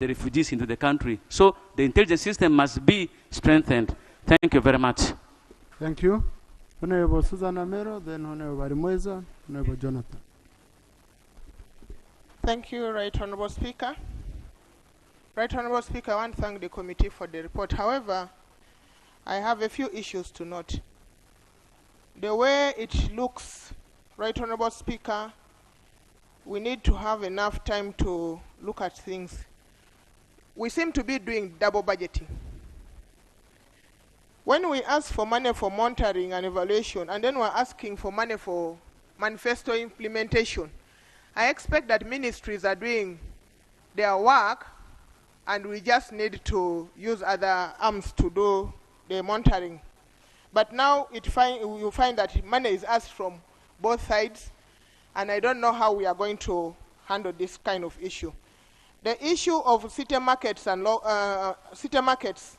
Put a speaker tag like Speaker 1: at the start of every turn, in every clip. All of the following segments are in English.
Speaker 1: the refugees into the country. So the intelligence system must be strengthened. Thank you very much.
Speaker 2: Thank you. Honorable Susan Amero, then Honorable Moisa, Honorable Jonathan.
Speaker 3: Thank you, Right Honorable Speaker. Right Honorable Speaker, I want to thank the committee for the report. However, I have a few issues to note. The way it looks, Right Honorable Speaker, we need to have enough time to look at things. We seem to be doing double budgeting. When we ask for money for monitoring and evaluation, and then we're asking for money for manifesto implementation, I expect that ministries are doing their work, and we just need to use other arms to do the monitoring. But now you find that money is asked from both sides, and I don't know how we are going to handle this kind of issue. The issue of city markets and city markets,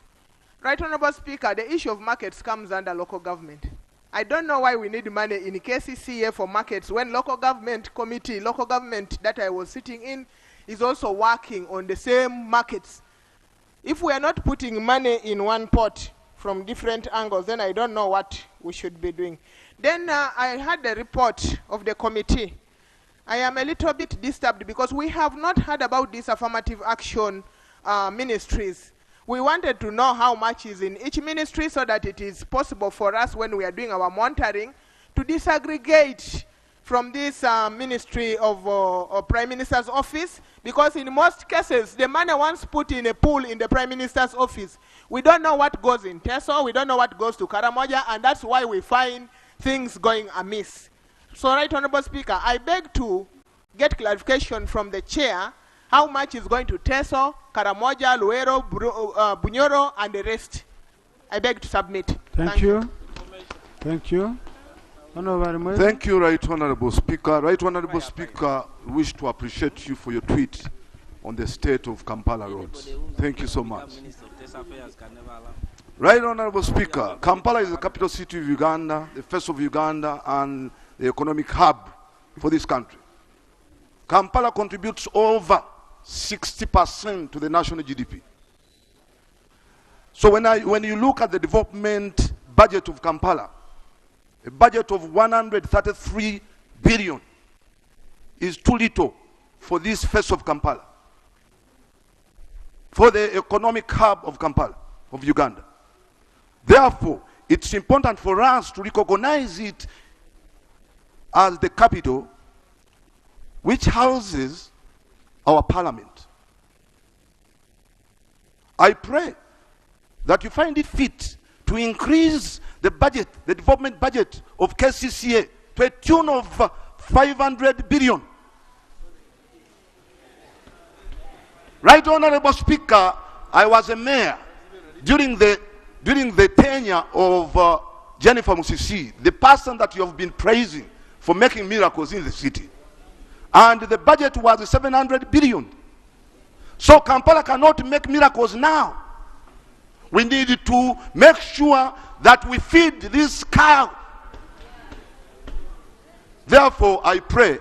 Speaker 3: Right Honorable Speaker, the issue of markets comes under local government. I don't know why we need money in KCCA for markets when local government committee, local government that I was sitting in, is also working on the same markets. If we are not putting money in one pot from different angles, then I don't know what we should be doing. Then I had the report of the committee. I am a little bit disturbed because we have not heard about these affirmative action ministries. We wanted to know how much is in each ministry so that it is possible for us when we are doing our monitoring to disaggregate from this ministry of Prime Minister's office, because in most cases, the money once put in a pool in the Prime Minister's office, we don't know what goes in Teso, we don't know what goes to Karamoja, and that's why we find things going amiss. So, Right Honorable Speaker, I beg to get clarification from the chair how much is going to Teso, Karamoja, Luero, Bunyoro, and the rest. I beg to submit.
Speaker 2: Thank you. Thank you. Honorable
Speaker 4: Thank you, Right Honorable Speaker. Right Honorable Speaker, wish to appreciate you for your tweet on the state of Kampala roads. Thank you so much. Right Honorable Speaker, Kampala is the capital city of Uganda, the face of Uganda, and the economic hub for this country. Kampala contributes over 60% to the national GDP. So when you look at the development budget of Kampala, a budget of 133 billion is too little for this face of Kampala, for the economic hub of Kampala, of Uganda. Therefore, it's important for us to recognize it as the capital which houses our parliament. I pray that you find it fit to increase the budget, the development budget of KCCA to a tune of 500 billion. Right Honorable Speaker, I was a mayor during the tenure of Jennifer Musisi, the person that you have been praising for making miracles in the city. And the budget was 700 billion. So Kampala cannot make miracles now. We need to make sure that we feed this cow. Therefore, I pray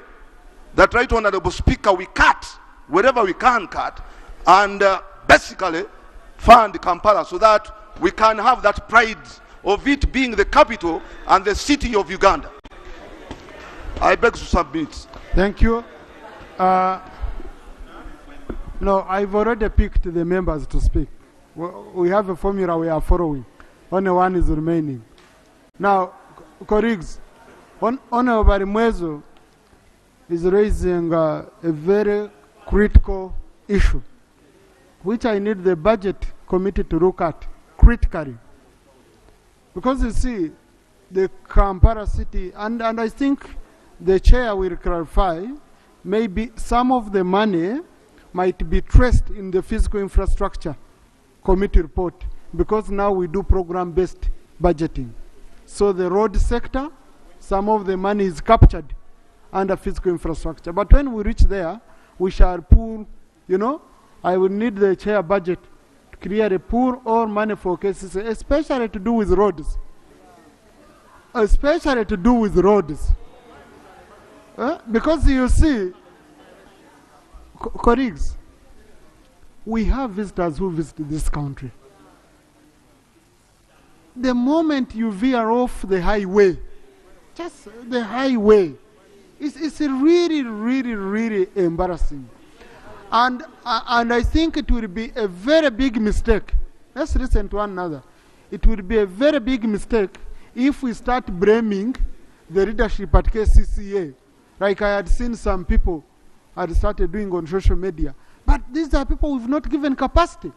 Speaker 4: that Right Honorable Speaker, we cut wherever we can cut, and basically fund Kampala so that we can have that pride of it being the capital and the city of Uganda. I beg to submit.
Speaker 2: Thank you. No, I've already picked the members to speak. We have a formula we are following. Only one is remaining. Now, colleagues, Honorable Mwezo is raising a very critical issue, which I need the budget committee to look at critically. Because you see, the Kampala city, and I think the chair will clarify, maybe some of the money might be traced in the physical infrastructure committee report, because now we do program-based budgeting. So the road sector, some of the money is captured under physical infrastructure. But when we reach there, we shall pool, I will need the chair budget to create a pool or money for cases, especially to do with roads. Especially to do with roads. Because you see, colleagues, we have visitors who visit this country. The moment you veer off the highway, just the highway, it's really, really, really embarrassing. And I think it will be a very big mistake. Let's listen to one another. It will be a very big mistake if we start blaming the leadership at KCCA, like I had seen some people had started doing on social media. But these are people we've not given capacity.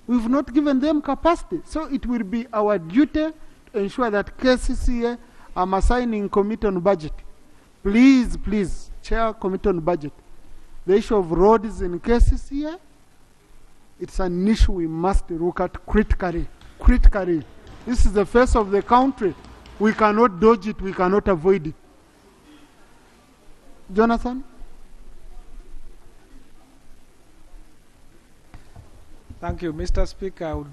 Speaker 2: We've not given them capacity. So it will be our duty to ensure that KCCA, I'm assigning committee on budget. Please, please, chair committee on budget. The issue of roads in KCCA, it's an issue we must look at critically. Critically. This is the face of the country. We cannot dodge it. We cannot avoid it. Jonathan?
Speaker 5: Thank you, Mr. Speaker. I would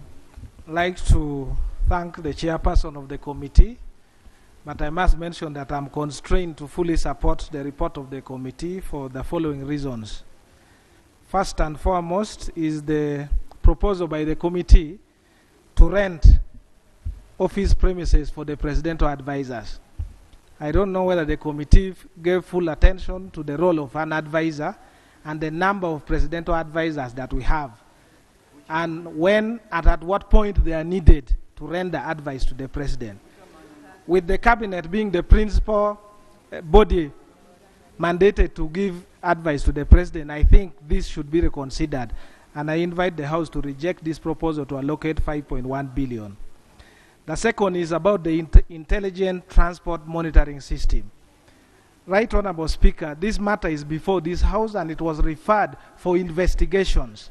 Speaker 5: like to thank the chairperson of the committee, but I must mention that I'm constrained to fully support the report of the committee for the following reasons. First and foremost is the proposal by the committee to rent office premises for the presidential advisors. I don't know whether the committee gave full attention to the role of an advisor and the number of presidential advisors that we have, and when and at what point they are needed to render advice to the president. With the cabinet being the principal body mandated to give advice to the president, I think this should be reconsidered, and I invite the House to reject this proposal to allocate 5.1 billion. The second is about the intelligent transport monitoring system. Right, Honorable Speaker, this matter is before this House and it was referred for investigations.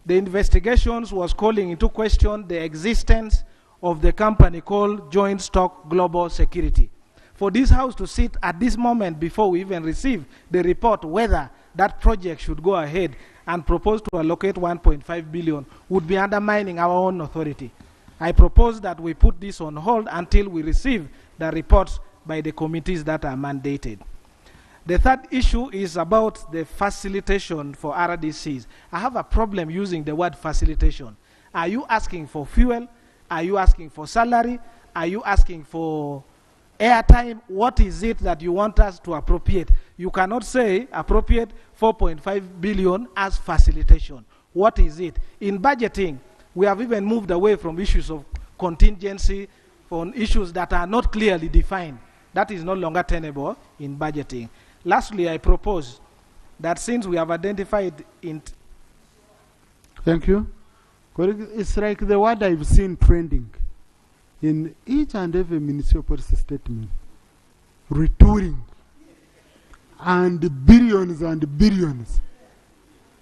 Speaker 5: The investigations was calling into question the existence of the company called Joint Stock Global Security. For this House to sit at this moment before we even receive the report whether that project should go ahead and propose to allocate 1.5 billion would be undermining our own authority. I propose that we put this on hold until we receive the reports by the committees that are mandated. The third issue is about the facilitation for RDCs. I have a problem using the word facilitation. Are you asking for fuel? Are you asking for salary? Are you asking for airtime? What is it that you want us to appropriate? You cannot say appropriate 4.5 billion as facilitation. What is it? In budgeting, we have even moved away from issues of contingency on issues that are not clearly defined. That is no longer tenable in budgeting. Lastly, I propose that since we have identified
Speaker 2: Thank you. It's like the word I've seen trending in each and every municipal policy statement. Retooling. And billions and billions.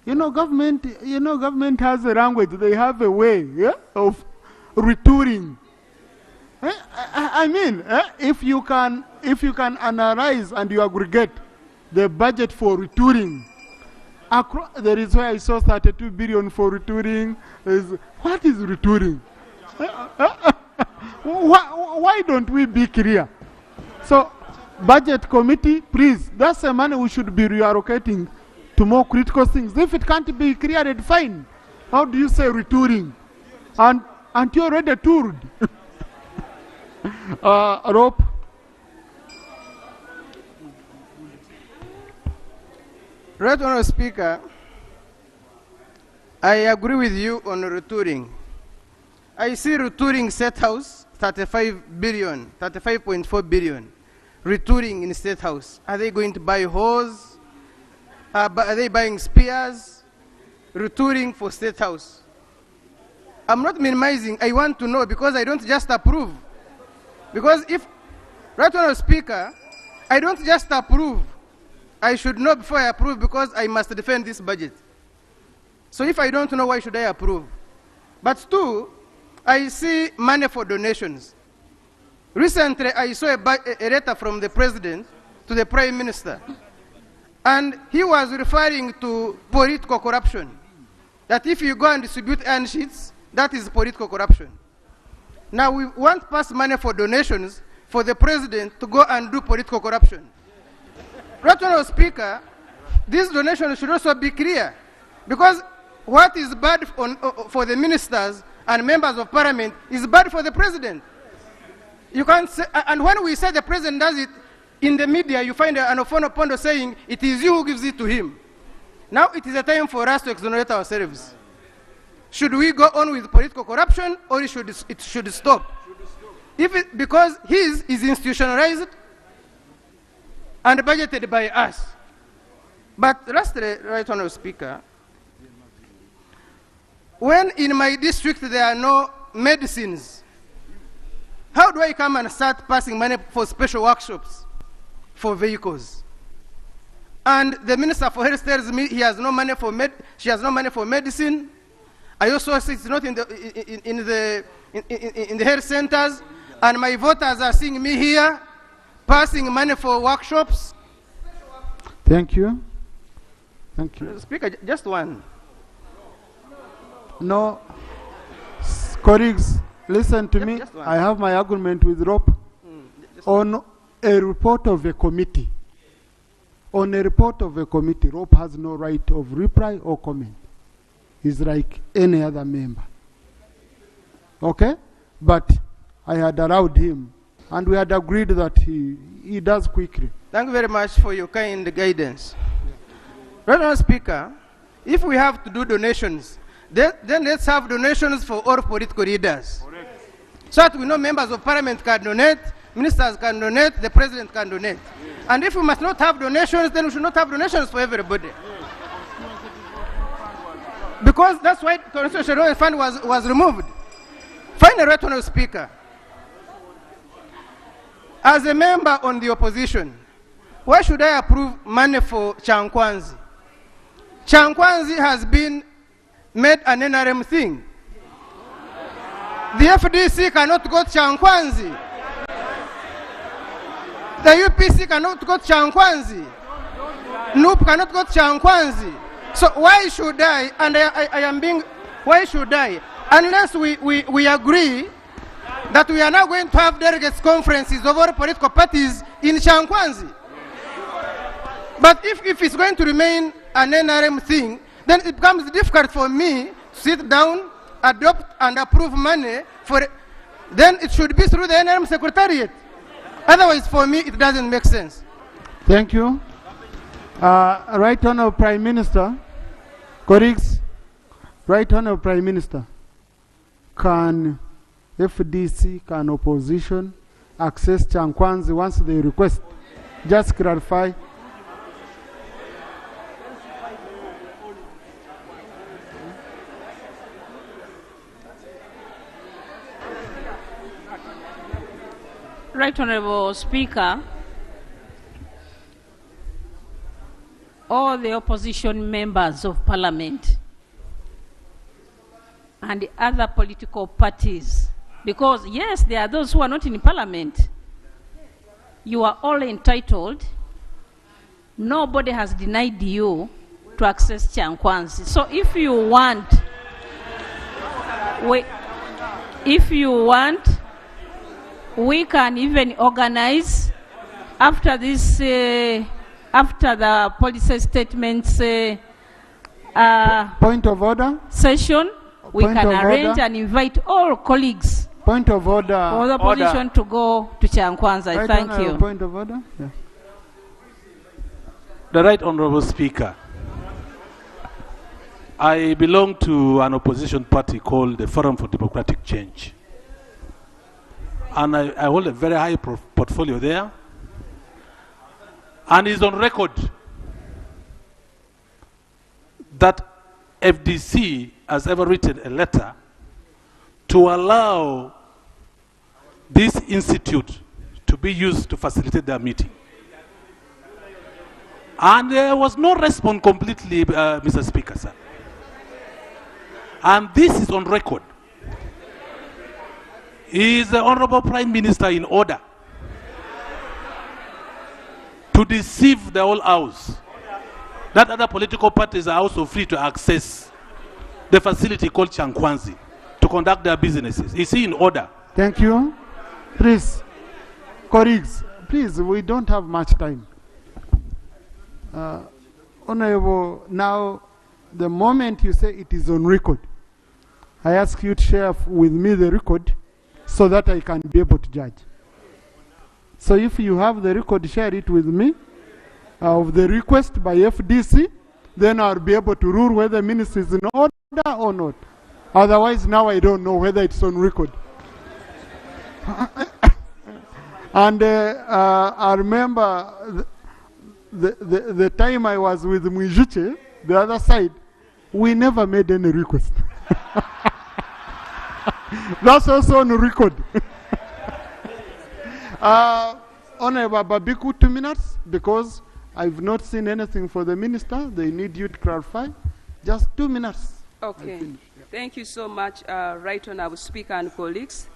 Speaker 2: Government has a language. They have a way of retooling. If you can analyze and you aggregate the budget for retooling, there is where I saw 32 billion for retooling. What is retooling? Why don't we be clear? So, budget committee, please, that's the money we should be reallocating to more critical things. If it can't be clearly defined, how do you say retooling? And you already toured. Rope.
Speaker 6: Right, Honourable Speaker, I agree with you on retooling. I see retooling State House, 35 billion, 35.4 billion. Retooling in State House. Are they going to buy hose? Are they buying spears? Retooling for State House. I'm not minimizing. I want to know because I don't just approve. Because if, right, Honourable Speaker, I don't just approve. I should know before I approve because I must defend this budget. So if I don't know, why should I approve? But two, I see money for donations. Recently, I saw a letter from the President to the Prime Minister. And he was referring to political corruption. That if you go and distribute earn sheets, that is political corruption. Now we want to pass money for donations for the President to go and do political corruption. Right, Honourable Speaker, this donation should also be clear. Because what is bad for the ministers and members of parliament is bad for the president. You can't say, and when we say the president does it, in the media you find an Ofono saying it is you who gives it to him. Now it is a time for us to exonerate ourselves. Should we go on with political corruption, or it should stop? Because his is institutionalized and budgeted by us. But lastly, Right Honourable Speaker, when in my district there are no medicines, how do I come and start passing money for special workshops for vehicles? And the Minister for Health tells me he has no money for she has no money for medicine. I also see it's not in the health centers, and my voters are seeing me here passing money for workshops.
Speaker 2: Thank you. Thank you.
Speaker 6: Speaker, just one.
Speaker 2: No, colleagues, listen to me. I have my argument with Rob on a report of a committee. On a report of a committee, Rob has no right of reply or comment. He's like any other member. Okay? But I had allowed him, and we had agreed that he does quickly.
Speaker 6: Thank you very much for your kind guidance. Right Honourable Speaker, if we have to do donations, then let's have donations for all political leaders. Correct. So that we know members of parliament can donate, ministers can donate, the president can donate. Yes. And if we must not have donations, then we should not have donations for everybody. Yes. Because that's why the Constitutional Fund was removed. Finally, Right Honourable Speaker, as a member on the opposition, why should I approve money for Chankwanzi? Chankwanzi has been made an NRM thing. The FDC cannot go to Chankwanzi. The UPC cannot go to Chankwanzi. NUP cannot go to Chankwanzi. So why should I, and I am being, why should I? Unless we agree that we are now going to have delegates conferences of all political parties in Chankwanzi. But if it's going to remain an NRM thing, then it becomes difficult for me to sit down, adopt and approve money for it. Then it should be through the NRM Secretariat. Otherwise, for me, it doesn't make sense.
Speaker 2: Thank you. Right Honourable Prime Minister, colleagues, Right Honourable Prime Minister, can FDC, can opposition access Chankwanzi once they request? Just clarify.
Speaker 7: Right Honourable Speaker, all the opposition members of Parliament and the other political parties, because yes, there are those who are not in Parliament, you are all entitled. Nobody has denied you to access Chankwanzi. So if you want, we can even organize after this, after the policy statements
Speaker 2: point of order
Speaker 7: session, we can arrange and invite all colleagues.
Speaker 2: Point of order.
Speaker 7: For the opposition to go to Chankwanzi.
Speaker 2: Right.
Speaker 7: Thank you.
Speaker 2: Point of order. Yeah.
Speaker 1: The Right Honourable Speaker, I belong to an opposition party called the Forum for Democratic Change. And I hold a very high portfolio there. And it's on record that FDC has ever written a letter to allow this institute to be used to facilitate their meeting. And there was no response completely, Mr. Speaker, sir. And this is on record. Is the Honorable Prime Minister in order to deceive the whole House that other political parties are also free to access the facility called Chankwanzi to conduct their businesses? Is he in order?
Speaker 2: Thank you. Please, colleagues, please, we don't have much time. Honorable, now the moment you say it is on record, I ask you to share with me the record so that I can be able to judge. So if you have the record, share it with me of the request by FDC, then I'll be able to rule whether ministry is in order or not. Otherwise, now I don't know whether it's on record. And I remember the time I was with Mwijuche, the other side, we never made any request. That's also on record. Honorable Babiku, 2 minutes, because I've not seen anything for the minister. They need you to clarify. Just 2 minutes.
Speaker 8: Okay. Thank you so much, Right Honorable Speaker and colleagues,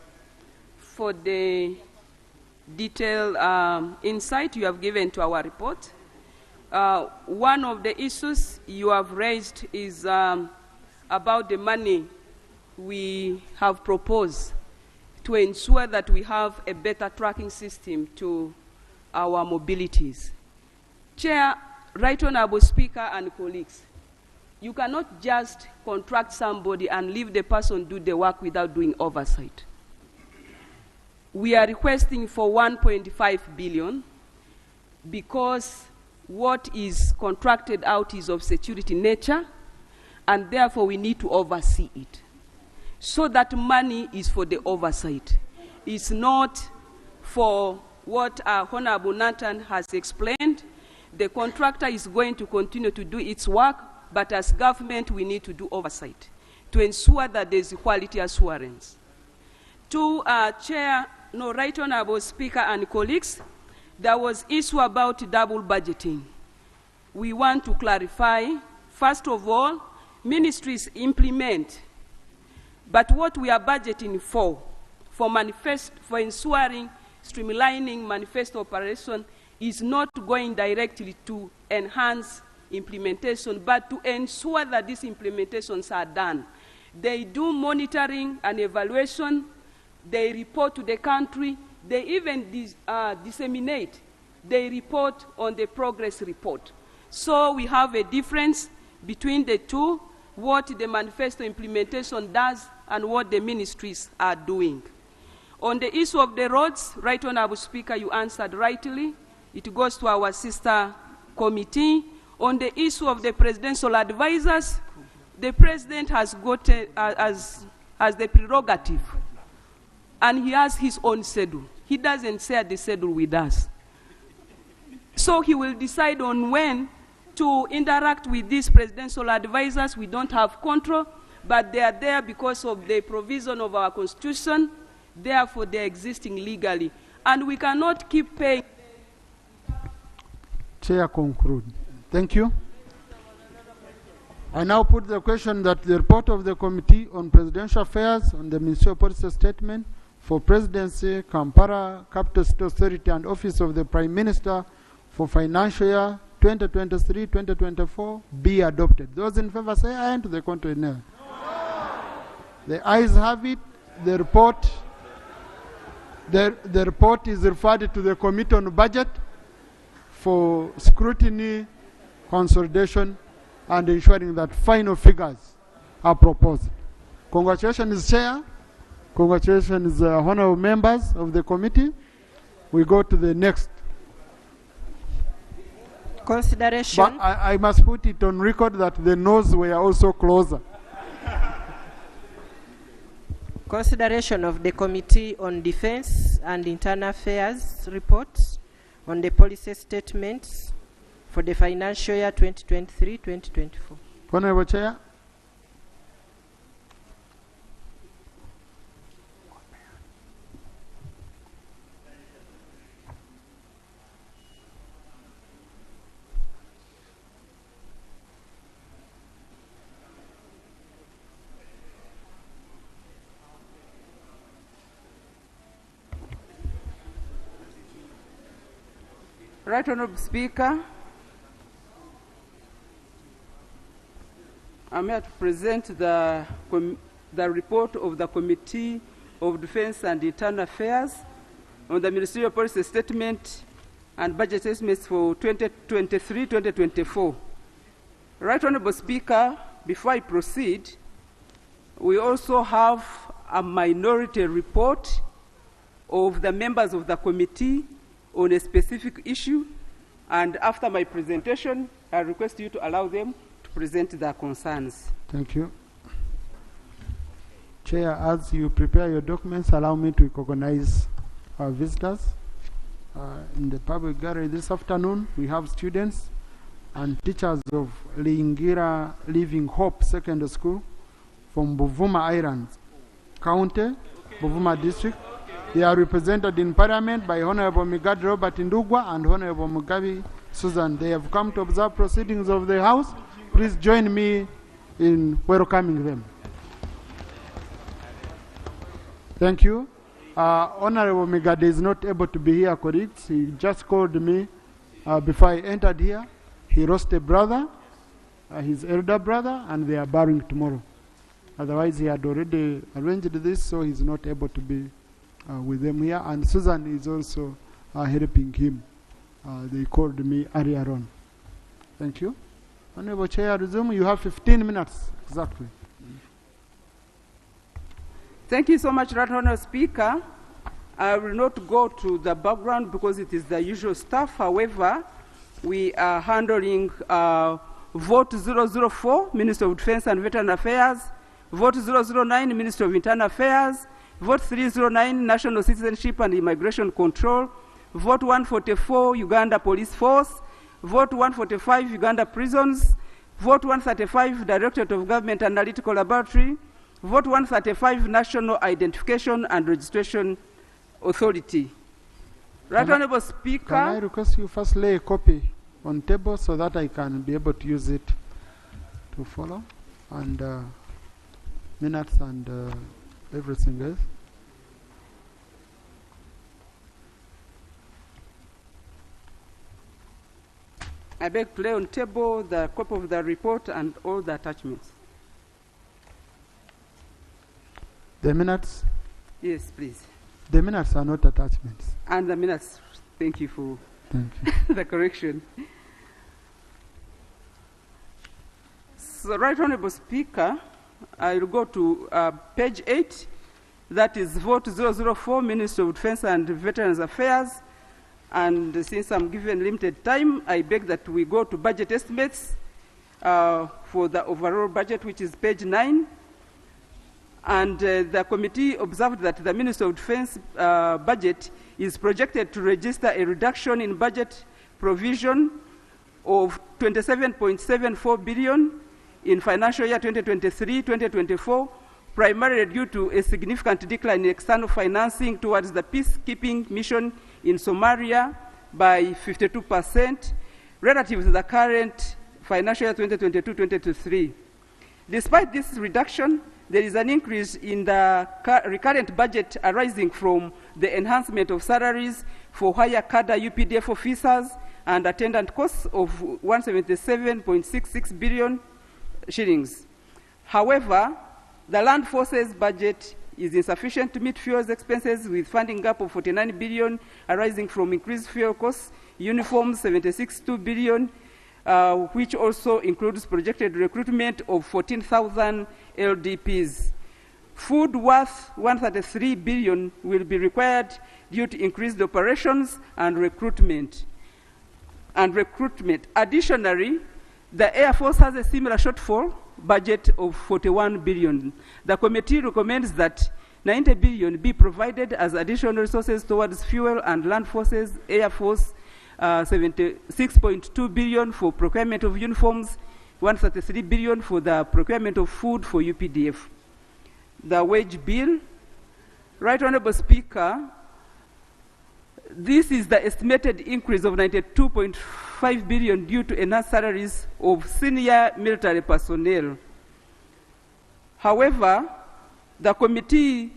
Speaker 8: for the detailed insight you have given to our report. One of the issues you have raised is about the money we have proposed to ensure that we have a better tracking system to our mobilities. Chair, Right Honorable Speaker and colleagues, you cannot just contract somebody and leave the person do the work without doing oversight. We are requesting for 1.5 billion because what is contracted out is of security nature, and therefore we need to oversee it. So that money is for the oversight. It's not for what Honorable Nathan has explained. The contractor is going to continue to do its work, but as government we need to do oversight to ensure that there's quality assurance. To Chair, Right Honorable Speaker and colleagues, there was issue about double budgeting. We want to clarify, first of all, ministries implement, but what we are budgeting for ensuring streamlining manifesto operation is not going directly to enhance implementation, but to ensure that these implementations are done. They do monitoring and evaluation, they report to the country, they even disseminate, they report on the progress report. So we have a difference between the two, what the manifesto implementation does and what the ministries are doing. On the issue of the roads, Right Honorable Speaker, you answered rightly. It goes to our sister committee. On the issue of the presidential advisors, the president has got as the prerogative, and he has his own schedule. He doesn't share the schedule with us. So he will decide on when to interact with these presidential advisors. We don't have control, but they are there because of the provision of our constitution. Therefore, they are existing legally. And we cannot keep paying.
Speaker 2: Chair, conclude. Thank you. I now put the question that the report of the Committee on Presidential Affairs on the Ministerial Policy Statement for Presidency, Kampala, Capital City Authority and Office of the Prime Minister for financial year 2023-2024 be adopted. Those in favor say aye, and to the contrary nay. The ayes have it. The report is referred to the Committee on Budget for scrutiny, consolidation, and ensuring that final figures are proposed. Congratulations, Chair. Congratulations, honorable members of the committee. We go to the next.
Speaker 9: Consideration.
Speaker 2: But I must put it on record that the no's were also closer.
Speaker 9: Consideration of the Committee on Defense and Internal Affairs reports on the policy statements for the financial year 2023-2024.
Speaker 2: Honorable Chair.
Speaker 8: Right Honorable Speaker, I'm here to present the report of the Committee of Defense and Internal Affairs on the Ministerial Policy Statement and Budget Estimates for 2023-2024. Right Honorable Speaker, before I proceed, we also have a minority report of the members of the committee on a specific issue, and after my presentation, I request you to allow them to present their concerns.
Speaker 2: Thank you. Chair, as you prepare your documents, allow me to recognize our visitors. In the public gallery this afternoon, we have students and teachers of Lingira Living Hope Secondary School from Buvuma Islands County, Buvuma District. They are represented in Parliament by Honorable Migad Robert Ndugwa and Honorable Mugabi Susan. They have come to observe proceedings of the House. Please join me in welcoming them. Thank you. Honorable Migad is not able to be here, colleagues. He just called me before I entered here. He lost a brother, his elder brother, and they are burying tomorrow. Otherwise, he had already arranged this, so he's not able to be with them here. And Susan is also helping him. They called me earlier on. Thank you. Honorable Chair, resume. You have 15 minutes, exactly.
Speaker 8: Thank you so much, Right Honourable Speaker. I will not go to the background because it is the usual stuff. However, we are handling Vote 004, Minister of Defence and Veteran Affairs, Vote 009, Minister of Internal Affairs, Vote 309, National Citizenship and Immigration Control, Vote 144, Uganda Police Force, Vote 145, Uganda Prisons, Vote 135, Directorate of Government Analytical Laboratory, Vote 135, National Identification and Registration Authority. Right Honourable Speaker.
Speaker 2: Can I request you first lay a copy on table so that I can be able to use it to follow, and minutes and everything else.
Speaker 8: I beg to lay on table the copy of the report and all the attachments.
Speaker 2: The minutes?
Speaker 8: Yes, please.
Speaker 2: The minutes are not attachments.
Speaker 8: And the minutes, thank you for the correction. So, Right Honourable Speaker, I will go to page 8. That is Vote 004, Minister of Defence and Veterans Affairs. And since I'm given limited time, I beg that we go to budget estimates for the overall budget, which is page 9. And the committee observed that the Minister of Defence budget is projected to register a reduction in budget provision of 27.74 billion in financial year 2023-2024, primarily due to a significant decline in external financing towards the peacekeeping mission in Somalia by 52% relative to the current financial year 2022-2023. Despite this reduction, there is an increase in the recurrent budget arising from the enhancement of salaries for higher cadre UPDF officers and attendant costs of 177.66 billion shillings. However, the land forces budget is insufficient to meet fuel expenses, with funding gap of 49 billion arising from increased fuel costs, uniforms 76.2 billion, which also includes projected recruitment of 14,000 LDPs. Food worth 133 billion will be required due to increased operations and recruitment. Additionally, the Air Force has a similar shortfall budget of 41 billion. The committee recommends that 90 billion be provided as additional resources towards fuel and land forces, Air Force 76.2 billion for procurement of uniforms, 133 billion for the procurement of food for UPDF. The wage bill. Right Honourable Speaker, this is the estimated increase of 92.5 billion due to enhanced salaries of senior military personnel. However, the committee,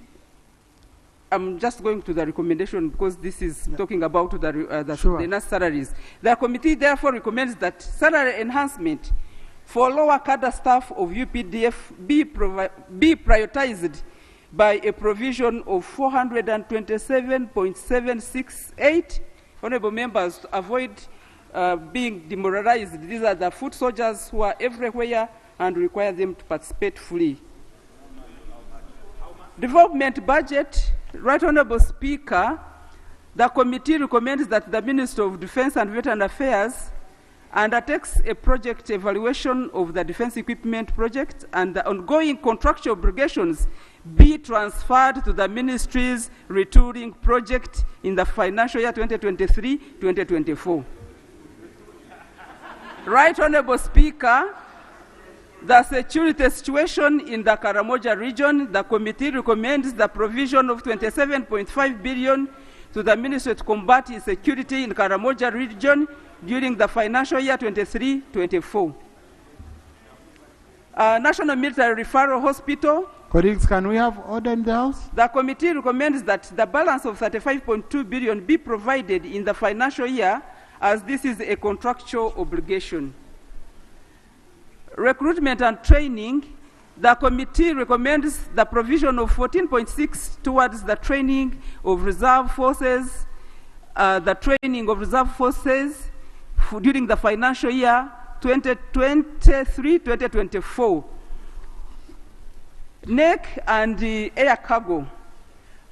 Speaker 8: I'm just going to the recommendation because this is talking about the enhanced salaries. The committee therefore recommends that salary enhancement for lower cadre staff of UPDF be prioritized by a provision of 427.768. Honourable members, to avoid being demoralized, these are the foot soldiers who are everywhere and require them to participate fully. Development budget, Right Honorable Speaker, the committee recommends that the Minister of Defense and Veteran Affairs undertakes a project evaluation of the defense equipment project and the ongoing contractual obligations be transferred to the ministry's retooling project in the financial year 2023-2024. Right Honorable Speaker, the security situation in the Karamoja region, the committee recommends the provision of 27.5 billion to the Ministry to combat insecurity in Karamoja region during the financial year 23-24. National Military Referral Hospital.
Speaker 2: Colleagues, can we have order in the House?
Speaker 8: The committee recommends that the balance of 35.2 billion be provided in the financial year, as this is a contractual obligation. Recruitment and training, the committee recommends the provision of 14.6 towards the training of reserve forces, during the financial year 2023-2024. NEC and the air cargo.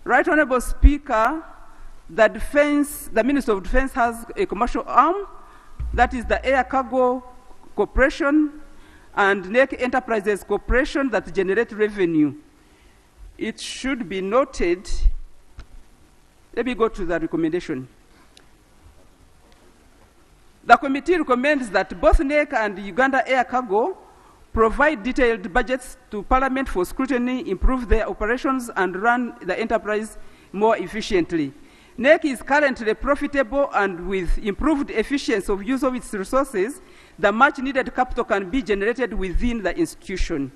Speaker 8: Right Honorable Speaker, the Minister of Defense has a commercial arm, that is the Air Cargo Corporation and NEC Enterprises Corporation, that generate revenue. It should be noted, let me go to the recommendation. The committee recommends that both NEC and Uganda Air Cargo provide detailed budgets to Parliament for scrutiny, improve their operations, and run the enterprise more efficiently. NEC is currently profitable, and with improved efficiency of use of its resources, the much needed capital can be generated within the institution.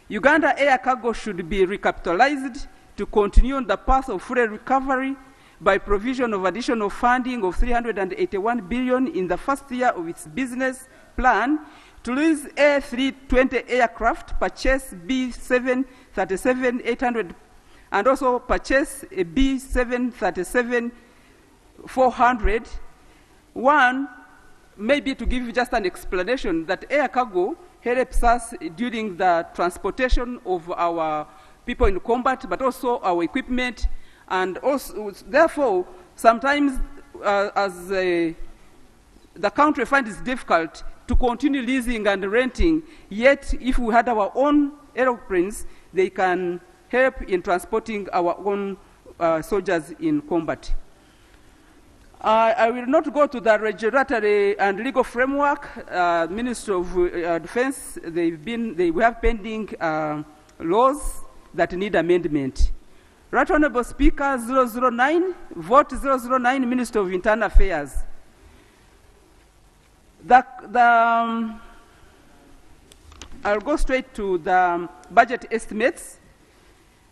Speaker 8: Uganda Air Cargo should be recapitalized to continue on the path of full recovery by provision of additional funding of 381 billion in the first year of its business plan to lease A320 aircraft, purchase B737-800, and also purchase a B737-400. One, maybe to give you just an explanation, that air cargo helps us during the transportation of our people in combat, but also our equipment, and also, therefore, sometimes as the country finds it difficult to continue leasing and renting, yet if we had our own aeroplanes, they can help in transporting our own soldiers in combat. I will not go to the regulatory and legal framework. Ministry of Defense, we have pending laws that need amendment. Right Honorable Speaker, 009, vote 009, Minister of Internal Affairs. I'll go straight to the budget estimates.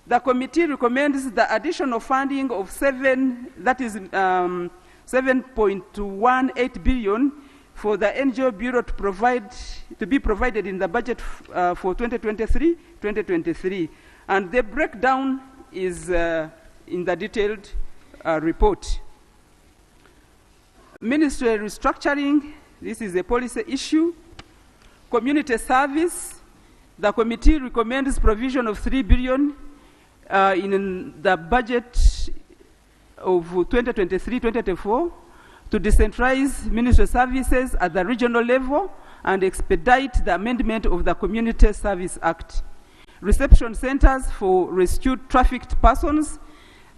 Speaker 8: The committee recommends the additional funding of 7.18 billion for the NGO Bureau to be provided in the budget for 2023-2023. And the breakdown is in the detailed report. Ministry restructuring, this is a policy issue. Community service, the committee recommends provision of 3 billion in the budget of 2023-2024 to decentralize ministry services at the regional level and expedite the amendment of the Community Service Act. Reception centers for rescued trafficked persons,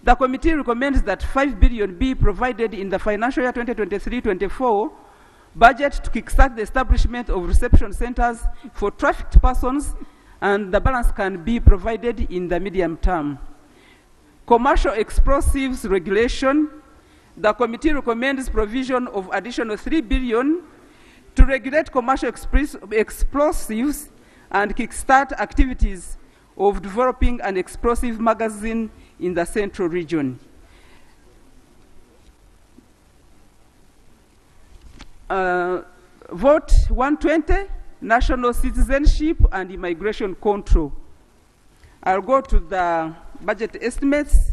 Speaker 8: the committee recommends that 5 billion be provided in the financial year 2023-24 budget to kickstart the establishment of reception centers for trafficked persons, and the balance can be provided in the medium term. Commercial explosives regulation, the committee recommends provision of additional 3 billion to regulate commercial explosives and kickstart activities of developing an explosive magazine in the central region. Vote 120, national citizenship and immigration control. I'll go to the budget estimates.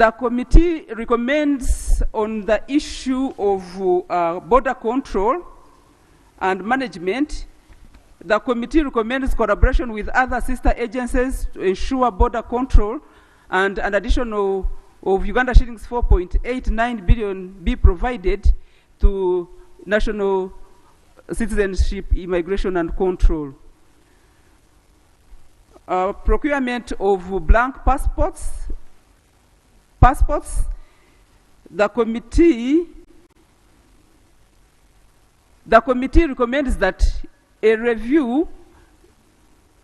Speaker 8: The committee recommends on the issue of border control and management. The committee recommends collaboration with other sister agencies to ensure border control, and an additional of Uganda shillings 4.89 billion be provided to national citizenship, immigration and control. Procurement of blank passports. The committee recommends that a review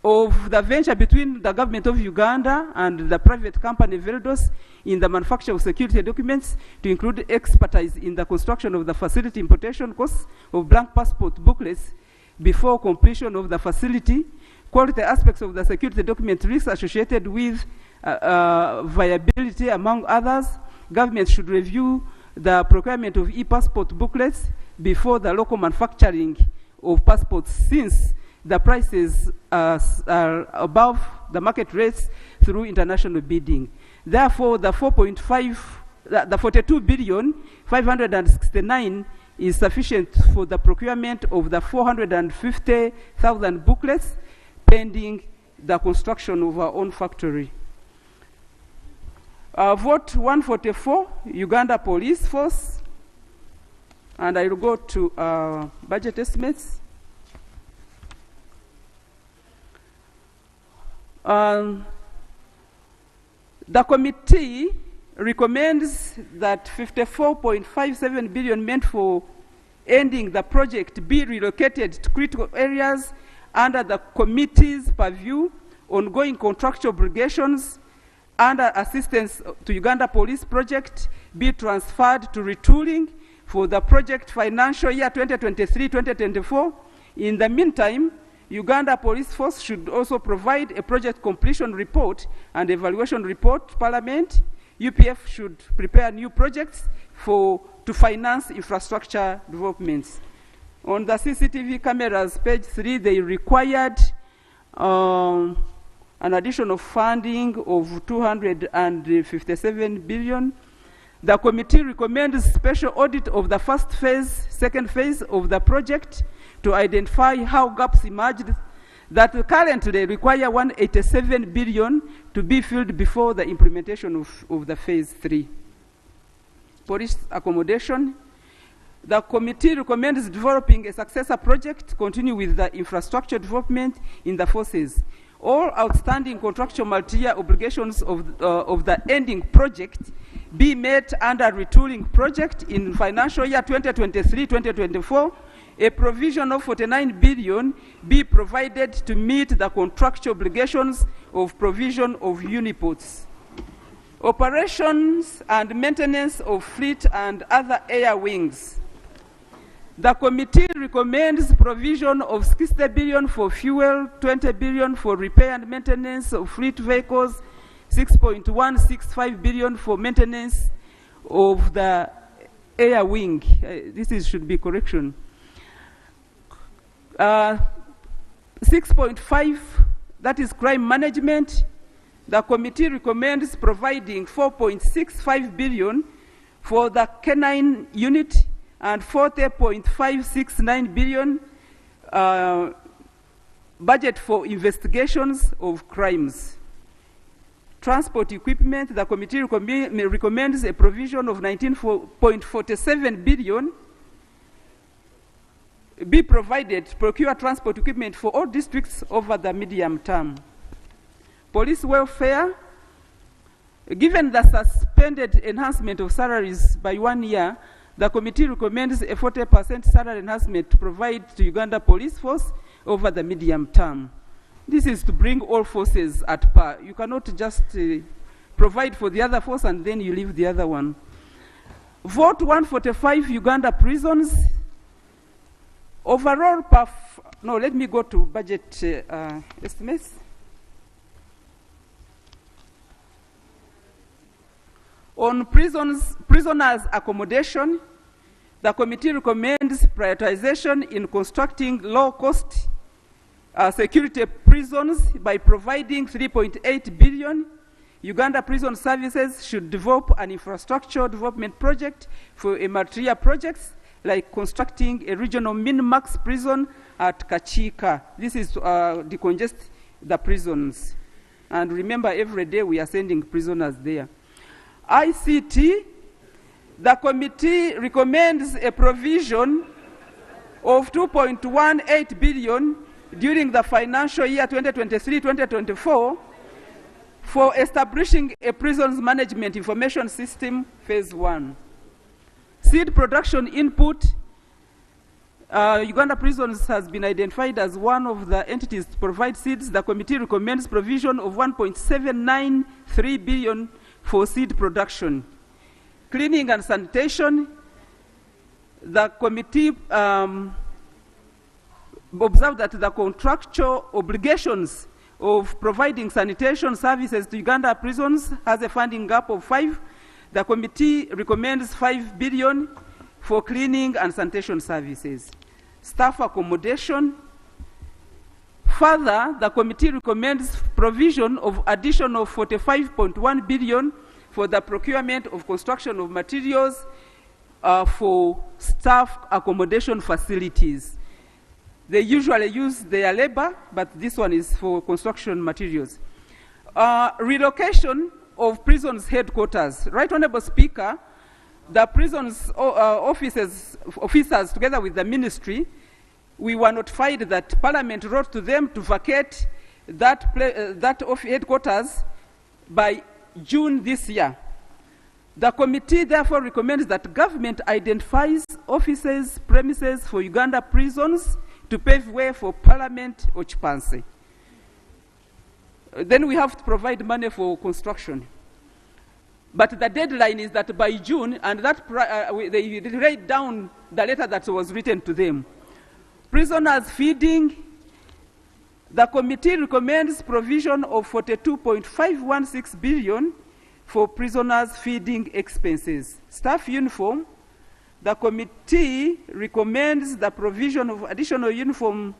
Speaker 8: of the venture between the government of Uganda and the private company Veldos in the manufacture of security documents to include expertise in the construction of the facility, importation costs of blank passport booklets before completion of the facility, quality aspects of the security document, risks associated with viability, among others. Government should review the procurement of e-passport booklets before the local manufacturing of passports, since the prices are above the market rates through international bidding. Therefore, the 42 billion 569 is sufficient for the procurement of the 450,000 booklets pending the construction of our own factory. Vote 144, Uganda Police Force. And I will go to budget estimates. The committee recommends that 54.57 billion meant for ending the project be relocated to critical areas under the committee's purview, ongoing contractual obligations under assistance to Uganda Police Project be transferred to retooling for the project financial year 2023-2024. In the meantime, Uganda Police Force should also provide a project completion report and evaluation report to Parliament. UPF should prepare new projects to finance infrastructure developments. On the CCTV cameras, page 3, they required an additional funding of 257 billion. The committee recommends special audit of the first phase, second phase of the project to identify how gaps emerged that currently require 187 billion to be filled before the implementation of the phase 3. Police accommodation. The committee recommends developing a successor project to continue with the infrastructure development in the forces. All outstanding contractual multi-year obligations of the ending project be met under retooling project in financial year 2023-2024. A provision of 49 billion be provided to meet the contractual obligations of provision of uniports. Operations and maintenance of fleet and other air wings. The committee recommends provision of 60 billion for fuel, 20 billion for repair and maintenance of fleet vehicles, 6.165 billion for maintenance of the air wing. Should be correction. 6.5, that is crime management. The committee recommends providing 4.65 billion for the canine unit and 40.569 billion budget for investigations of crimes. Transport equipment, the committee recommends a provision of 19.47 billion be provided to procure transport equipment for all districts over the medium term. Police welfare, given the suspended enhancement of salaries by 1 year, the committee recommends a 40% salary enhancement to provide to Uganda Police Force over the medium term. This is to bring all forces at par. You cannot just provide for the other force and then you leave the other one. Vote 145, Uganda prisons. Overall, let me go to budget estimates. On prisoners' accommodation, the committee recommends prioritization in constructing low-cost security prisons by providing 3.8 billion Uganda Prison Services should develop an infrastructure development project for material projects like constructing a regional min-max prison at Kachika. This is to decongest the prisons. And remember, every day we are sending prisoners there. ICT, the committee recommends a provision of 2.18 billion during the financial year 2023-2024 for establishing a prisons management information system, phase 1. Seed production input, Uganda Prisons has been identified as one of the entities to provide seeds. The committee recommends provision of 1.793 billion for seed production. Cleaning and sanitation, the committee observed that the contractual obligations of providing sanitation services to Uganda prisons has a funding gap of 5. The committee recommends 5 billion for cleaning and sanitation services. Staff accommodation. Further, the committee recommends provision of additional 45.1 billion for the procurement of construction of materials for staff accommodation facilities. They usually use their labor, but this one is for construction materials. Relocation of prisons headquarters. Right Honorable Speaker, the prisons officers together with the ministry, we were notified that Parliament wrote to them to vacate that headquarters by June this year. The committee therefore recommends that government identifies offices, premises for Uganda prisons to pave way for Parliament occupancy. Then we have to provide money for construction. But the deadline is that by June, and that they write down the letter that was written to them. Prisoners feeding, the committee recommends provision of 42.516 billion for prisoners feeding expenses. Staff uniform, the committee recommends the provision of additional uniform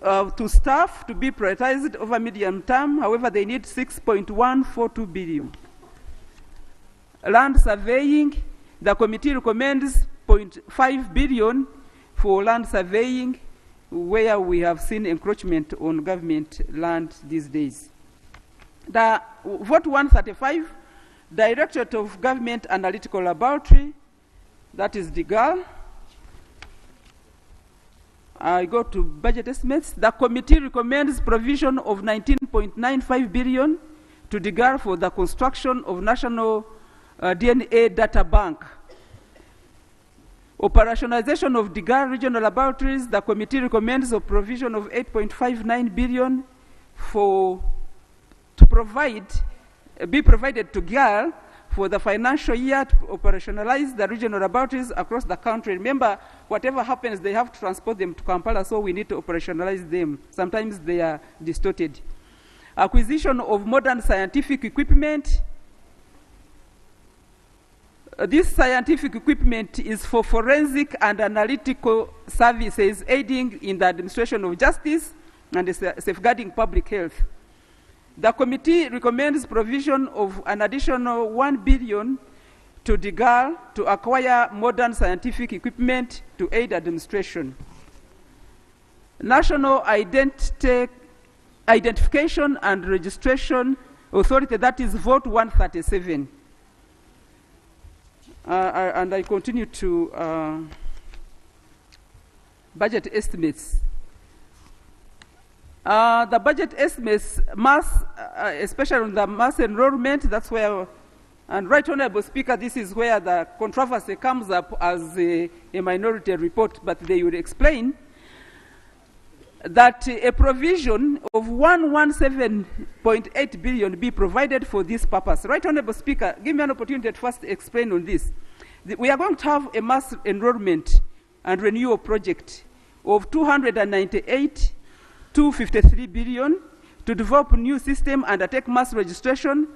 Speaker 8: to staff to be prioritized over medium term. However, they need 6.142 billion. Land surveying, the committee recommends 0.5 billion for land surveying, where we have seen encroachment on government land these days. The vote 135, Directorate of Government Analytical Laboratory, that is DIGAL. I go to budget estimates. The committee recommends provision of 19.95 billion to DIGAL for the construction of National DNA Data Bank. Operationalization of DIGAL regional laboratories, the committee recommends a provision of 8.59 billion be provided to GAL for the financial year to operationalize the regional laboratories across the country. Remember, whatever happens, they have to transport them to Kampala, so we need to operationalize them. Sometimes they are distorted. Acquisition of modern scientific equipment. This scientific equipment is for forensic and analytical services, aiding in the administration of justice and safeguarding public health. The committee recommends provision of an additional 1 billion to DIGAL to acquire modern scientific equipment to aid administration. National Identification and Registration Authority, that is vote 137. And I continue to budget estimates. The budget estimates especially on the mass enrollment, that's where, and Right Honorable Speaker, this is where the controversy comes up as a minority report, but they will explain that a provision of 117.8 billion be provided for this purpose. Right Honorable Speaker, give me an opportunity to first explain on this. We are going to have a mass enrollment and renewal project of 253 billion to develop a new system and undertake mass registration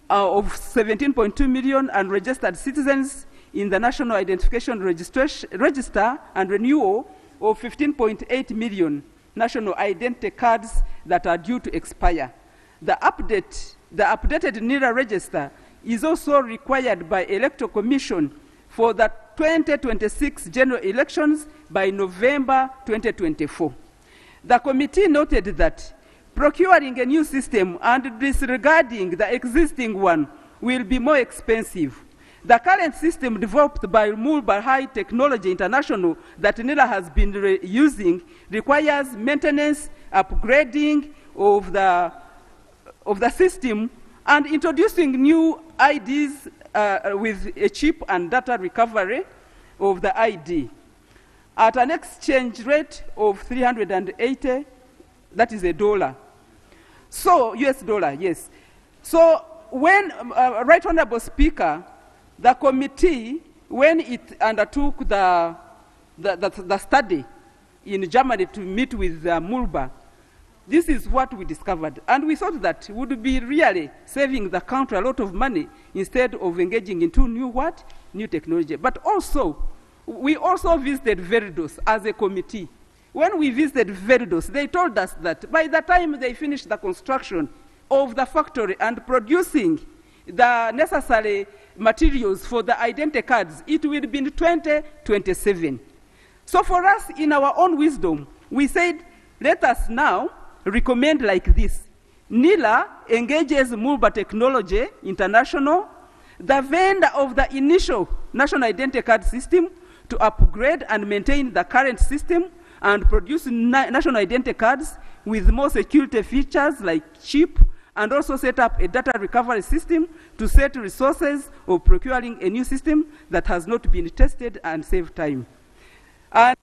Speaker 8: of 17.2 million and registered citizens in the National Identification Register and renewal of 15.8 million national identity cards that are due to expire. The update
Speaker 10: the updated NIRA register is also required by Electoral Commission for the 2026 general elections by November 2024. The committee noted that procuring a new system and disregarding the existing one will be more expensive. The current system developed by Mulbar High Technology International that NIRA has been using requires maintenance, upgrading of the system, and introducing new IDs with a chip and data recovery of the ID at an exchange rate of 380, that is $1. So, US dollar, yes. So, when, Right Honorable Speaker, the committee, when it undertook the study in Germany to meet with Mulbar, this is what we discovered. And we thought that would be really saving the country a lot of money instead of engaging into new technology. But also, we also visited Veridos as a committee. When we visited Veridos, they told us that by the time they finished the construction of the factory and producing the necessary materials for the identity cards, it will be in 2027. So for us, in our own wisdom, we said, let us now recommend like this. NIRA engages Mulbar Technology International, the vendor of the initial national identity card system, to upgrade and maintain the current system and produce national identity cards with more security features like chip, and also set up a data recovery system to set resources of procuring a new system that has not been tested and save time. And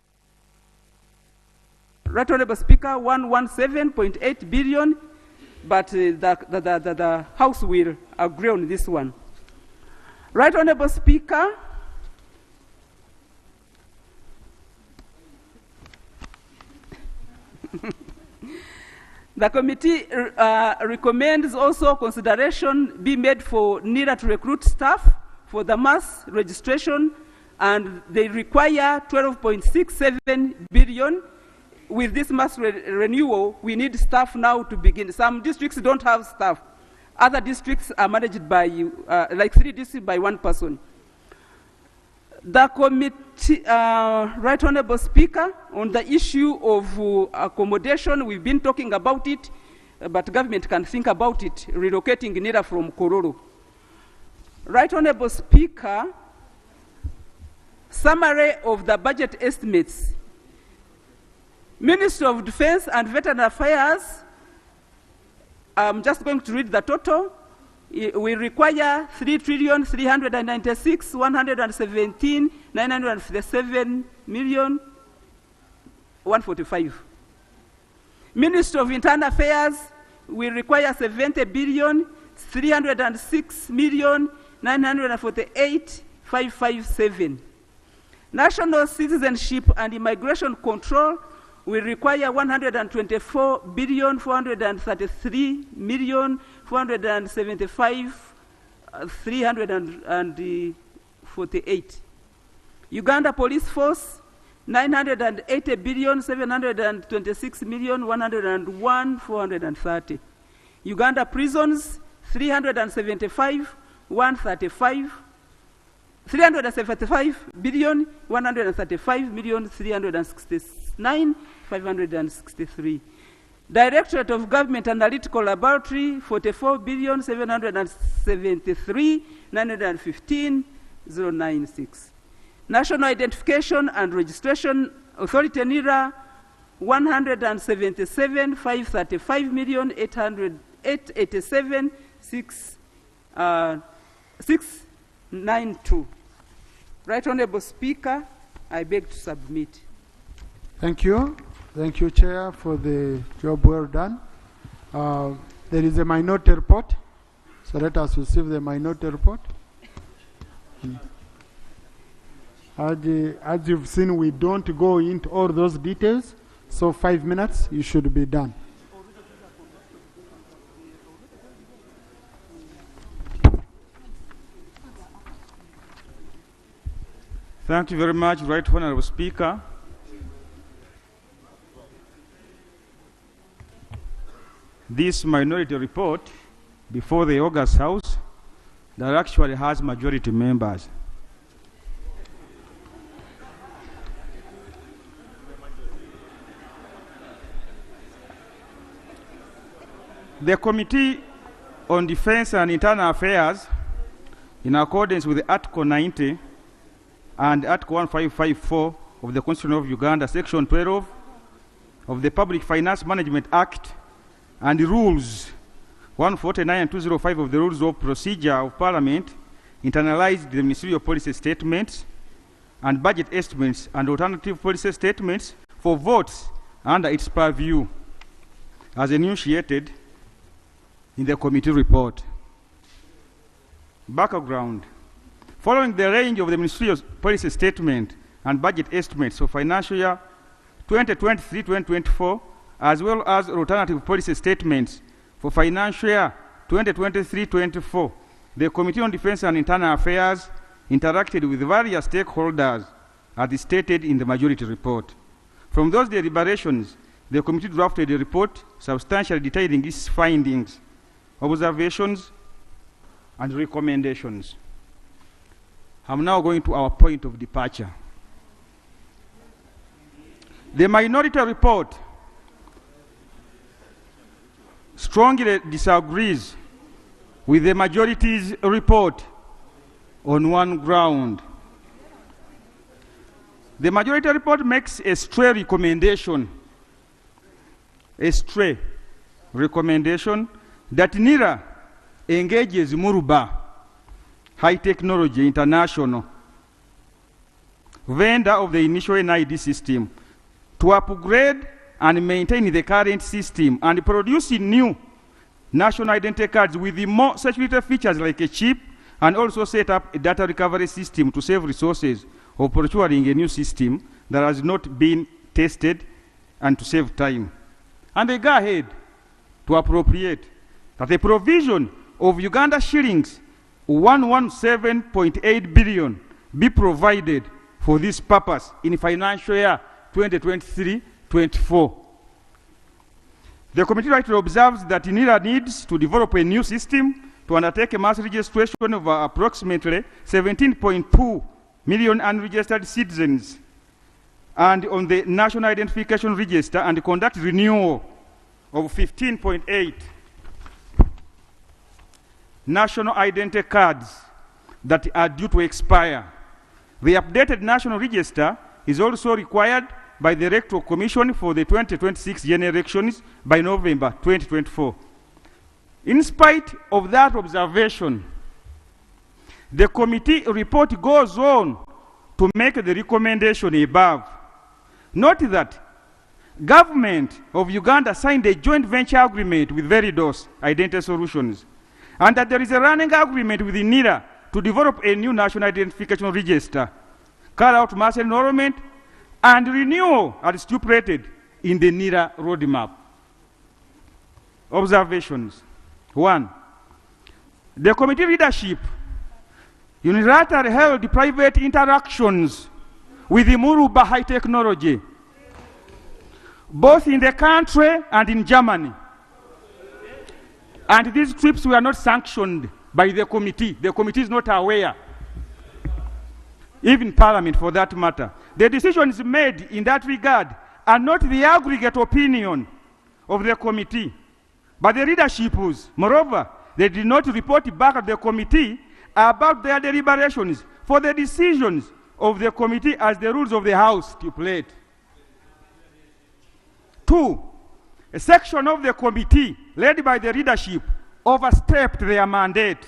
Speaker 10: Right Honorable Speaker, 117.8 billion, but the House will agree on this one. Right Honorable Speaker, the committee recommends also consideration be made for NIRA to recruit staff for the mass registration, and they require 12.67 billion. With this mass renewal, we need staff now to begin. Some districts don't have staff. Other districts are managed by, like 3 districts by 1 person. The committee, Right Honorable Speaker, on the issue of accommodation, we've been talking about it, but government can think about it, relocating NIRA from Kororo. Right Honorable Speaker, summary of the budget estimates. Ministry of Defense and Veteran Affairs, I'm just going to read the total. We require 3,396,117,957,145. Ministry of Internal Affairs, we require 70,306,948,557. National Citizenship and Immigration Control, we require 124,433,475,348. Uganda Police Force, 980,726,101,430. Uganda Prisons, 375,135,365,365,369,563. Directorate of Government Analytical Laboratory, 44,773,915,096. National Identification and Registration Authority, NIRA, 177,535,887,692. Right Honorable Speaker, I beg to submit.
Speaker 2: Thank you. Thank you, Chair, for the job well done. There is a minority report, so let us receive the minority report. As you've seen, we don't go into all those details, so 5 minutes, you should be done.
Speaker 11: Thank you very much, Right Honorable Speaker. This minority report before the August House that actually has majority members. The Committee on Defense and Internal Affairs, in accordance with Article 90 and Article 1554 of the Constitution of Uganda, Section 12 of the Public Finance Management Act, and the Rules 149 and 205 of the Rules of Procedure of Parliament, internalized the ministerial policy statements and budget estimates and alternative policy statements for votes under its purview, as enunciated in the committee report. Background. Following the range of the ministerial policy statement and budget estimates for financial year 2023-2024, as well as alternative policy statements for financial year 2023-24, the Committee on Defense and Internal Affairs interacted with various stakeholders as stated in the majority report. From those deliberations, the committee drafted a report substantially detailing its findings, observations, and recommendations. I'm now going to our point of departure. The minority report strongly disagrees with the majority's report on one ground. The majority report makes a stray recommendation that NIRA engages Muruba High Technology International, vendor of the initial NID system, to upgrade and maintain the current system and produce new national identity cards with the more security features like a chip, and also set up a data recovery system to save resources of procuring a new system that has not been tested and to save time. And they go ahead to appropriate that the provision of Uganda shillings 117.8 billion be provided for this purpose in financial year 2023-24. The committee rightly observes that NIRA needs to develop a new system to undertake a mass registration of approximately 17.2 million unregistered citizens and on the National Identification Register, and conduct renewal of 15.8 national identity cards that are due to expire. The updated national register is also required by the Electoral Commission for the 2026 general elections by November 2024. In spite of that observation, the committee report goes on to make the recommendation above. Note that government of Uganda signed a joint venture agreement with Veridos Identity Solutions, and that there is a running agreement with NIRA to develop a new national identification register, carry out mass enrollment, and renewal as stipulated in the NIRA roadmap. Observations. 1. The committee leadership unilaterally held private interactions with the Muruba High Technology, both in the country and in Germany. And these trips were not sanctioned by the committee. The committee is not aware, even Parliament for that matter. The decisions made in that regard are not the aggregate opinion of the committee, but the leadership was. Moreover, they did not report back at the committee about their deliberations for the decisions of the committee as the rules of the House stipulate. 2. A section of the committee, led by the leadership, overstepped their mandate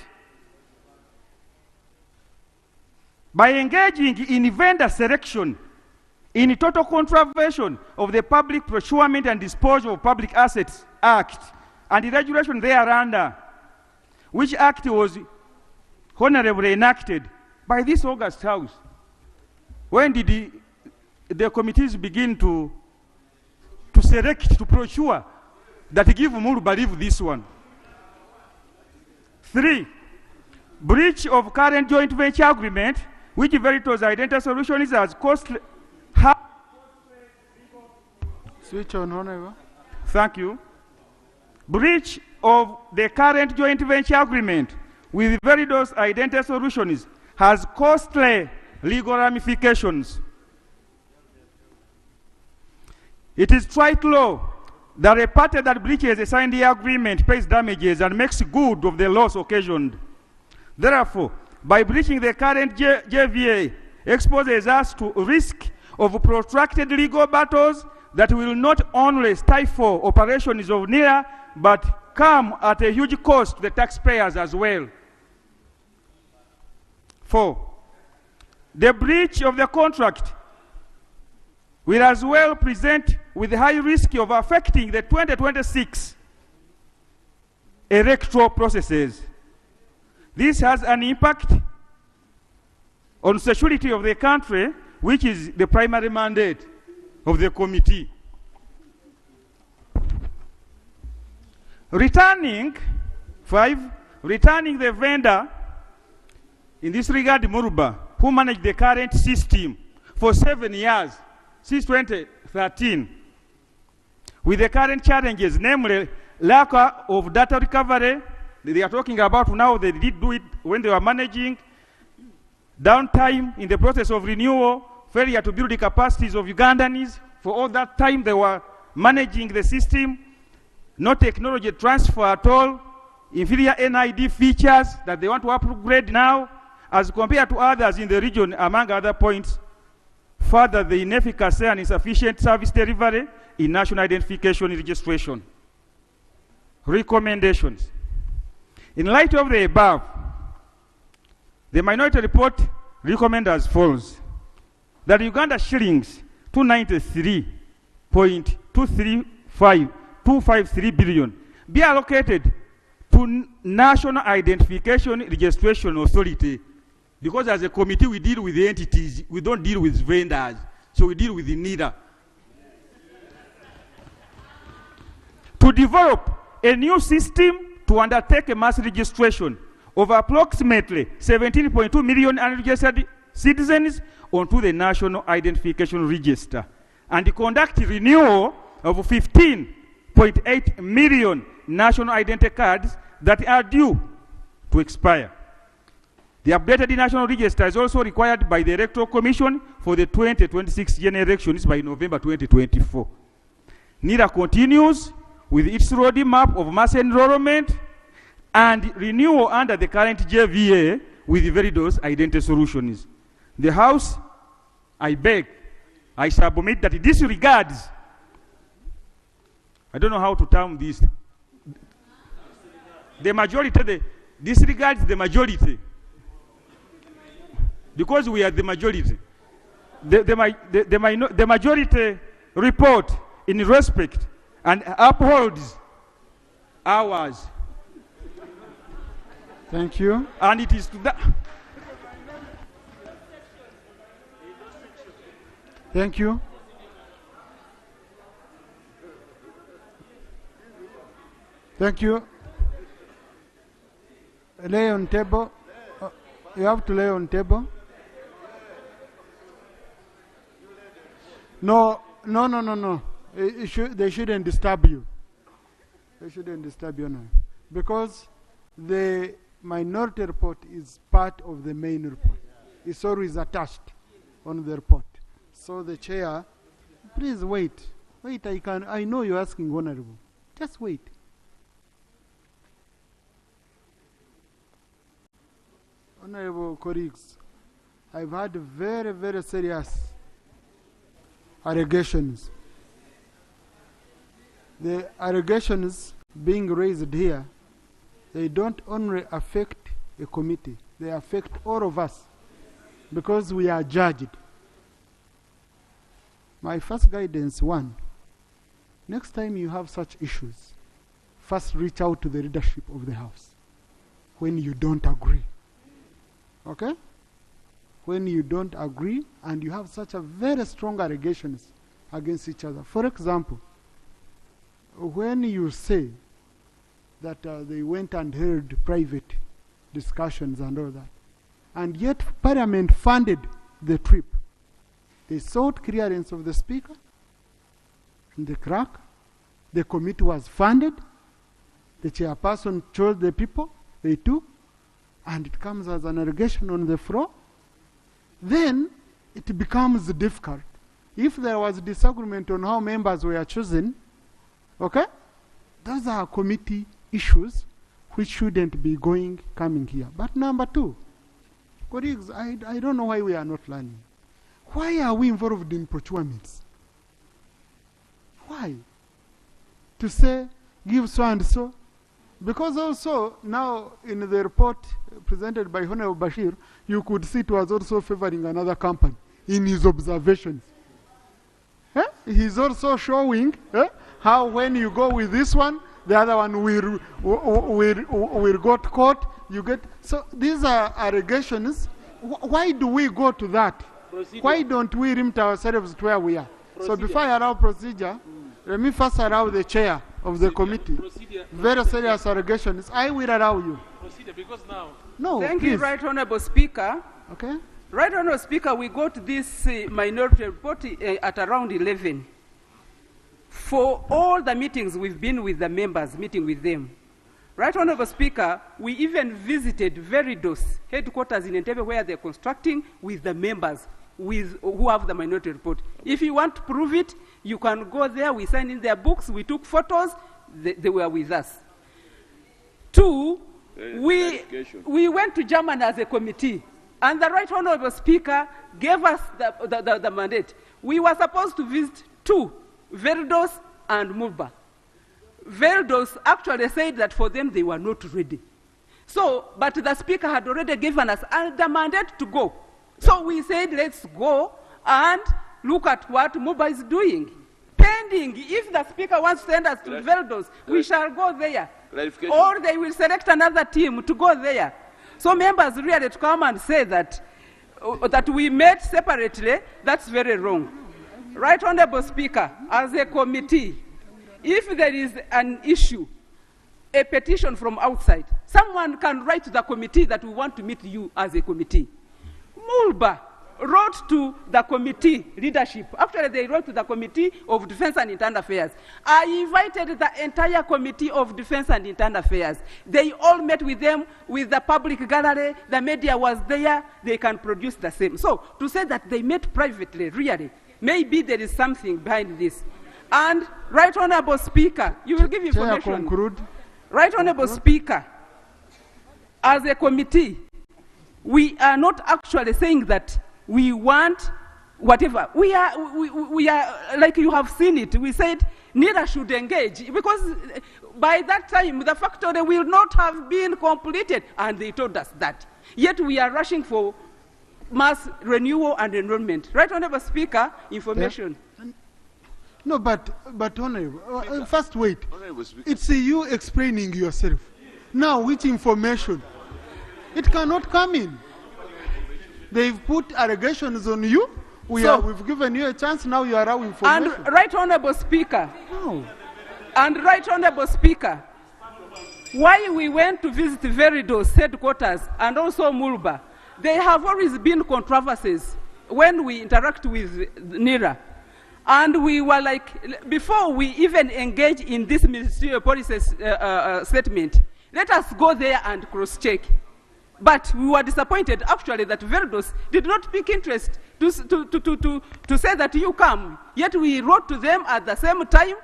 Speaker 11: by engaging in vendor selection in total contravention of the Public Procurement and Disposal of Public Assets Act and the regulation thereunder, which act was honorably enacted by this August House. When did the committees begin to select, to procure, that give Muruba leave this one? 3. Breach of current joint venture agreement, which Veritas Identity Solutions has costly.
Speaker 2: Switch on, honorable.
Speaker 11: Thank you. breach of the current joint venture agreement with Veridos Identity Solutions has costly legal ramifications. It is trite law that a party that breaches a signed agreement pays damages and makes good of the loss occasioned. Therefore, by breaching the current JVA, exposes us to risk of protracted legal battles that will not only stifle operations of NIRA, but come at a huge cost to the taxpayers as well. 4. The breach of the contract will as well present with the high risk of affecting the 2026 electoral processes. This has an impact on security of the country, which is the primary mandate of the committee. Returning the vendor, in this regard, Muruba, who managed the current system for 7 years, since 2013, with the current challenges, namely lack of data recovery. They are talking about now, they did do it when they were managing, downtime in the process of renewal, failure to build the capacities of Ugandans. For all that time they were managing the system, no technology transfer at all, inferior NID features that they want to upgrade now, as compared to others in the region, among other points. Further, the inefficacy and insufficient service delivery in national identification registration. Recommendations. In light of the above, the minority report recommends as follows: that Uganda shillings 293.253 billion be allocated to National Identification Registration Authority, because as a committee we deal with the entities, we don't deal with vendors, so we deal with the NIDA. To develop a new system to undertake a mass registration of approximately 17.2 million unregistered citizens onto the National Identification Register, and conduct renewal of 15.8 million national identity cards that are due to expire. The updated national register is also required by the Electoral Commission for the 2026 general elections by November 2024. NIRA continues with its roadmap of mass enrollment and renewal under the current JVA with Veridos Identity Solutions. The House, I beg, I submit that it disregards, I don't know how to term this, the majority, disregards the majority, because we are the majority. The majority report in respect and upholds ours.
Speaker 2: Thank you.
Speaker 11: And it is to that.
Speaker 2: Thank you. Thank you. Lay on table. You have to lay on table. No. They shouldn't disturb you. They shouldn't disturb you now. Because the minority report is part of the main report. It's always attached on the report. So the chair, please wait. Wait, I know you're asking, Honorable. Just wait. Honorable colleagues, I've had very, very serious allegations. The allegations being raised here, they don't only affect a committee, they affect all of us because we are judged. My first guidance, one, next time you have such issues, first reach out to the leadership of the House when you don't agree. Okay? When you don't agree and you have such a very strong allegations against each other. For example, when you say that they went and held private discussions and all that, and yet Parliament funded the trip, they sought clearance of the Speaker and the clerk, the committee was funded, the chairperson chose the people, they took, and it comes as an allegation on the floor, then it becomes difficult. If there was disagreement on how members were chosen, okay, those are committee issues which shouldn't be coming here. But number two, colleagues, I don't know why we are not learning. Why are we involved in procurements? Why? To say, give so and so. Because also, now in the report presented by Honorable Bashir, you could see it was also favoring another company in his observations. He's also showing how when you go with this one, the other one will go to court. You get, so these are allegations. Why do we go to that? Procedure. Why don't we limit ourselves to where we are? Procedure. So before I allow procedure, let me first allow the chair of the committee. Very serious allegations. I will allow you.
Speaker 1: Procedure, because now.
Speaker 2: No,
Speaker 10: Thank
Speaker 2: please.
Speaker 10: you, Right Honorable Speaker.
Speaker 2: Okay.
Speaker 10: Right Honorable Speaker, we got this minority report at around 11. For all the meetings we've been with the members, meeting with them. Right Honorable Speaker, we even visited Veridos headquarters in Entebbe where they're constructing with the members who have the minority report. If you want to prove it, you can go there. We signed in their books. We took photos. They were with us. Two, we went to Germany as a committee, and the Right Honorable Speaker gave us the mandate. We were supposed to visit two, Veridos and Mulba. Veridos actually said that for them they were not ready. So, but the Speaker had already given us the mandate to go. So we said, let's go and look at what Mulba is doing. Pending, if the Speaker wants to send us to Veridos, we shall go there. Or they will select another team to go there. So members really to come and say that, that we met separately, that's very wrong. Right Honorable Speaker, as a committee, if there is an issue, a petition from outside, someone can write to the committee that we want to meet you as a committee. Mulba wrote to the committee leadership. Actually, they wrote to the Committee of Defense and Internal Affairs. I invited the entire Committee of Defense and Internal Affairs. They all met with them, with the public gallery. The media was there. They can produce the same. So, to say that they met privately, really, maybe there is something behind this. And, Right Honorable Speaker, you will give information.
Speaker 2: Conclude.
Speaker 10: Right Honorable Speaker, as a committee, we are not actually saying that we want whatever. We are, like you have seen it, we said neither should engage, because by that time the factory will not have been completed, and they told us that. Yet we are rushing for mass renewal and enrollment. Right Honorable Speaker, information.
Speaker 2: Yeah. No, but Honorable, first wait. It's you explaining yourself. Now, which information? It cannot come in. They've put allegations on you. We've given you a chance. Now you are allowing information.
Speaker 10: And Right Honorable Speaker.
Speaker 2: No.
Speaker 10: And Right Honorable Speaker, why we went to visit Veridos headquarters and also Mulba, there have always been controversies when we interact with NIRA. And we were like, before we even engage in this ministerial policy statement, let us go there and cross-check. But we were disappointed, actually, that Veridos did not pick interest to say that you come. Yet we wrote to them at the same time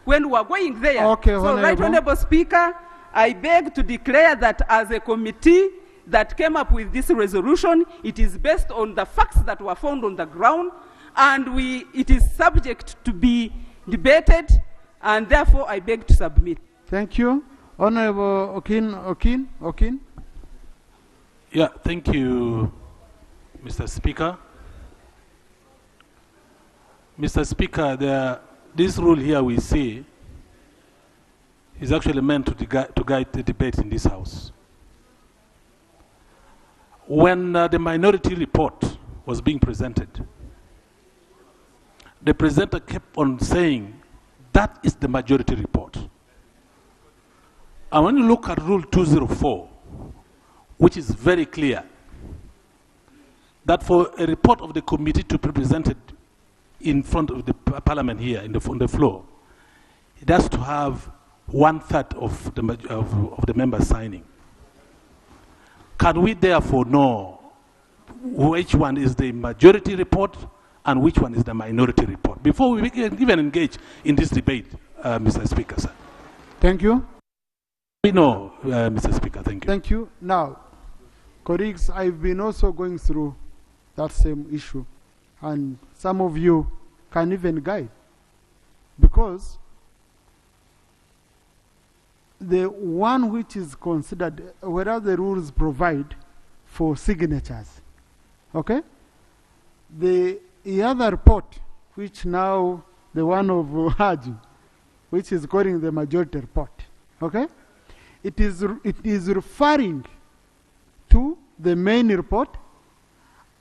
Speaker 10: when we were going there.
Speaker 2: Okay,
Speaker 10: so, Right Honorable Speaker, I beg to declare that as a committee that came up with this resolution, it is based on the facts that were found on the ground, and it is subject to be debated, and therefore I beg to submit.
Speaker 2: Thank you. Honorable Okin.
Speaker 1: Yeah, thank you, Mr. Speaker. Mr. Speaker, this rule here we see is actually meant to guide the debate in this House. When the minority report was being presented, the presenter kept on saying, that is the majority report. And when you look at Rule 204, which is very clear, that for a report of the committee to be presented in front of the Parliament here, on the floor, it has to have 1/3 of the members signing. Can we therefore know which one is the majority report and which one is the minority report before we can even engage in this debate, Mr. Speaker, sir?
Speaker 2: Thank you.
Speaker 1: We know, Mr. Speaker, thank you.
Speaker 2: Thank you. Now, colleagues, I've been also going through that same issue, and some of you can even guide, because the one which is considered, whereas the rules provide for signatures, okay? The other report, which now the one of Haji, which is calling the majority report, okay? It is referring to the main report,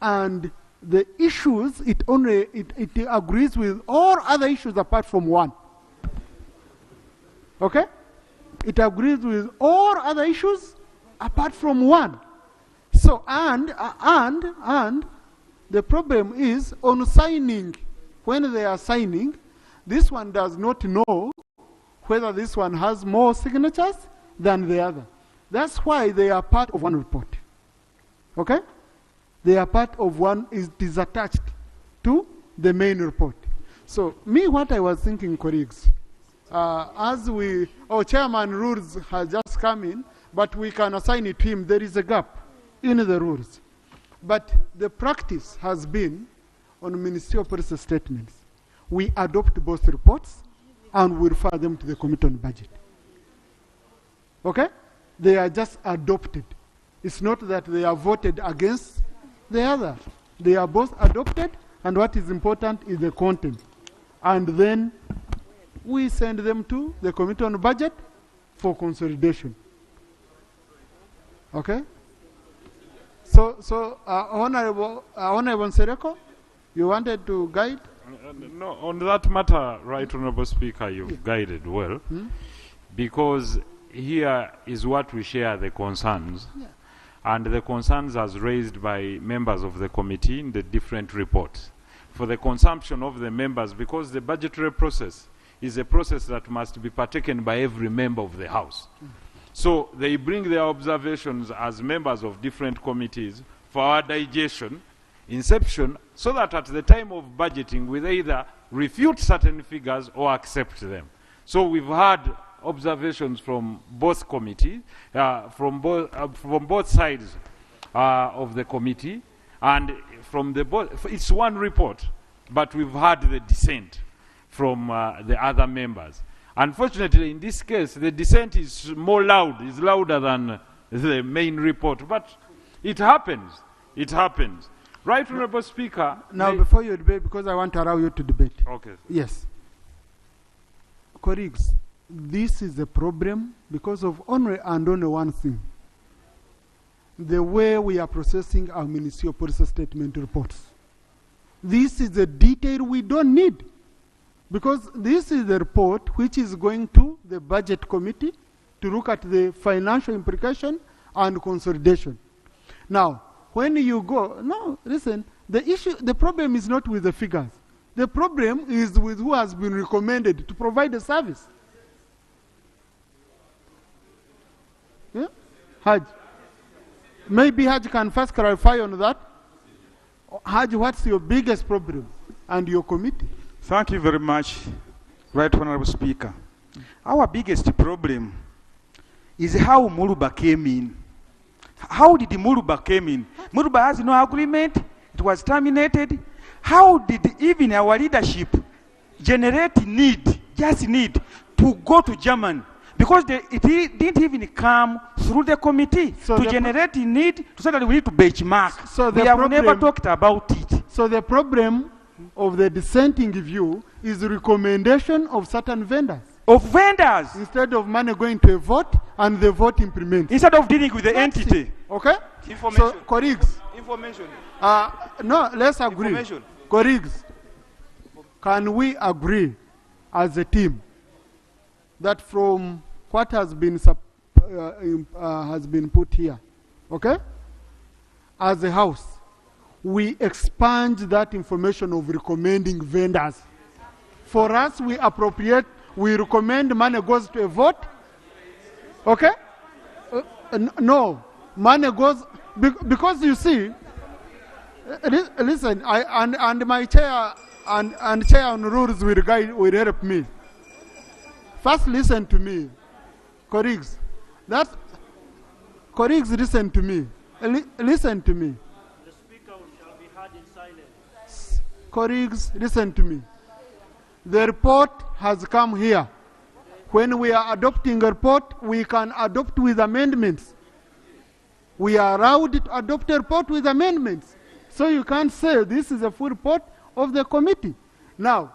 Speaker 2: and the issues, it agrees with all other issues apart from one, okay? It agrees with all other issues apart from one. So, and the problem is on signing, when they are signing, this one does not know whether this one has more signatures than the other. That's why they are part of one report. Okay? They are part of one, it is attached to the main report. So, me, what I was thinking, colleagues, chairman rules has just come in, but we can assign it to him. There is a gap in the rules. But the practice has been on ministerial policy statements. We adopt both reports and we refer them to the Committee on Budget. Okay? They are just adopted. It's not that they are voted against the other. They are both adopted, and what is important is the content. And then we send them to the Committee on Budget for consolidation. Okay? So Honorable Nsereko, you wanted to guide?
Speaker 12: No, on that matter, Right Honorable Speaker, you've guided well, because here is what we share the concerns, and the concerns as raised by members of the committee in the different reports. For the consumption of the members, because the budgetary process is a process that must be partaken by every member of the House. So they bring their observations as members of different committees for our digestion, inception, so that at the time of budgeting we either refute certain figures or accept them. So we've had observations from both committees, from both sides of the committee, and from the both. It's one report, but we've had the dissent from the other members. Unfortunately, in this case, the dissent is more loud, is louder than the main report, but it happens. It happens. Right, Honorable Speaker.
Speaker 2: Now, before you debate, because I want to allow you to debate.
Speaker 12: Okay.
Speaker 2: Yes. Colleagues, this is a problem because of only one thing. The way we are processing our ministerial policy statement reports. This is a detail we don't need. Because this is the report which is going to the budget committee to look at the financial implication and consolidation. Now, when you go, no, listen, the problem is not with the figures. The problem is with who has been recommended to provide the service. Yeah? Haj. Maybe Haj can first clarify on that. Haj, what's your biggest problem and your committee?
Speaker 11: Thank you very much, Right Honorable Speaker. Our biggest problem is how Muruba came in. How did Muruba came in? Muruba has no agreement. It was terminated. How did even our leadership generate just need to go to Germany? Because it didn't even come through the committee to generate need to say that we need to benchmark. So we have never talked about it.
Speaker 2: So the problem of the dissenting view is the recommendation of certain vendors.
Speaker 11: Of vendors.
Speaker 2: Instead of money going to a vote and the vote implemented.
Speaker 11: Instead of dealing with the entity.
Speaker 2: Okay?
Speaker 11: Information.
Speaker 2: So, colleagues.
Speaker 11: Information.
Speaker 2: No, let's agree.
Speaker 11: Information.
Speaker 2: Colleagues, can we agree as a team that from what has been put here, okay, as a house, we expunge that information of recommending vendors. For us, we appropriate we recommend money goes to a vote. Okay? No, money goes, because you see, listen, and my chair and chair on rules will help me. First, listen to me, colleagues. Colleagues, listen to me. Listen to me.
Speaker 13: The speaker shall be heard in silence.
Speaker 2: Colleagues, listen to me. The report has come here. When we are adopting a report, we can adopt with amendments. We are allowed to adopt a report with amendments. So you can't say this is a full report of the committee. Now,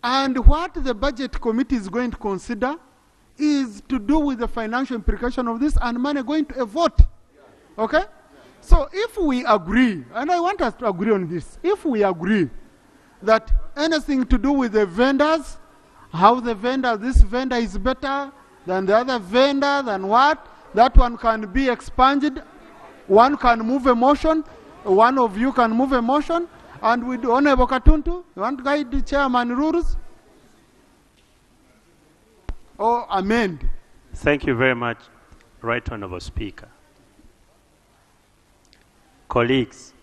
Speaker 2: and what the budget committee is going to consider is to do with the financial implication of this and money going to a vote. Okay? So if we agree, and I want us to agree on this, if we agree that anything to do with the vendors, how the vendor, this vendor is better than the other vendor, than what, that one can be expunged. One can move a motion, one of you can move a motion, and with Honorable Katuntu, you want to guide the chairman rules? Or amend?
Speaker 13: Thank you very much, Right Honorable Speaker. Colleagues,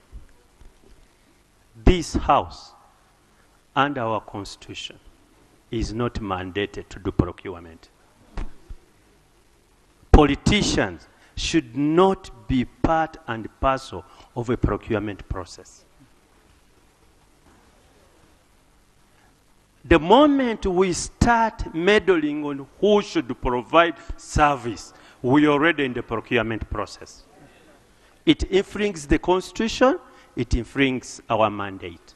Speaker 13: this House, under our Constitution, is not mandated to do procurement. Politicians should not be part and parcel of a procurement process. The moment we start meddling on who should provide service, we are already in the procurement process. It infringes the Constitution, it infringes our mandate.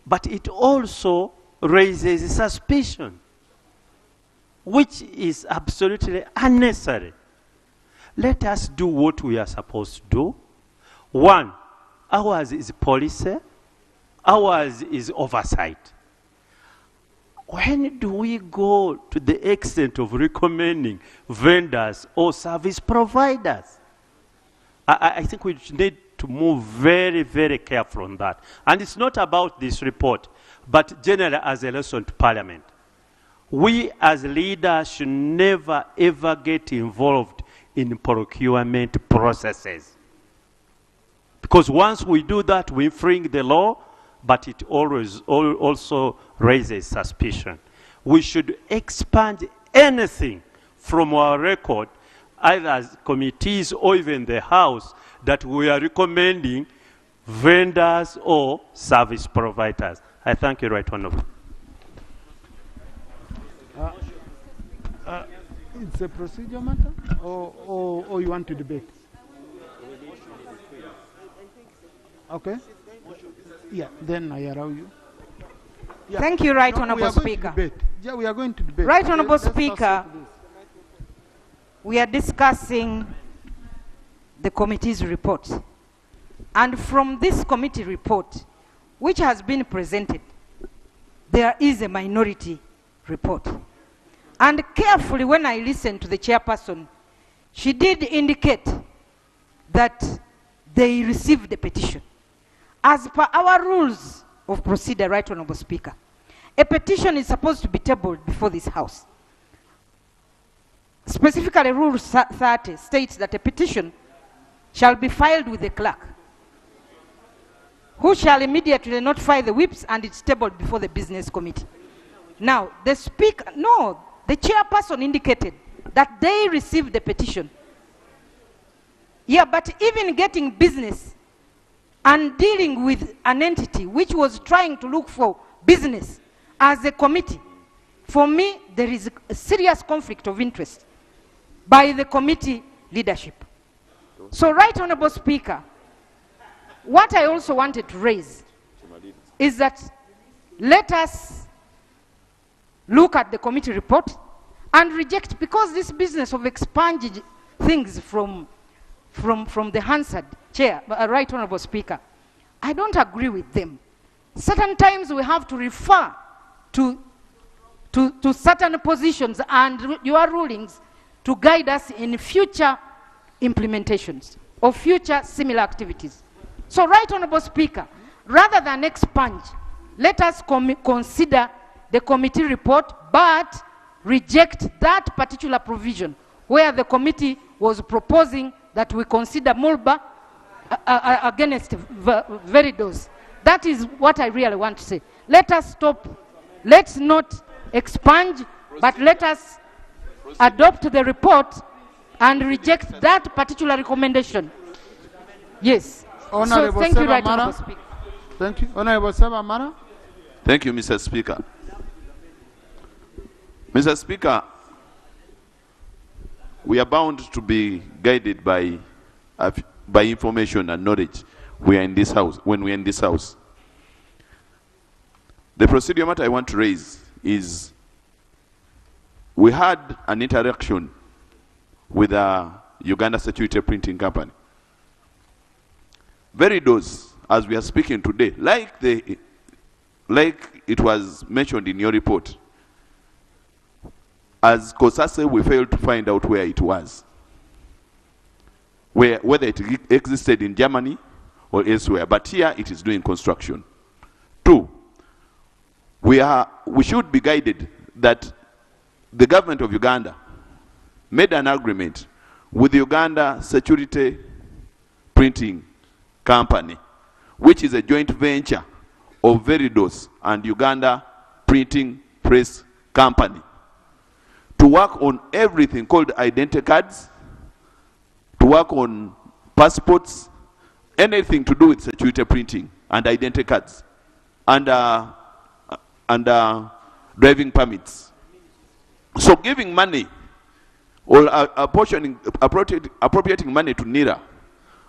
Speaker 13: But it also raises suspicion, which is absolutely unnecessary. Let us do what we are supposed to do. One, ours is policy, ours is oversight. When do we go to the extent of recommending vendors or service providers? I think we need to move very, very careful on that. And it's not about this report, but generally as a lesson to Parliament. We as leaders should never, ever get involved in procurement processes. Because once we do that, we infringe the law, but it always also raises suspicion. We should expunge anything from our record, either as committees or even the House, that we are recommending vendors or service providers. I thank you, Right Honorable.
Speaker 2: It's a procedure matter, or you want to debate? Okay. Yeah, then I allow you. Yeah.
Speaker 14: Thank you, Right Honorable Speaker.
Speaker 2: Yeah, we are going to debate.
Speaker 14: Right Honorable Speaker, we are discussing the committee's report. And from this committee report, which has been presented, there is a minority report. And carefully, when I listened to the chairperson, she did indicate that they received the petition. As per our rules of procedure, Right Honorable Speaker, a petition is supposed to be tabled before this House. Specifically, Rule 30 states that a petition shall be filed with the clerk, who shall immediately notify the whips, and it's tabled before the business committee. Now, the chairperson indicated that they received the petition. Yeah, but even getting business and dealing with an entity which was trying to look for business as a committee, for me, there is a serious conflict of interest by the committee leadership. So, Right Honorable Speaker, what I also wanted to raise is that let us look at the committee report and reject, because this business of expunging things from the Hansard chair, Right Honorable Speaker, I don't agree with them. Certain times we have to refer to certain positions and your rulings to guide us in future implementations of future similar activities. So, Right Honorable Speaker, rather than expunge, let us consider the committee report but reject that particular provision where the committee was proposing that we consider Mulba against Veridos. That is what I really want to say. Let us stop. Let's not expunge, but let us adopt the report and reject that particular recommendation. Yes.
Speaker 2: Honorable
Speaker 14: So thank you, Right
Speaker 2: Mara.
Speaker 14: Honorable Speaker.
Speaker 2: Thank you. Honorable Seba Mara.
Speaker 4: Thank you, Mr. Speaker. Mr. Speaker, we are bound to be guided by information and knowledge. We are in this house, when we are in this house. The procedural matter I want to raise is we had an interaction with a Uganda Security Printing Company. Veridos, as we are speaking today, like it was mentioned in your report, as COSASE, we failed to find out where it was, whether it existed in Germany or elsewhere. But here it is doing construction. 2, we should be guided that the government of Uganda made an agreement with the Uganda Security Printing Company, which is a joint venture of Veridos and Uganda Printing Press Company, to work on everything called identity cards, to work on passports, anything to do with security printing and identity cards, and driving permits. So giving money or appropriating money to NIRA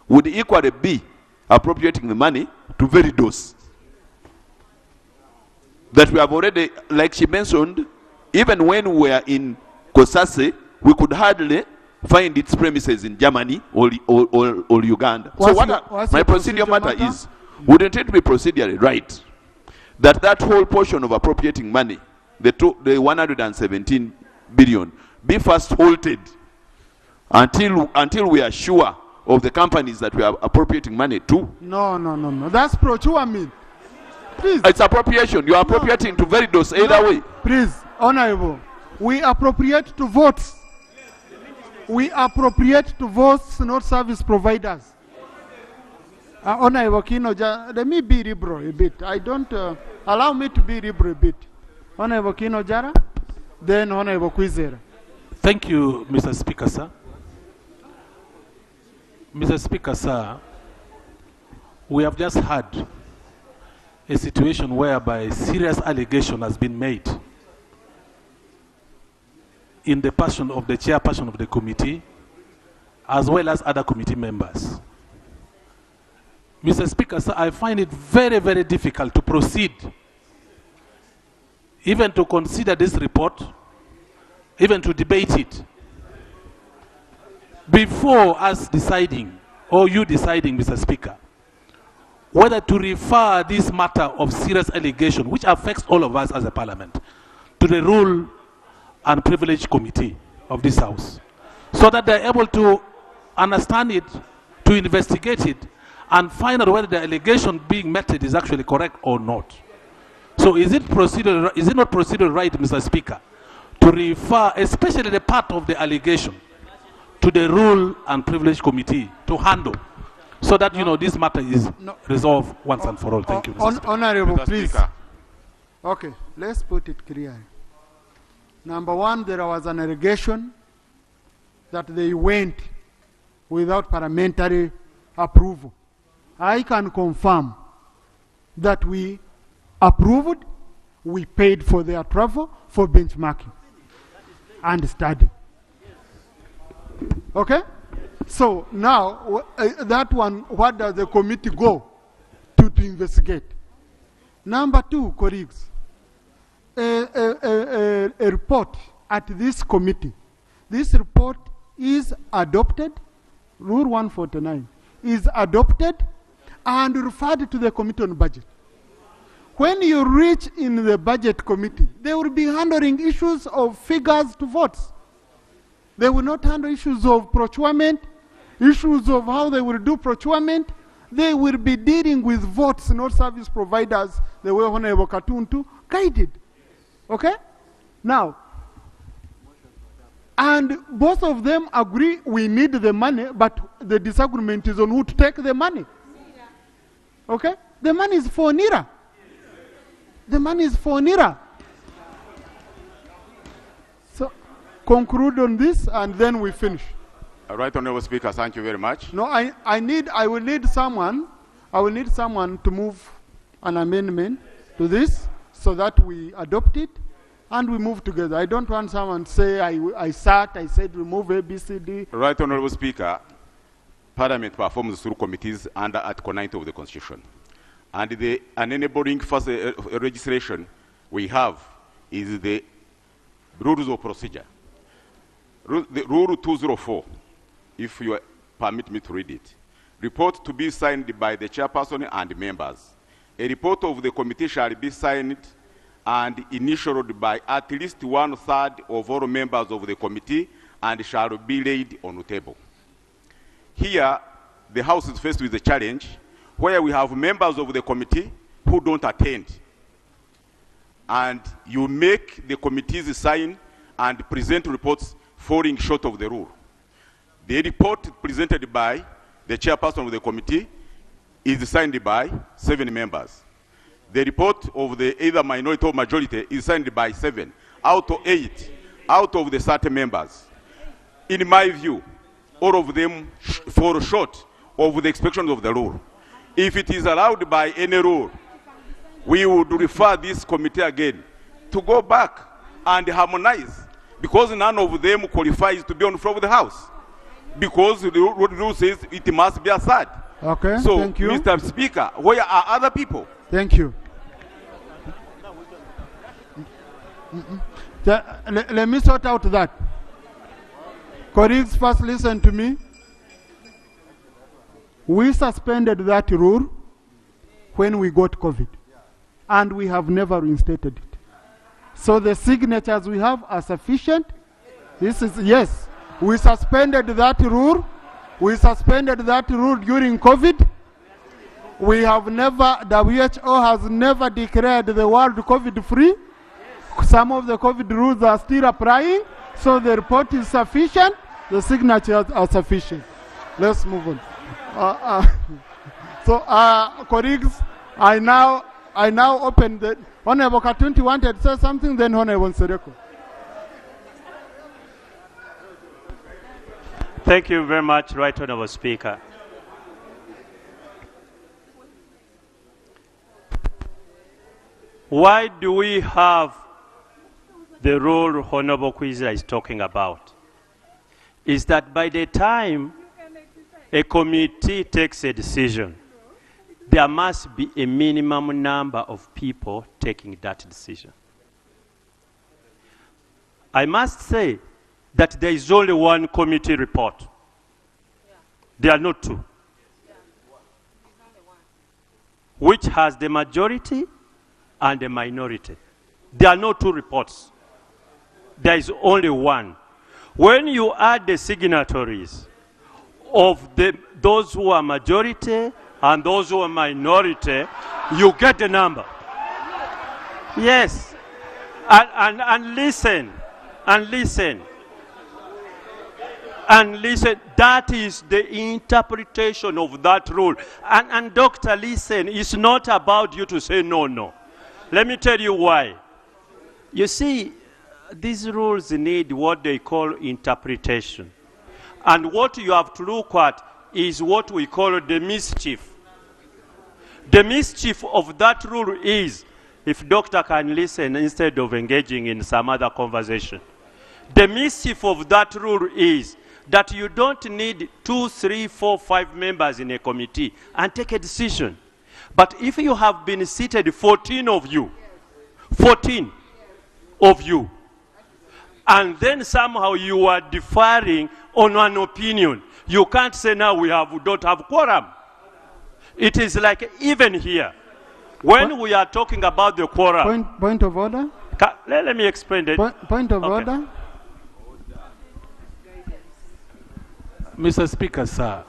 Speaker 4: would equally be appropriating the money to Veridos. That we have already, like she mentioned, even when we were in COSASE, we could hardly find its premises in Germany or Uganda. So my procedural matter is, wouldn't it be procedurally right that whole portion of appropriating money, the 117 billion, be first halted until we are sure of the companies that we are appropriating money to?
Speaker 2: No. That's procurement. Please.
Speaker 4: It's appropriation. You are appropriating to Veridos either way.
Speaker 2: Please, Honorable, we appropriate to votes. We appropriate to votes, not service providers. Honorable Kinoja, let me be liberal a bit. I don't allow me to be liberal a bit. Honorable Kinojara, then Honorable Kwizera.
Speaker 1: Thank you, Mr. Speaker, sir. Mr. Speaker, sir, we have just had a situation whereby serious allegation has been made in the person of the chairperson of the committee, as well as other committee members. Mr. Speaker, sir, I find it very, very difficult to proceed, even to consider this report, even to debate it, before us deciding, or you deciding, Mr. Speaker, whether to refer this matter of serious allegation, which affects all of us as a parliament, to the Rule and Privilege Committee of this House, so that they're able to understand it, to investigate it, and find out whether the allegation being met is actually correct or not. So is it not procedural right, Mr. Speaker, to refer, especially the part of the allegation, to the Rule and Privilege Committee to handle, so that, you know, this matter is resolved once and for all? Thank you, Mr. Speaker.
Speaker 2: Honorable, please. Okay, let's put it clearly. Number one, there was an allegation that they went without parliamentary approval. I can confirm that we approved, we paid for their travel for benchmarking and study. Okay? So now, that one, what does the committee go to investigate? Number two, colleagues, a report at this committee. This report is adopted, Rule 149, is adopted and referred to the Committee on Budget. When you reach in the Budget Committee, they will be handling issues of figures to votes. They will not handle issues of procurement, issues of how they will do procurement. They will be dealing with votes, not service providers, the way Honorable Katuntu guided. Okay? Now, and both of them agree we need the money, but the disagreement is on who to take the money. Okay? The money is for NIRA. The money is for NIRA. So, conclude on this and then we finish.
Speaker 15: Right, Honorable Speaker, thank you very much.
Speaker 2: No, I will need someone to move an amendment to this so that we adopt it and we move together. I don't want someone to say, I said remove A, B, C, D.
Speaker 15: Right, Honorable Speaker, Parliament performs through committees under Article 90 of the Constitution. And an enabling first registration we have is the rules of procedure. The Rule 204, if you permit me to read it. Report to be signed by the chairperson and members. A report of the committee shall be signed and initialed by at least 1/3 of all members of the committee and shall be laid on the table. Here, the House is faced with a challenge where we have members of the committee who don't attend. And you make the committees sign and present reports falling short of the rule. The report presented by the chairperson of the committee is signed by 7 members. The report of the either minority or majority is signed by 7 out of 8 out of the 30 members. In my view, all of them fall short of the expectations of the rule. If it is allowed by any rule, we would refer this committee again to go back and harmonize, because none of them qualifies to be on the floor of the House, because the rule says it must be a third.
Speaker 2: Okay,
Speaker 15: so,
Speaker 2: thank you.
Speaker 15: Mr. Speaker, where are other people?
Speaker 2: Thank you. Let me sort out that. Colleagues, first listen to me. We suspended that rule when we got COVID, and we have never reinstated it. So the signatures we have are sufficient. This is, yes, we suspended that rule. We suspended that rule during COVID. We have never, WHO has never declared the world COVID free. Some of the COVID rules are still applying, so the report is sufficient. The signatures are sufficient. Let's move on. Colleagues, I now open the, Honorable Katunti wanted to say something, then Honorable Nsereko.
Speaker 13: Thank you very much, Right Honorable Speaker. Why do we have the rule Honorable Kwizera is talking about? Is that by the time a committee takes a decision, there must be a minimum number of people taking that decision. I must say that there is only one committee report. There are not 2. Which has the majority and the minority. There are no 2 reports. There is only one. When you add the signatories of those who are majority and those who are minority, you get the number. Yes. And listen. And listen. And listen, that is the interpretation of that rule. And Doctor, listen, it's not about you to say no, no. Let me tell you why. You see, these rules need what they call interpretation. And what you have to look at is what we call the mischief. The mischief of that rule is, if doctor can listen instead of engaging in some other conversation, the mischief of that rule is that you don't need 2, 3, 4, 5 members in a committee and take a decision. But if you have been seated 14 of you, and then somehow you are differing on an opinion, you can't say now we don't have quorum. It is like even here, when we are talking about the quorum.
Speaker 2: Point of order?
Speaker 13: Let me explain it.
Speaker 2: Point of order?
Speaker 1: Mr. Speaker, sir,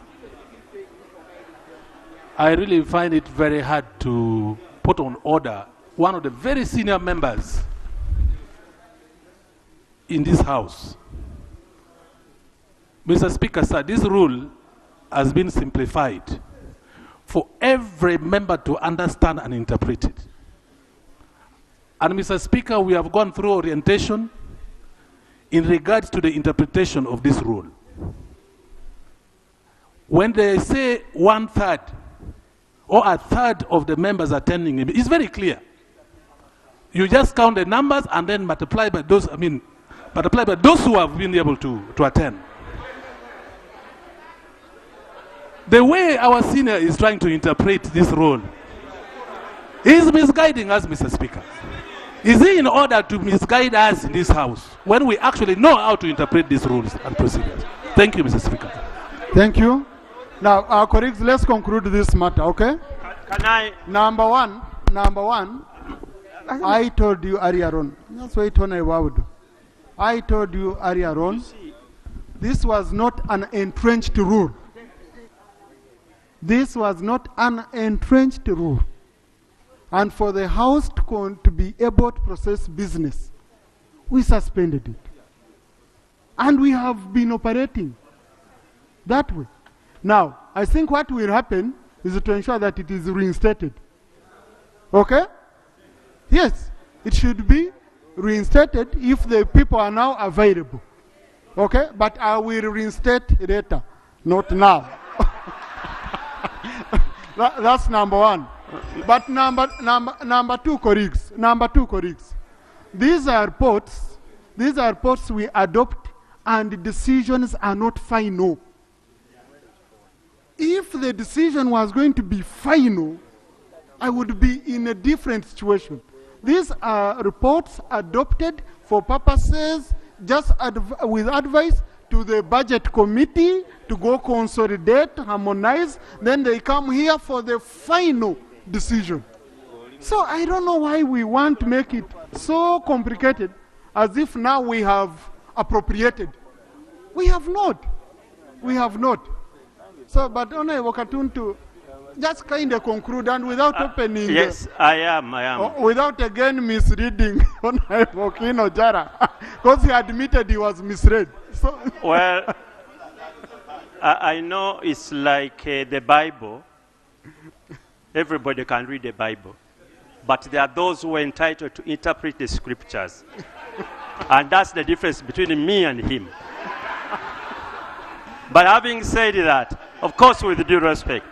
Speaker 1: I really find it very hard to put on order one of the very senior members in this House. Mr. Speaker, sir, this rule has been simplified for every member to understand and interpret it. And Mr. Speaker, we have gone through orientation in regards to the interpretation of this rule. When they say 1/3 or 1/3 of the members attending, it's very clear. You just count the numbers and then multiply by those, multiply by those who have been able to attend. The way our senior is trying to interpret this rule is misguiding us, Mr. Speaker. Is it in order to misguide us in this House when we actually know how to interpret these rules and procedures? Thank you, Mr. Speaker.
Speaker 2: Thank you. Now, our colleagues, let's conclude this matter, okay?
Speaker 13: Can I?
Speaker 2: Number one, I told you earlier on. That's what I told you earlier on. This was not an entrenched rule. This was not an entrenched rule. And for the House to be able to process business, we suspended it. And we have been operating that way. Now, I think what will happen is to ensure that it is reinstated. Okay? Yes, it should be reinstated if the people are now available. Okay? But I will reinstate later, not now. That's number one. But number two, colleagues. These are reports we adopt, and the decisions are not final. If the decision was going to be final, I would be in a different situation. These are reports adopted for purposes just with advice to the budget committee to go consolidate, harmonize, then they come here for the final decision. So I don't know why we want to make it so complicated as if now we have appropriated. We have not. We have not. So, but Honorable Katuntu, just kind of conclude and without opening.
Speaker 13: Yes, I am.
Speaker 2: Without again misreading Honorable Kino Jara, because he admitted he was misread. So
Speaker 13: well, I know it's like the Bible. Everybody can read the Bible. But there are those who are entitled to interpret the scriptures. And that's the difference between me and him. But having said that, of course with due respect,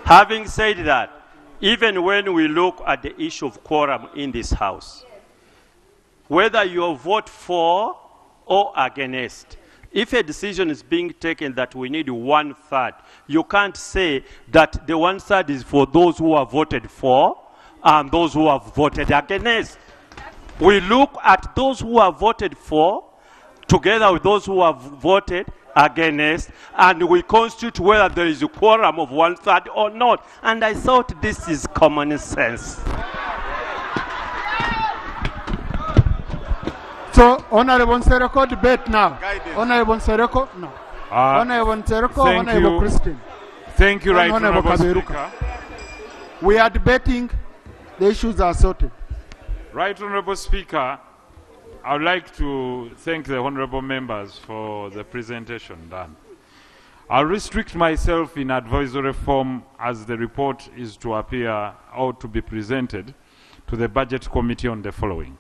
Speaker 13: having said that, even when we look at the issue of quorum in this House, whether you vote for or against, if a decision is being taken that we need 1/3, you can't say that the 1/3 is for those who have voted for and those who have voted against. We look at those who have voted for together with those who have voted against, and we constitute whether there is a quorum of 1/3 or not. And I thought this is common sense.
Speaker 2: So, Honorable Nsereko, debate now. Honorable Nsereko, no. Honorable Nsereko, Honorable Christine.
Speaker 12: Thank you, Right Honorable Speaker.
Speaker 2: We are debating, the issues are sorted.
Speaker 12: Right Honorable Speaker, I would like to thank the honorable members for the presentation done. I'll restrict myself in advisory form as the report is to appear or to be presented to the Budget Committee on the following.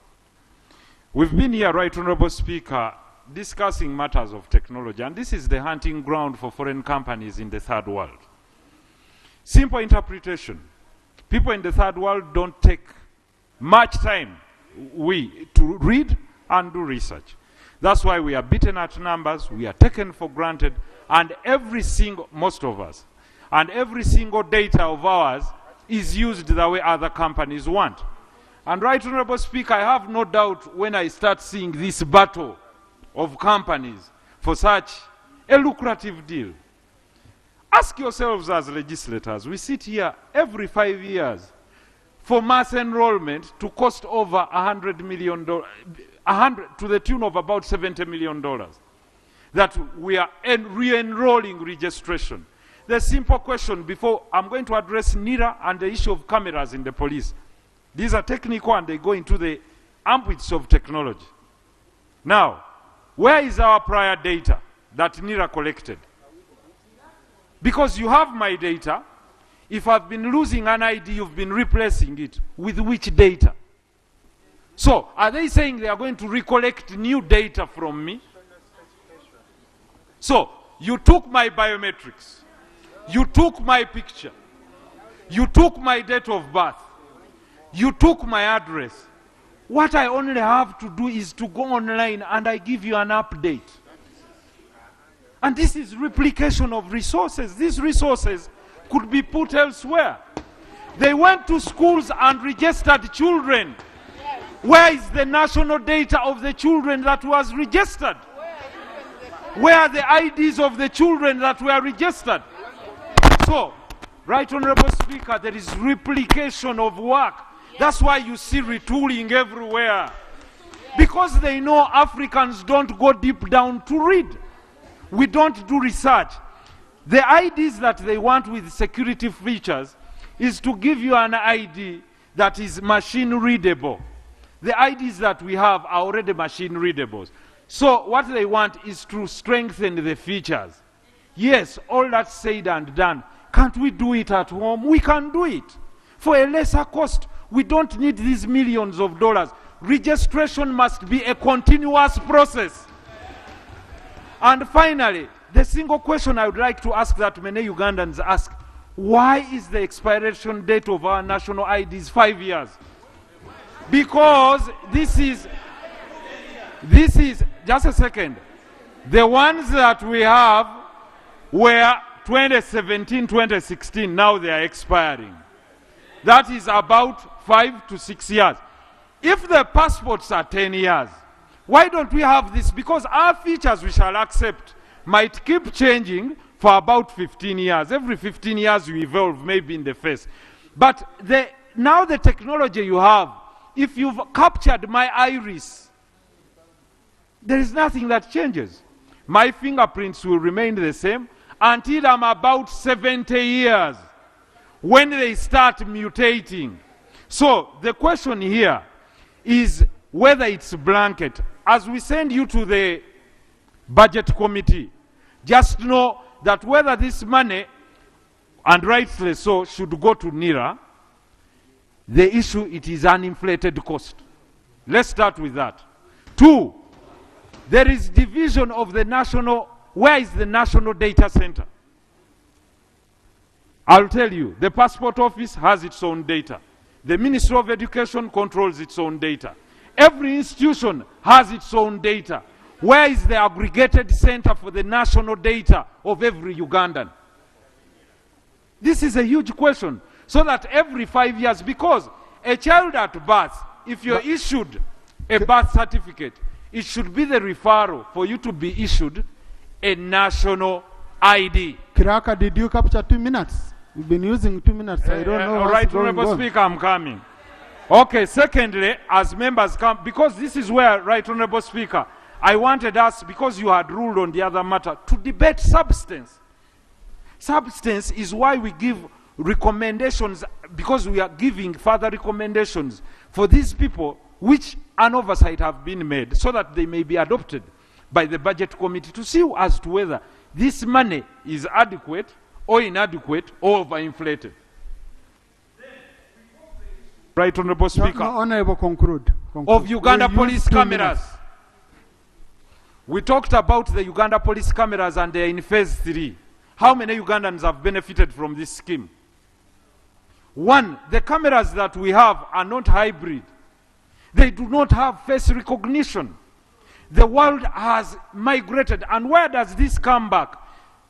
Speaker 12: We've been here, Right Honorable Speaker, discussing matters of technology, and this is the hunting ground for foreign companies in the third world. Simple interpretation. People in the third world don't take much time to read and do research. That's why we are beaten at numbers, we are taken for granted, and most of us, and every single data of ours is used the way other companies want. And Right Honorable Speaker, I have no doubt when I start seeing this battle of companies for such a lucrative deal. Ask yourselves as legislators, we sit here every 5 years for mass enrollment to cost over $100 million, to the tune of about $70 million, that we are re-enrolling registration. The simple question before I'm going to address NIRA and the issue of cameras in the police. These are technical and they go into the ambits of technology. Now, Where is our prior data that NIRA collected? Because you have my data. If I've been losing an ID, you've been replacing it. With which data? So, are they saying they are going to recollect new data from me? So, you took my biometrics. You took my picture. You took my date of birth. You took my address. What I only have to do is to go online and I give you an update. And this is replication of resources. These resources could be put elsewhere. They went to schools and registered children. Where is the national data of the children that was registered? Where are the IDs of the children that were registered? So, Right Honorable Speaker, there is replication of work. That's why you see retooling everywhere. Because they know Africans don't go deep down to read. We don't do research. The IDs that they want with security features is to give you an ID that is machine readable. The IDs that we have are already machine readables. So what they want is to strengthen the features. Yes, all that said and done. Can't we do it at home? We can do it. For a lesser cost. We don't need these millions of dollars. Registration must be a continuous process. And finally, the single question I would like to ask that many Ugandans ask, why is the expiration date of our national IDs 5 years? Because this is, just a second, the ones that we have were 2017, 2016, now they are expiring. That is about 5 to 6 years. If the passports are 10 years, why don't we have this? Because our features we shall accept might keep changing for about 15 years. Every 15 years you evolve, maybe in the face. But now the technology you have, if you've captured my iris, there is nothing that changes. My fingerprints will remain the same until I'm about 70 years, when they start mutating. So the question here is whether it's blanket. As we send you to the budget committee, just know that whether this money, and rightly so, should go to NIRA, the issue, it is an inflated cost. Let's start with that. 2, there is division of the national. Where is the national data center? I'll tell you, the passport office has its own data. The Ministry of Education controls its own data. Every institution has its own data. Where is the aggregated center for the national data of every Ugandan? This is a huge question. So that every 5 years, because a child at birth, if you're issued a birth certificate, it should be the referral for you to be issued a national ID.
Speaker 2: Kiraka, did you capture 2 minutes? You've been using 2 minutes. I don't know what's
Speaker 12: Right,
Speaker 2: going
Speaker 12: Honorable
Speaker 2: on.
Speaker 12: Speaker, I'm coming. Okay, secondly, as members come, because this is where, Right Honorable Speaker, I wanted us, because you had ruled on the other matter, to debate substance. Substance is why we give recommendations, because we are giving further recommendations for these people, which an oversight have been made, so that they may be adopted by the budget committee to see as to whether this money is adequate or inadequate or overinflated. Right, Honorable Speaker.
Speaker 2: No, Honorable, conclude.
Speaker 12: Of Uganda police cameras. We talked about the Uganda police cameras and they're in phase 3. How many Ugandans have benefited from this scheme? 1, the cameras that we have are not hybrid. They do not have face recognition. The world has migrated. And where does this come back?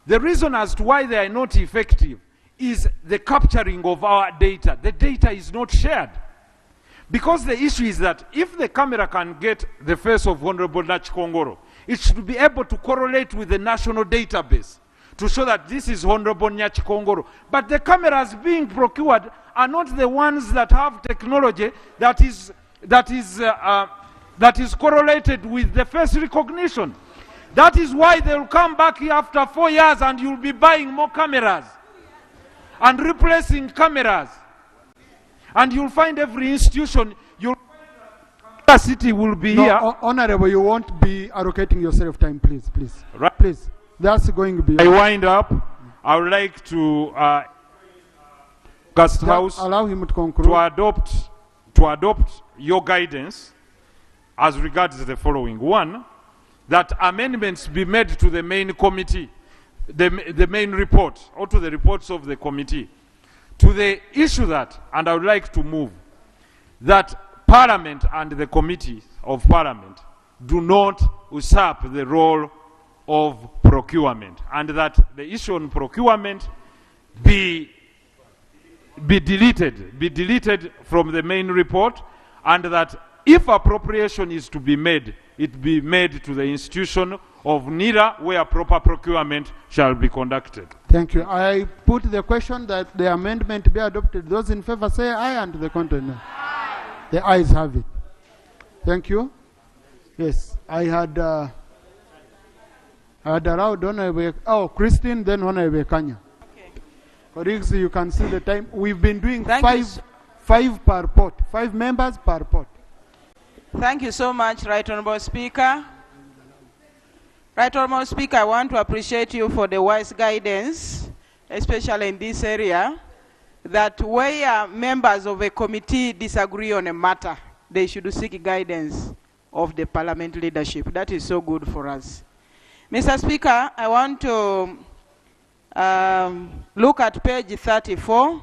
Speaker 12: The reason as to why they are not effective is the capturing of our data. The data is not shared. Because the issue is that if the camera can get the face of Honorable Nachikongoro, it should be able to correlate with the national database to show that this is Honorable Nachikongoro. But the cameras being procured are not the ones that have technology that is correlated with the face recognition. That is why they will come back here after 4 years and you'll be buying more cameras and replacing cameras. And you'll find every institution,
Speaker 11: City will be
Speaker 2: No,
Speaker 11: here.
Speaker 2: Honorable, you won't be allocating yourself time, please, please.
Speaker 11: Right.
Speaker 2: Please. That's going to be...
Speaker 11: I wind up. I would like to Guest House
Speaker 2: allow him to conclude.
Speaker 11: To adopt your guidance as regards the following. One, that amendments be made to the main committee, the main report, or to the reports of the committee, to the issue that, and I would like to move, that Parliament and the Committee of Parliament do not usurp the role of procurement, and that the issue on procurement be deleted from the main report, and that if appropriation is to be made, it be made to the institution of NIRA, where proper procurement shall be conducted.
Speaker 2: Thank you. I put the question that the amendment be adopted. Those in favor say aye, and the contrary. The ayes have it. Thank you. Yes, I had allowed Honorable, Christine, then Honorable Kanya. Okay. Colleagues, you can see the time. We've been doing five per pot, 5 members per pot.
Speaker 10: Thank you so much, Right Honorable Speaker. Right Honorable Speaker, I want to appreciate you for the wise guidance, especially in this area, that where members of a committee disagree on a matter, they should seek guidance of the parliament leadership. That is so good for us. Mr. Speaker, I want to look at page 34,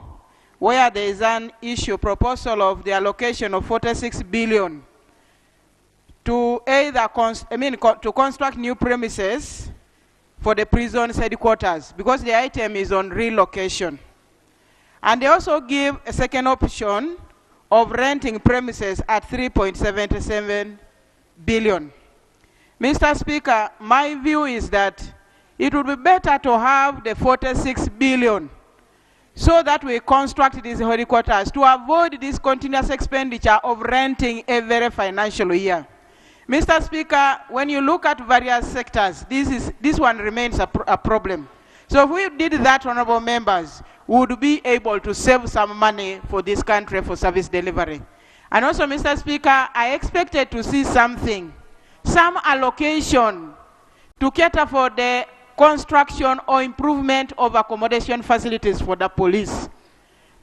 Speaker 10: where there is an issue proposal of the allocation of 46 billion to either to construct new premises for the prison's headquarters, because the item is on relocation. And they also give a second option of renting premises at 3.77 billion. Mr. Speaker, my view is that it would be better to have the 46 billion so that we construct these headquarters to avoid this continuous expenditure of renting every financial year. Mr. Speaker, when you look at various sectors, this one remains a problem. So if we did that, honorable members, we would be able to save some money for this country for service delivery. And also, Mr. Speaker, I expected to see something, some allocation to cater for the construction or improvement of accommodation facilities for the police.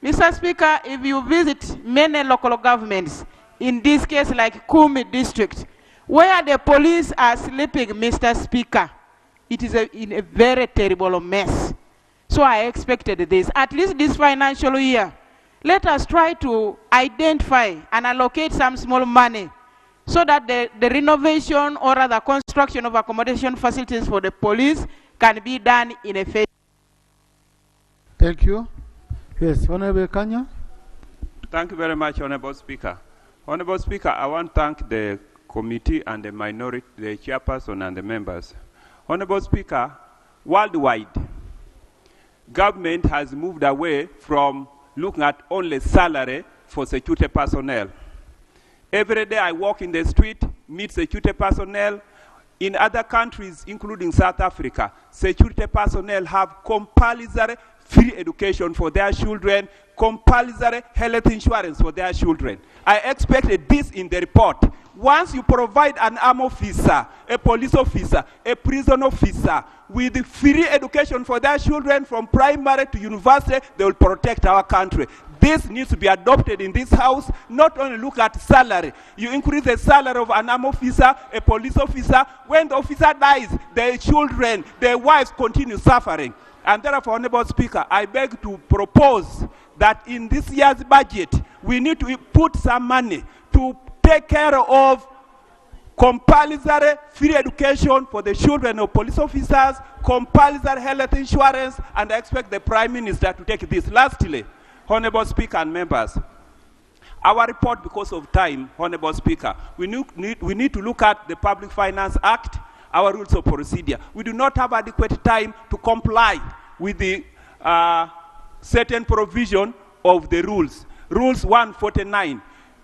Speaker 10: Mr. Speaker, if you visit many local governments, in this case like Kumi district, where the police are sleeping, Mr. Speaker, it is in a very terrible mess. So I expected this, at least this financial year. Let us try to identify and allocate some small money so that the renovation or rather construction of accommodation facilities for the police can be done in a phase.
Speaker 2: Thank you. Yes, Honorable Kanya.
Speaker 16: Thank you very much, Honorable Speaker. Honorable Speaker, I want to thank the committee and the minority, the chairperson and the members. Honorable Speaker, worldwide, government has moved away from looking at only salary for security personnel. Every day I walk in the street, meet security personnel. In other countries, including South Africa, security personnel have compulsory free education for their children, compulsory health insurance for their children. I expected this in the report. Once you provide an armed officer, a police officer, a prison officer with free education for their children from primary to university, they will protect our country. This needs to be adopted in this house, not only look at salary. You increase the salary of an armed officer, a police officer. When the officer dies, their children, their wives continue suffering. And therefore, Honorable Speaker, I beg to propose that in this year's budget, we need to put some money to take care of compulsory free education for the children of police officers, compulsory health insurance, and I expect the Prime Minister to take this. Lastly, Honorable Speaker and members, our report, because of time, Honorable Speaker, we need to look at the Public Finance Act, our rules of procedure. We do not have adequate time to comply with the certain provision of the rules. Rules 149.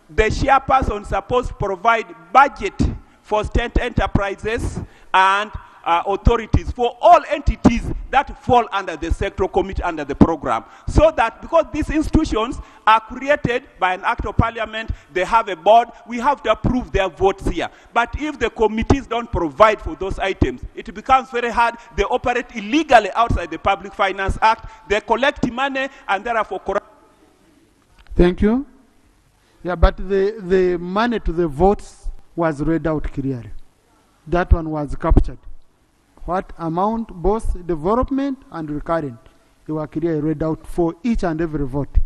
Speaker 16: The chairperson is supposed to provide budget for state enterprises and authorities for all entities that fall under the sectoral committee under the program. So that because these institutions are created by an act of parliament, they have a board, we have to approve their votes here. But if the committees don't provide for those items, it becomes very hard. They operate illegally outside the Public Finance Act, they collect money and therefore corrupt.
Speaker 2: Thank you. Yeah, but the money to the votes was read out clearly. That one was captured. What amount, both development and recurrent, they were clearly read out for each and every vote.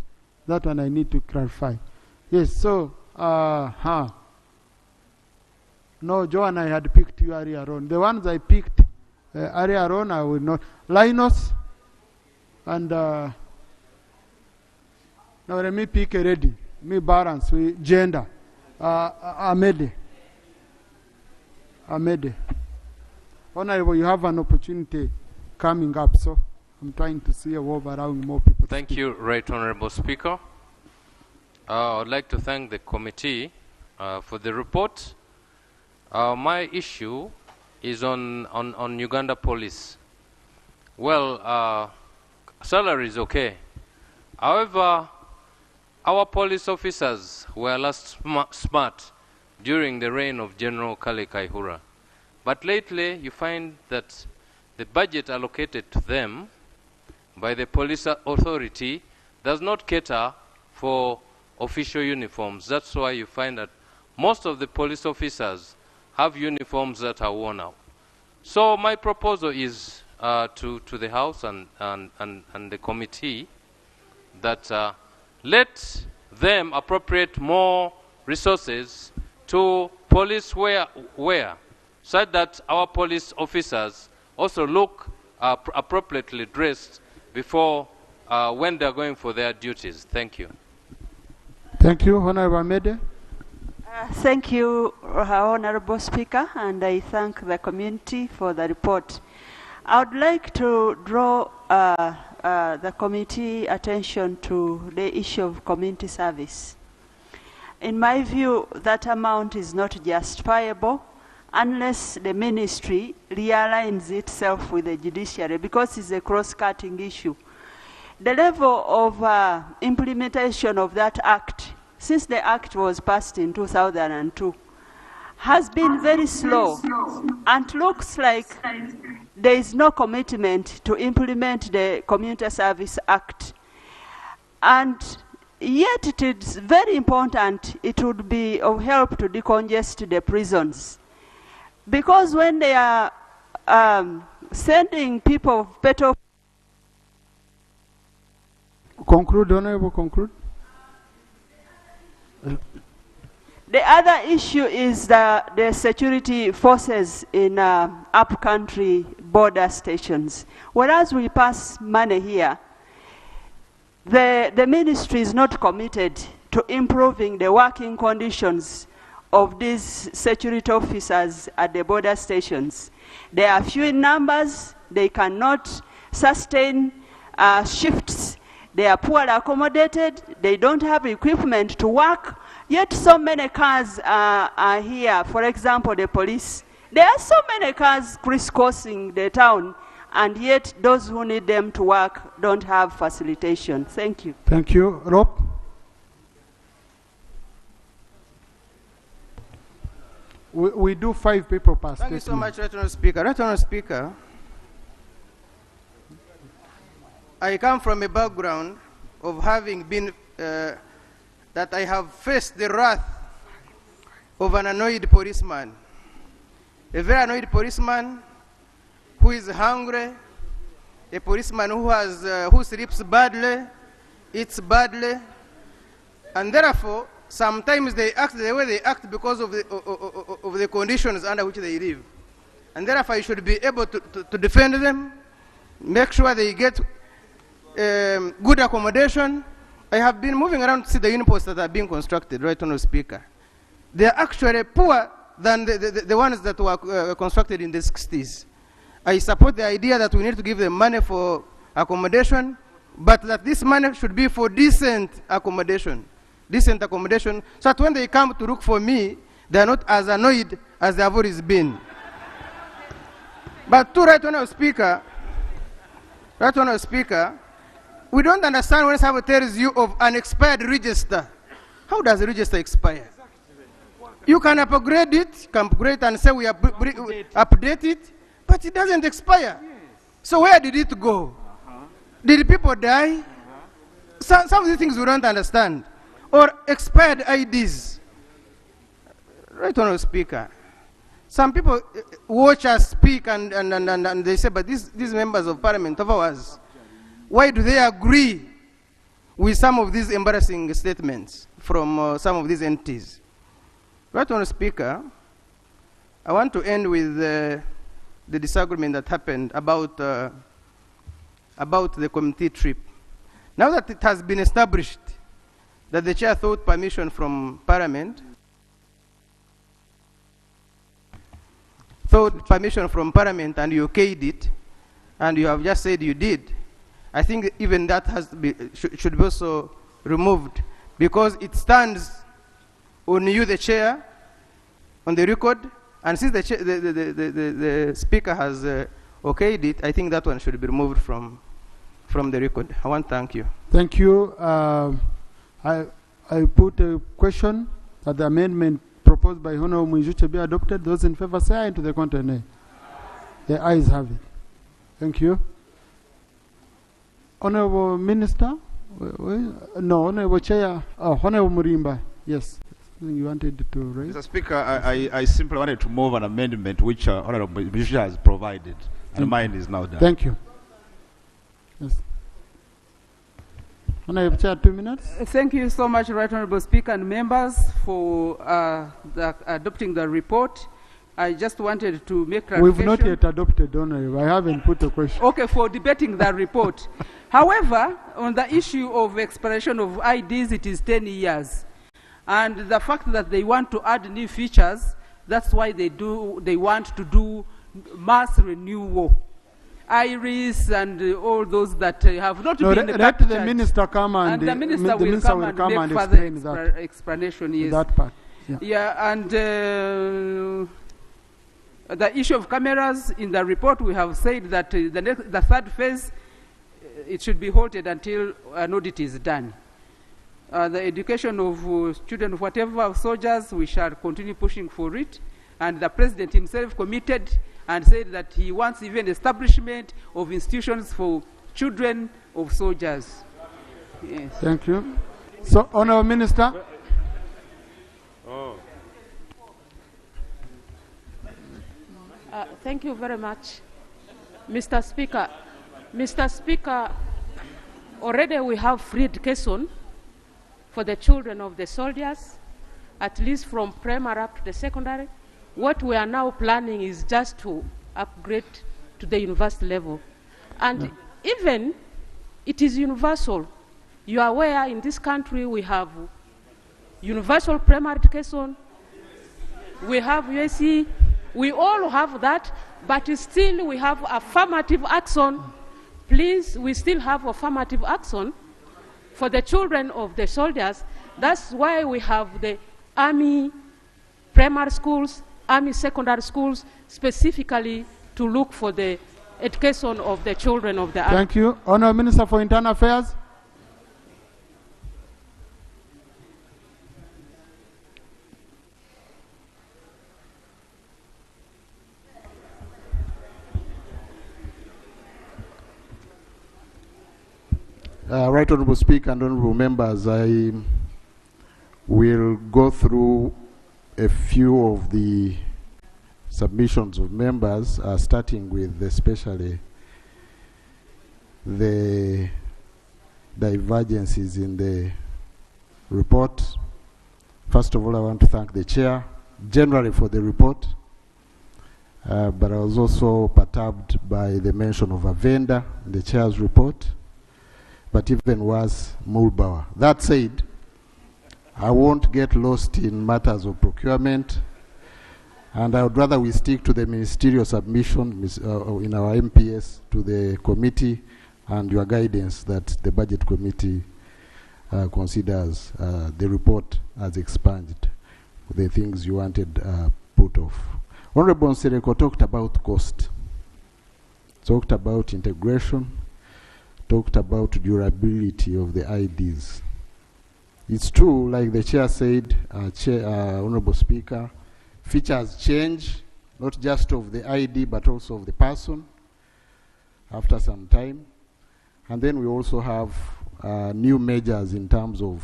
Speaker 2: That one I need to clarify. Yes, so, no, Joe and I had picked you earlier on. The ones I picked earlier on, I will not. Linus and, now let me pick already. Me balance with gender. Amede. Honorable, you have an opportunity coming up, so I'm trying to see a world around more people.
Speaker 17: Thank you, Right Honorable Speaker. I would like to thank the committee for the report. My issue is on Uganda Police. Well, salary is okay. However, our police officers were last smart during the reign of General Kale Kaihura. But lately, you find that the budget allocated to them by the police authority does not cater for official uniforms. That's why you find that most of the police officers have uniforms that are worn out. So my proposal is to the House and the committee that let them appropriate more resources to police wear so that our police officers also look appropriately dressed before when they're going for their duties. Thank you.
Speaker 2: Thank you, Honorable Amede.
Speaker 18: Thank you, Honorable Speaker, and I thank the community for the report. I would like to draw the committee attention to the issue of community service. In my view, that amount is not justifiable unless the ministry realigns itself with the judiciary, because it's a cross-cutting issue. The level of implementation of that act, since the act was passed in 2002, has been very slow, and looks like there is no commitment to implement the Community Service Act. And yet it is very important, it would be of help to decongest the prisons. Because when they are sending people of better...
Speaker 2: Conclude, Honorable, conclude.
Speaker 18: The other issue is the security forces in up-country border stations. Whereas we pass money here, the ministry is not committed to improving the working conditions of these security officers at the border stations. They are few in numbers, they cannot sustain shifts, they are poorly accommodated, they don't have equipment to work, yet so many cars are here. For example, the police. There are so many cars crisscrossing the town, and yet those who need them to work don't have facilitation. Thank you.
Speaker 2: Thank you. Rob? We do 5 people per
Speaker 6: Thank you so
Speaker 2: statement.
Speaker 6: much, Right Honourable Speaker. Right Honourable Speaker, I come from a background of having been, that I have faced the wrath of an annoyed policeman. A very annoyed policeman who is hungry, a policeman who sleeps badly, eats badly, and therefore sometimes they act the way they act because of the conditions under which they live. And therefore you should be able to defend them, make sure they get good accommodation. I have been moving around to see the uniposts that are being constructed, Right Honourable Speaker. They are actually poorer than the ones that were constructed in the 60s. I support the idea that we need to give them money for accommodation, but that this money should be for decent accommodation. Decent accommodation, so that when they come to look for me, they are not as annoyed as they have always been. But to Right Honourable Speaker, we don't understand when someone tells you of an expired register. How does a register expire? You can upgrade it, and say we update it, but it doesn't expire. So where did it go? Did people die? Some of these things we don't understand. Or expired IDs. Right Honourable Speaker. Some people watch us speak and they say, but these members of parliament of ours, why do they agree with some of these embarrassing statements from some of these entities? Right Honourable Speaker, I want to end with the disagreement that happened about the committee trip. Now that it has been established that the chair sought permission from Parliament, and you okayed it, and you have just said you did, I think even that has to be, should be also removed, because it stands on you, the chair, on the record, and since the speaker has okayed it, I think that one should be removed from the record. I want to thank you.
Speaker 2: Thank you. I put a question that the amendment proposed by Honourable Mwijuche be adopted. Those in favor say aye, to the contrary nay. The ayes have it. Thank you. Honourable Minister? No, Honourable Chair. Oh, Honourable Murimba. Yes. You wanted to raise?
Speaker 19: Mr. Speaker, I simply wanted to move an amendment which Honourable Mwijuche has provided, and mine is now done.
Speaker 2: Thank you. Yes. Honourable Chair, 2 minutes.
Speaker 10: Thank you so much, Right Honourable Speaker and members, for adopting the report. I just wanted to make clarification.
Speaker 2: We've not yet adopted, Honourable. I haven't put a question.
Speaker 10: Okay, for debating the report. However, on the issue of expiration of IDs, it is 10 years. And the fact that they want to add new features, that's why they want to do mass renewal. Iris and all those that have not been
Speaker 2: let the minister come and
Speaker 10: the minister will come and make further explanation. Yes.
Speaker 2: That part.
Speaker 10: Yeah, and the issue of cameras, in the report we have said that the third phase, it should be halted until an audit is done. The education of children, whatever soldiers, we shall continue pushing for it. And the president himself committed and said that he wants even establishment of institutions for children of soldiers. Yes.
Speaker 2: Thank you. So, Honourable Minister.
Speaker 20: Thank you very much, Mr. Speaker. Mr. Speaker, already we have free education for the children of the soldiers, at least from primary up to the secondary. What we are now planning is just to upgrade to the university level. And even it is universal. You are aware in this country we have universal primary education, we have USC, we all have that, but still we have affirmative action. Please, we still have affirmative action for the children of the soldiers. That's why we have the Army primary schools, Army secondary schools, specifically to look for the education of the children of the Army.
Speaker 2: Thank you. Honourable Minister for Internal Affairs.
Speaker 21: Right Honourable Speaker and Honourable Members, I will go through a few of the submissions of members, starting with especially the divergences in the report. First of all, I want to thank the Chair generally for the report, but I was also perturbed by the mention of a vendor in the Chair's report, but even worse, Mulbauer. That said, I won't get lost in matters of procurement, and I would rather we stick to the ministerial submission in our MPS to the committee and your guidance that the budget committee considers the report as expunged, the things you wanted put off. Honorable Nsereko talked about cost. talked about integration, talked about durability of the IDs. It's true, like the chair said, Honorable Speaker, features change, not just of the ID, but also of the person after some time. And then we also have new measures in terms of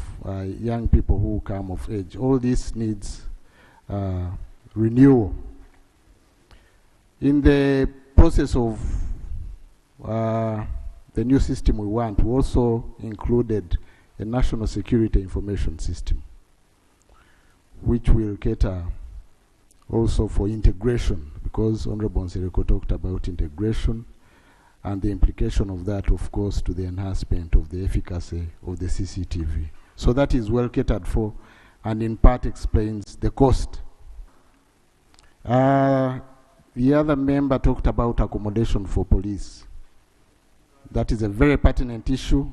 Speaker 21: young people who come of age. All this needs renewal. In the process of the new system we want, we also included a national security information system, which will cater also for integration, because Honorable Nsereko talked about integration and the implication of that, of course, to the enhancement of the efficacy of the CCTV. So that is well catered for, and in part explains the cost. The other member talked about accommodation for police. That is a very pertinent issue.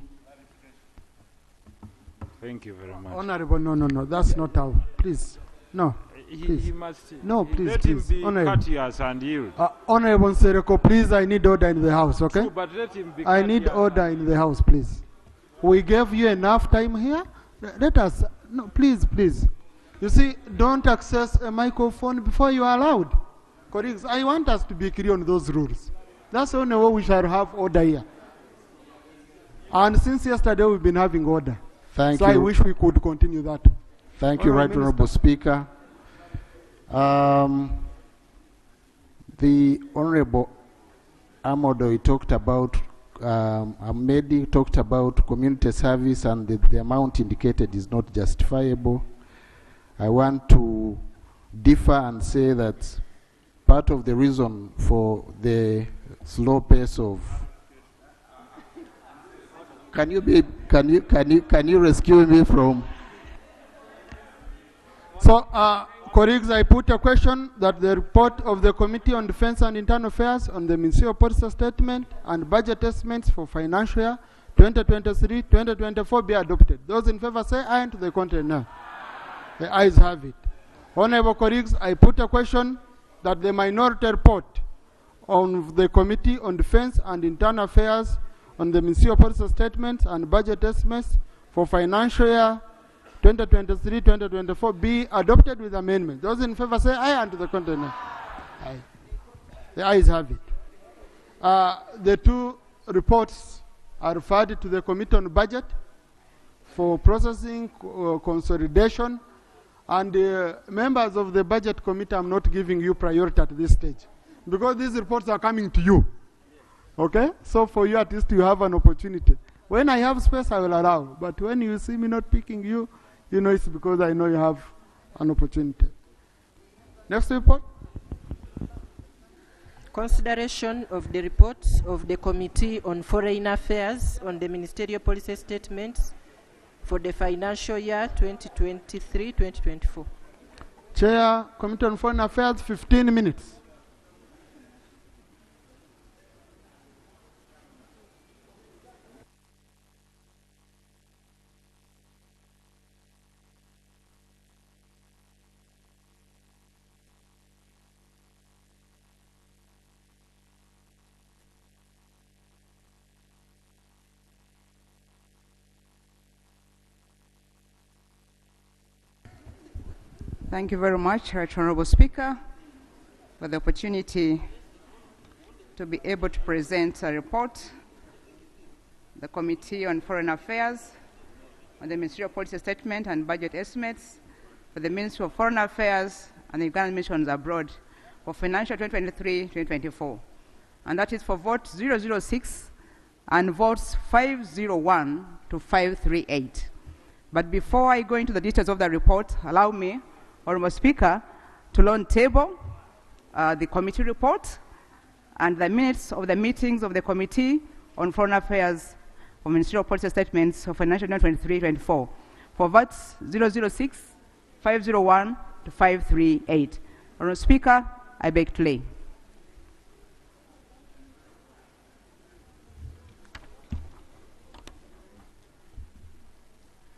Speaker 12: Thank you very much.
Speaker 2: Honorable, no, that's not how. Please, no.
Speaker 12: He must
Speaker 2: please.
Speaker 12: Let him be courteous and yield.
Speaker 2: Honorable Nsereko, please, I need order in the house, okay?
Speaker 12: True, but let him be
Speaker 2: I need order in the house, please. We gave you enough time here. Let us, no, please. You see, don't access a microphone before you are allowed. Colleagues, I want us to be clear on those rules. That's the only way we shall have order here. And since yesterday, we've been having order.
Speaker 21: Thank
Speaker 2: you. I wish we could continue that.
Speaker 21: Thank you, Right Honorable Speaker. The Honorable Amodo talked about, Ahmedi talked about community service, and the amount indicated is not justifiable. I want to differ and say that part of the reason for the slow pace of can you rescue me from?
Speaker 2: So, colleagues, I put a question that the report of the Committee on Defense and Internal Affairs on the Ministerial Policy Statement and budget estimates for financial year 2023-2024 be adopted. Those in favor say aye, and to the contrary no. The ayes have it. Honorable colleagues, I put a question that the minority report on the Committee on Defense and Internal Affairs on the Ministerial Policy Statements and budget estimates for financial year 2023-2024 be adopted with amendment. Those in favor say aye, and to the contrary no. Aye. The ayes have it. The two reports are referred to the Committee on Budget for processing, consolidation, and members of the Budget Committee, I'm not giving you priority at this stage because these reports are coming to you. Okay? So for you, at least you have an opportunity. When I have space, I will allow. But when you see me not picking you, you know it's because I know you have an opportunity. Next report.
Speaker 9: Consideration of the reports of the Committee on Foreign Affairs on the Ministerial Policy Statements for the financial year 2023-2024.
Speaker 2: Chair, Committee on Foreign Affairs, 15 minutes.
Speaker 3: Thank you very much, Right Honorable Speaker, for the opportunity to be able to present a report, the Committee on Foreign Affairs on the Ministerial Policy Statement and budget estimates for the Ministry of Foreign Affairs and the Ugandan missions abroad for financial 2023-2024. And that is for vote 006 and votes 501 to 538. But before I go into the details of the report, allow me, Honorable Speaker, to long table the committee report and the minutes of the meetings of the Committee on Foreign Affairs for Ministerial Policy Statements for financial year 2023-2024 for votes 006, 501 to 538. Honorable Speaker, I beg to lay.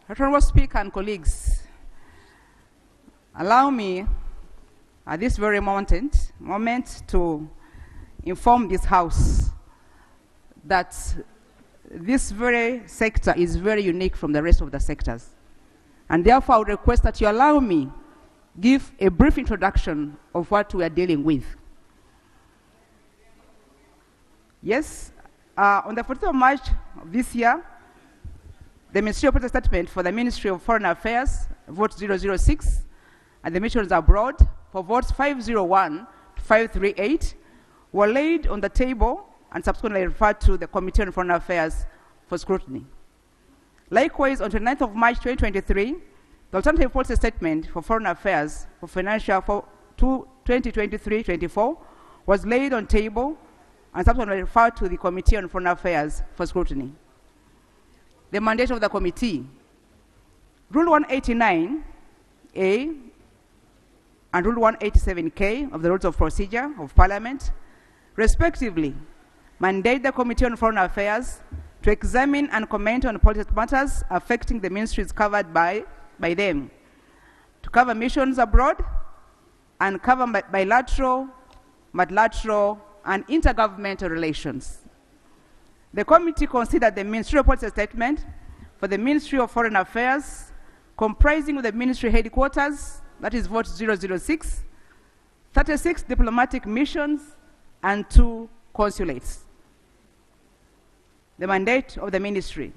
Speaker 3: Honorable Speaker and colleagues, allow me at this very moment to inform this House that this very sector is very unique from the rest of the sectors. And therefore, I would request that you allow me give a brief introduction of what we are dealing with. Yes, on the 14th of March of this year, the ministerial protest statement for the Ministry of Foreign Affairs, vote 006, and the missions abroad for votes 501 to 538 were laid on the table and subsequently referred to the Committee on Foreign Affairs for scrutiny. Likewise, on 29th of March 2023, the alternative policy statement for foreign affairs for financial for 2023-24 was laid on table and subsequently referred to the Committee on Foreign Affairs for scrutiny. The mandate of the committee. Rule 189A and Rule 187K of the Rules of Procedure of Parliament, respectively, mandate the Committee on Foreign Affairs to examine and comment on policy matters affecting the ministries covered by them, to cover missions abroad, and cover bilateral, multilateral, and intergovernmental relations. The committee considered the ministerial policy statement for the Ministry of Foreign Affairs, comprising of the ministry headquarters, that is vote 006, 36 diplomatic missions, and 2 consulates. The mandate of the ministry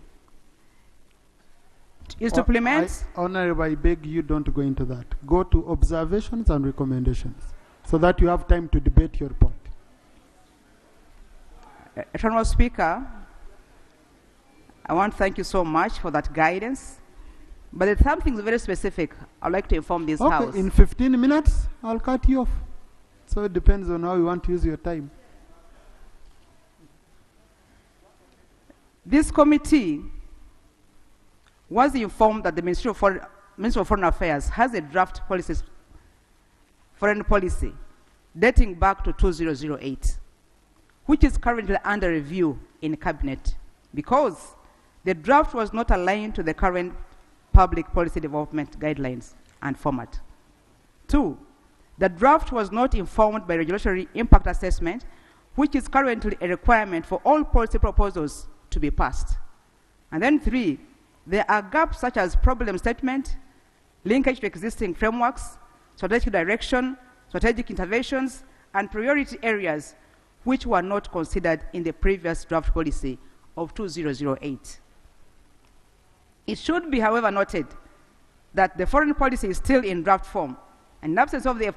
Speaker 3: is to implement.
Speaker 2: Honorable, I beg you don't go into that. Go to observations and recommendations so that you have time to debate your point.
Speaker 3: Honorable Speaker, I want to thank you so much for that guidance. But there's something very specific I'd like to inform this House.
Speaker 2: In 15 minutes, I'll cut you off. So it depends on how you want to use your time.
Speaker 3: This committee was informed that the Ministry of Foreign Affairs has a draft foreign policy dating back to 2008, which is currently under review in Cabinet because the draft was not aligned to the current public policy development guidelines and format. 2, the draft was not informed by regulatory impact assessment, which is currently a requirement for all policy proposals to be passed. And then 3, there are gaps such as problem statement, linkage to existing frameworks, strategic direction, strategic interventions, and priority areas which were not considered in the previous draft policy of 2008. It should be, however, noted that the foreign policy is still in draft form. In absence of the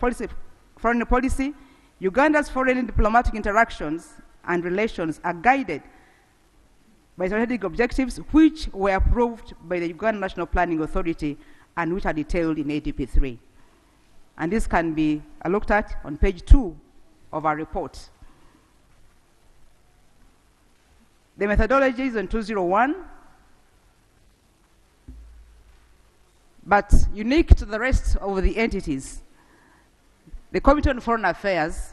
Speaker 3: foreign policy, Uganda's foreign diplomatic interactions and relations are guided by strategic objectives which were approved by the Uganda National Planning Authority and which are detailed in ADP 3. And this can be looked at on page 2 of our report. The methodology is on 201, but unique to the rest of the entities, the Committee on Foreign Affairs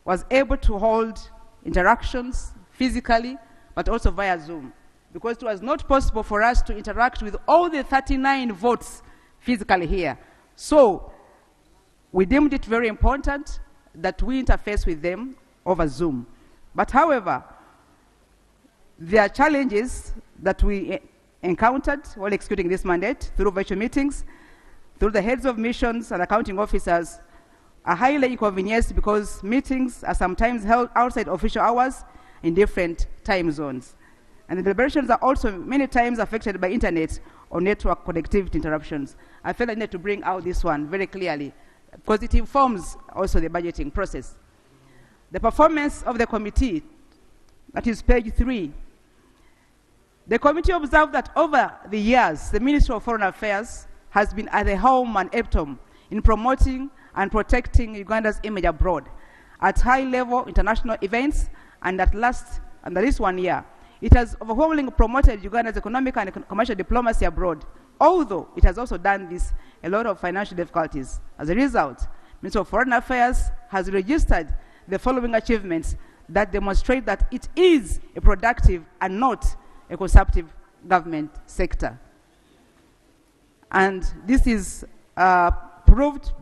Speaker 3: was able to hold interactions physically, but also via Zoom, because it was not possible for us to interact with all the 39 votes physically here. So we deemed it very important that we interface with them over Zoom. But however, there are challenges that we encountered while executing this mandate through virtual meetings, through the heads of missions and accounting officers are highly inconvenienced because meetings are sometimes held outside official hours in different time zones. And the deliberations are also many times affected by internet or network connectivity interruptions. I felt I needed to bring out this one very clearly because it informs also the budgeting process. The performance of the committee, that is page 3. The committee observed that over the years, the Ministry of Foreign Affairs has been at the home and epitome in promoting and protecting Uganda's image abroad at high-level international events and at least 1 year. It has overwhelmingly promoted Uganda's economic and commercial diplomacy abroad, although it has also done this a lot of financial difficulties. As a result, Ministry of Foreign Affairs has registered the following achievements that demonstrate that it is a productive and not a consumptive government sector. And this is proved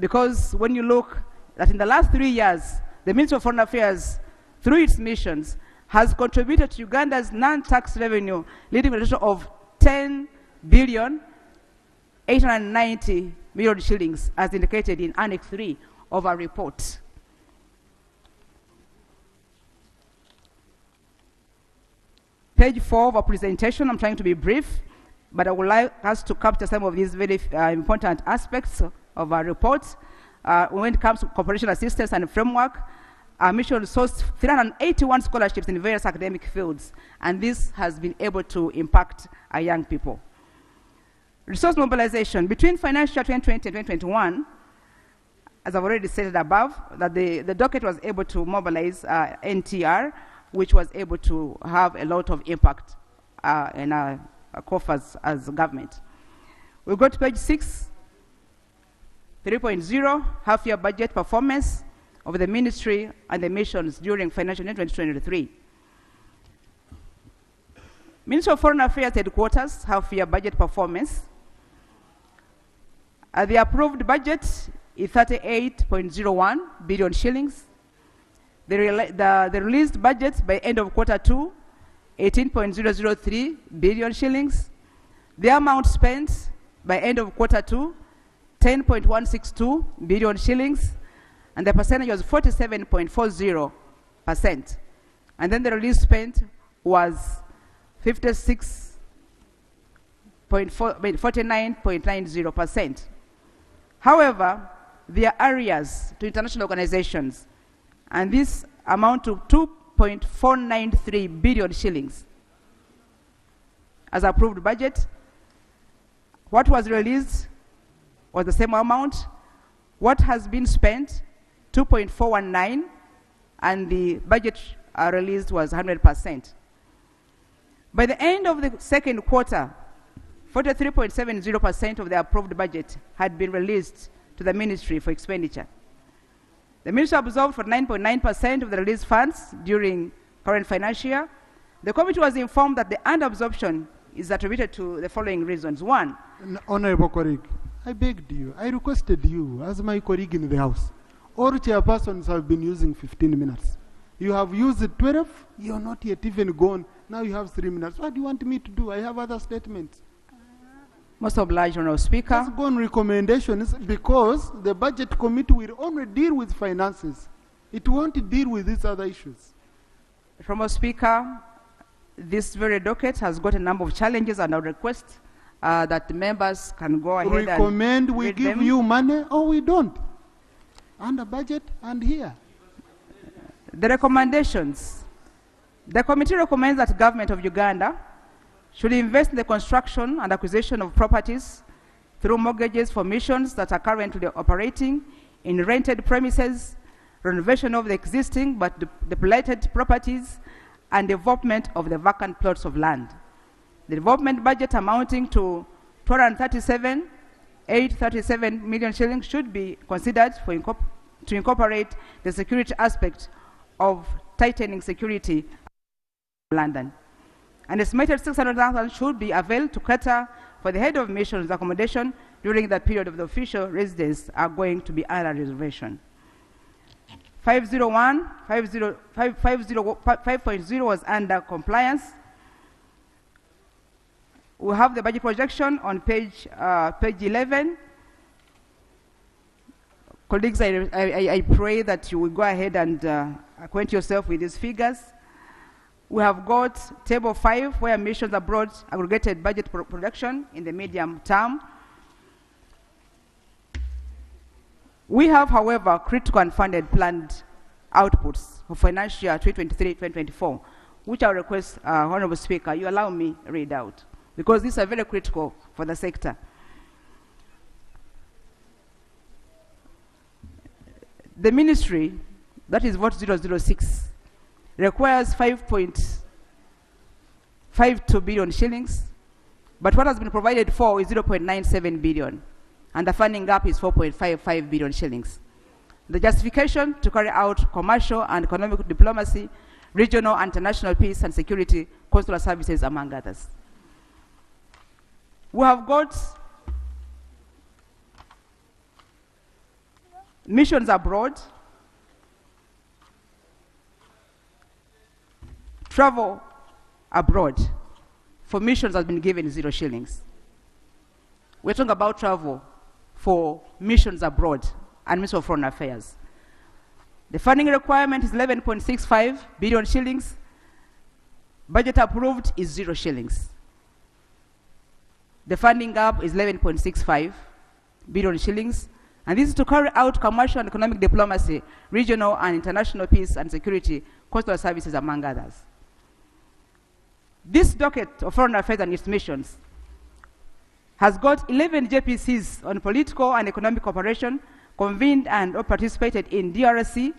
Speaker 3: because when you look that in the last 3 years, the Ministry of Foreign Affairs
Speaker 5: through its missions, has contributed to Uganda's non-tax revenue, leading to a total of 10 billion 890 million shillings, as indicated in Annex 3 of our report. Page 4 of our presentation, I'm trying to be brief, but I would like us to capture some of these very important aspects of our report. When it comes to cooperation assistance and framework, our mission sourced 381 scholarships in various academic fields, and this has been able to impact our young people. Resource mobilization. Between financial year 2020 and 2021, as I've already stated above, that the docket was able to mobilize NTR, which was able to have a lot of impact in our coffers as government. We'll go to page 6, 3.0, half-year budget performance of the ministry and the missions during financial year 2023. Ministry of Foreign Affairs Headquarters, half-year budget performance. The approved budget is 38.01 billion shillings. The released budget by end of quarter 2, 18.003 billion shillings. The amount spent by end of quarter 2, 10.162 billion shillings. And the percentage was 47.40%. And then the release spent was 49.90%. However, there are areas to international organizations, and this amount to 2.493 billion shillings as approved budget. What was released was the same amount. What has been spent, 2.419, and the budget released was 100%. By the end of the second quarter, 43.70% of the approved budget had been released to the ministry for expenditure. The ministry absorbed for 9.9% of the released funds during current financial year. The committee was informed that the under-absorption is attributed to the following reasons. One,
Speaker 2: Honorable colleague, I begged you, I requested you as my colleague in the House. All chairpersons have been using 15 minutes. You have used 12, you're not yet even gone. Now you have 3 minutes. What do you want me to do? I have other statements.
Speaker 5: Most obliged, Honourable Speaker.
Speaker 2: Let's go on recommendations, because the budget committee will only deal with finances. It won't deal with these other issues.
Speaker 5: Honourable Speaker, this very docket has got a number of challenges, and I request that the members can go ahead and
Speaker 2: recommend we
Speaker 5: read
Speaker 2: give
Speaker 5: them.
Speaker 2: you money or we don't. Under budget and here.
Speaker 5: The recommendations. The committee recommends that the government of Uganda should invest in the construction and acquisition of properties through mortgages for missions that are currently operating in rented premises, renovation of the existing but depleted properties, and development of the vacant plots of land. The development budget amounting to 237,837 million shillings should be considered to incorporate the security aspect of tightening security in London. An estimated 600,000 should be availed to cater for the head of missions accommodation during the period of the official residence are going to be under reservation. 5.0 was under compliance. We have the budget projection on page 11. Colleagues, I pray that you will go ahead and acquaint yourself with these figures. We have got table 5, where missions abroad aggregated budget production in the medium term. We have, however, critical and funded planned outputs for financial year 2023-2024, which I request, Honourable Speaker, you allow me read out, because these are very critical for the sector. The ministry, that is vote 006, requires 5.52 billion shillings, but what has been provided for is 0.97 billion, and the funding gap is 4.55 billion shillings. The justification to carry out commercial and economic diplomacy, regional and international peace and security, consular services, among others. We have got missions abroad. Travel abroad for missions has been given 0 shillings. We're talking about travel for missions abroad and Ministry of Foreign Affairs. The funding requirement is 11.65 billion shillings. Budget approved is 0 shillings. The funding gap is 11.65 billion shillings. And this is to carry out commercial and economic diplomacy, regional and international peace and security, coastal services, among others. This docket of foreign affairs and its missions has got 11 JPCs on political and economic cooperation convened and or participated in DRC,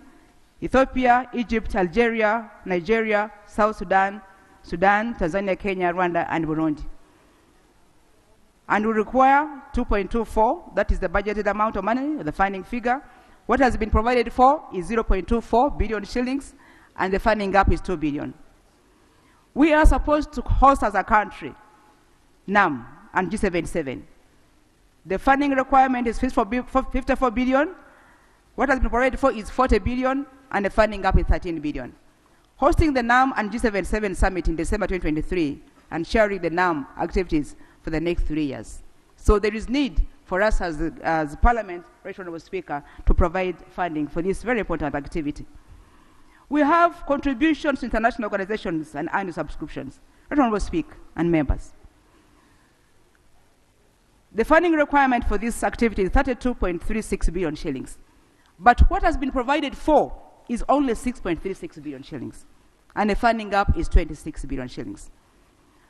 Speaker 5: Ethiopia, Egypt, Algeria, Nigeria, South Sudan, Tanzania, Kenya, Rwanda, and Burundi. And we require 2.24, that is the budgeted amount of money, the funding figure. What has been provided for is 0.24 billion shillings, and the funding gap is 2 billion. We are supposed to host as a country NAM and G77. The funding requirement is 54 billion. What has been provided for is 40 billion, and the funding gap is 13 billion. Hosting the NAM and G77 summit in December 2023 and sharing the NAM activities for the next 3 years. So there is need for us as Parliament, Right Honourable Speaker, to provide funding for this very important activity. We have contributions to international organizations and annual subscriptions. Right Honourable Speaker and members. The funding requirement for this activity is 32.36 billion shillings. But what has been provided for is only 6.36 billion shillings. And the funding gap is 26 billion shillings.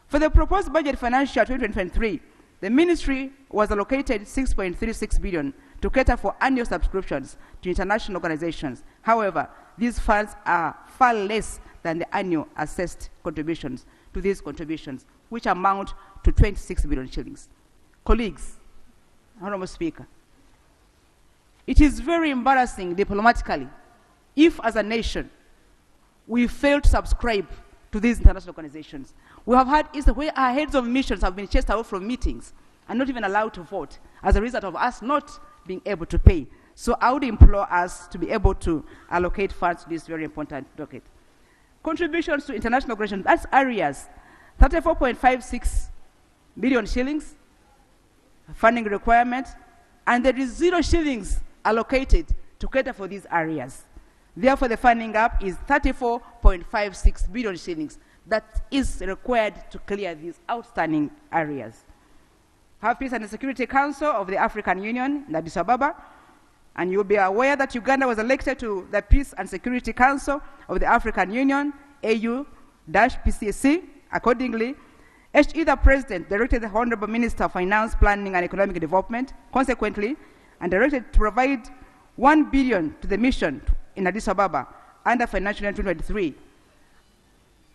Speaker 5: For the proposed budget financial year 2023, the ministry was allocated 6.36 billion to cater for annual subscriptions to international organizations. However, these funds are far less than the annual assessed contributions to these contributions, which amount to 26 billion shillings. Colleagues, Honourable Speaker, it is very embarrassing diplomatically if, as a nation, we fail to subscribe to these international organizations. We have had instances where our heads of missions have been chased out from meetings and not even allowed to vote as a result of us not being able to pay. So I would implore us to be able to allocate funds to this very important docket. Contributions to international organizations, that's areas, 34.56 billion shillings, funding requirement, and there is 0 shillings allocated to cater for these areas. Therefore, the funding gap is 34.56 billion shillings that is required to clear these outstanding areas. Have Peace and Security Council of the African Union in Addis Ababa, and you'll be aware that Uganda was elected to the Peace and Security Council of the African Union, AU-PCC. Accordingly, HE the President directed the Honorable Minister of Finance, Planning and Economic Development, consequently, and directed to provide 1 billion to the mission in Addis Ababa under financial year 2023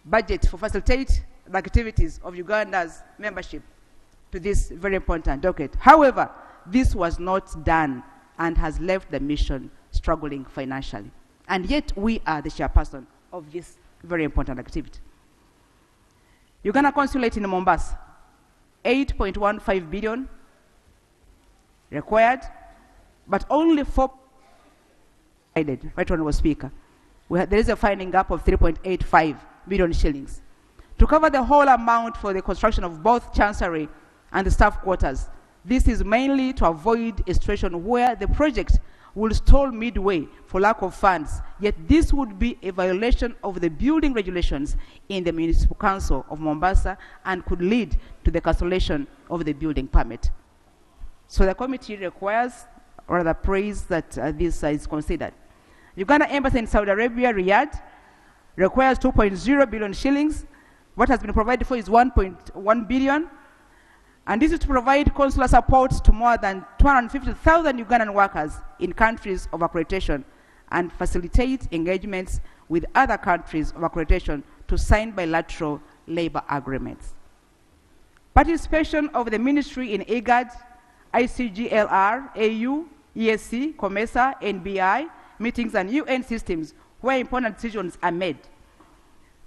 Speaker 5: budget for facilitate the activities of Uganda's membership to this very important docket. However, this was not done and has left the mission struggling financially. And yet we are the chairperson of this very important activity. Uganda Consulate in Mombasa, 8.15 billion required, but only 4 provided. Right Honourable Speaker. There is a funding gap of 3.85 billion shillings. To cover the whole amount for the construction of both Chancery and the staff quarters, this is mainly to avoid a situation where the project will stall midway for lack of funds, yet this would be a violation of the building regulations in the Municipal Council of Mombasa and could lead to the cancellation of the building permit. So the committee requires, or rather prays that this is considered. Uganda Embassy in Saudi Arabia, Riyadh, requires 2.0 billion shillings. What has been provided for is 1.1 billion. And this is to provide consular support to more than 250,000 Ugandan workers in countries of accreditation and facilitate engagements with other countries of accreditation to sign bilateral labor agreements. Participation of the ministry in IGAD, ICGLR, AU, ESC, COMESA, NBI, meetings and UN systems where important decisions are made.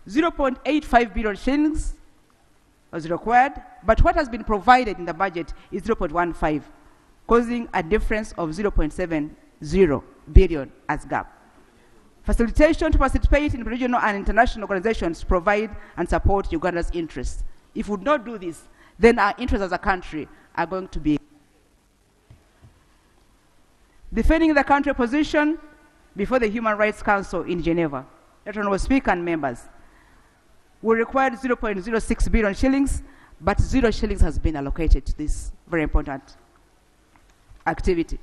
Speaker 5: 0.85 billion shillings was required, but what has been provided in the budget is 0.15, causing a difference of 0.70 billion as gap. Facilitation to participate in regional and international organizations provide and support Uganda's interests. If we would not do this, then our interests as a country are going to be defending the country position before the Human Rights Council in Geneva. Honorable Speaker and members, we required 0.06 billion shillings, but 0 shillings has been allocated to this very important activity.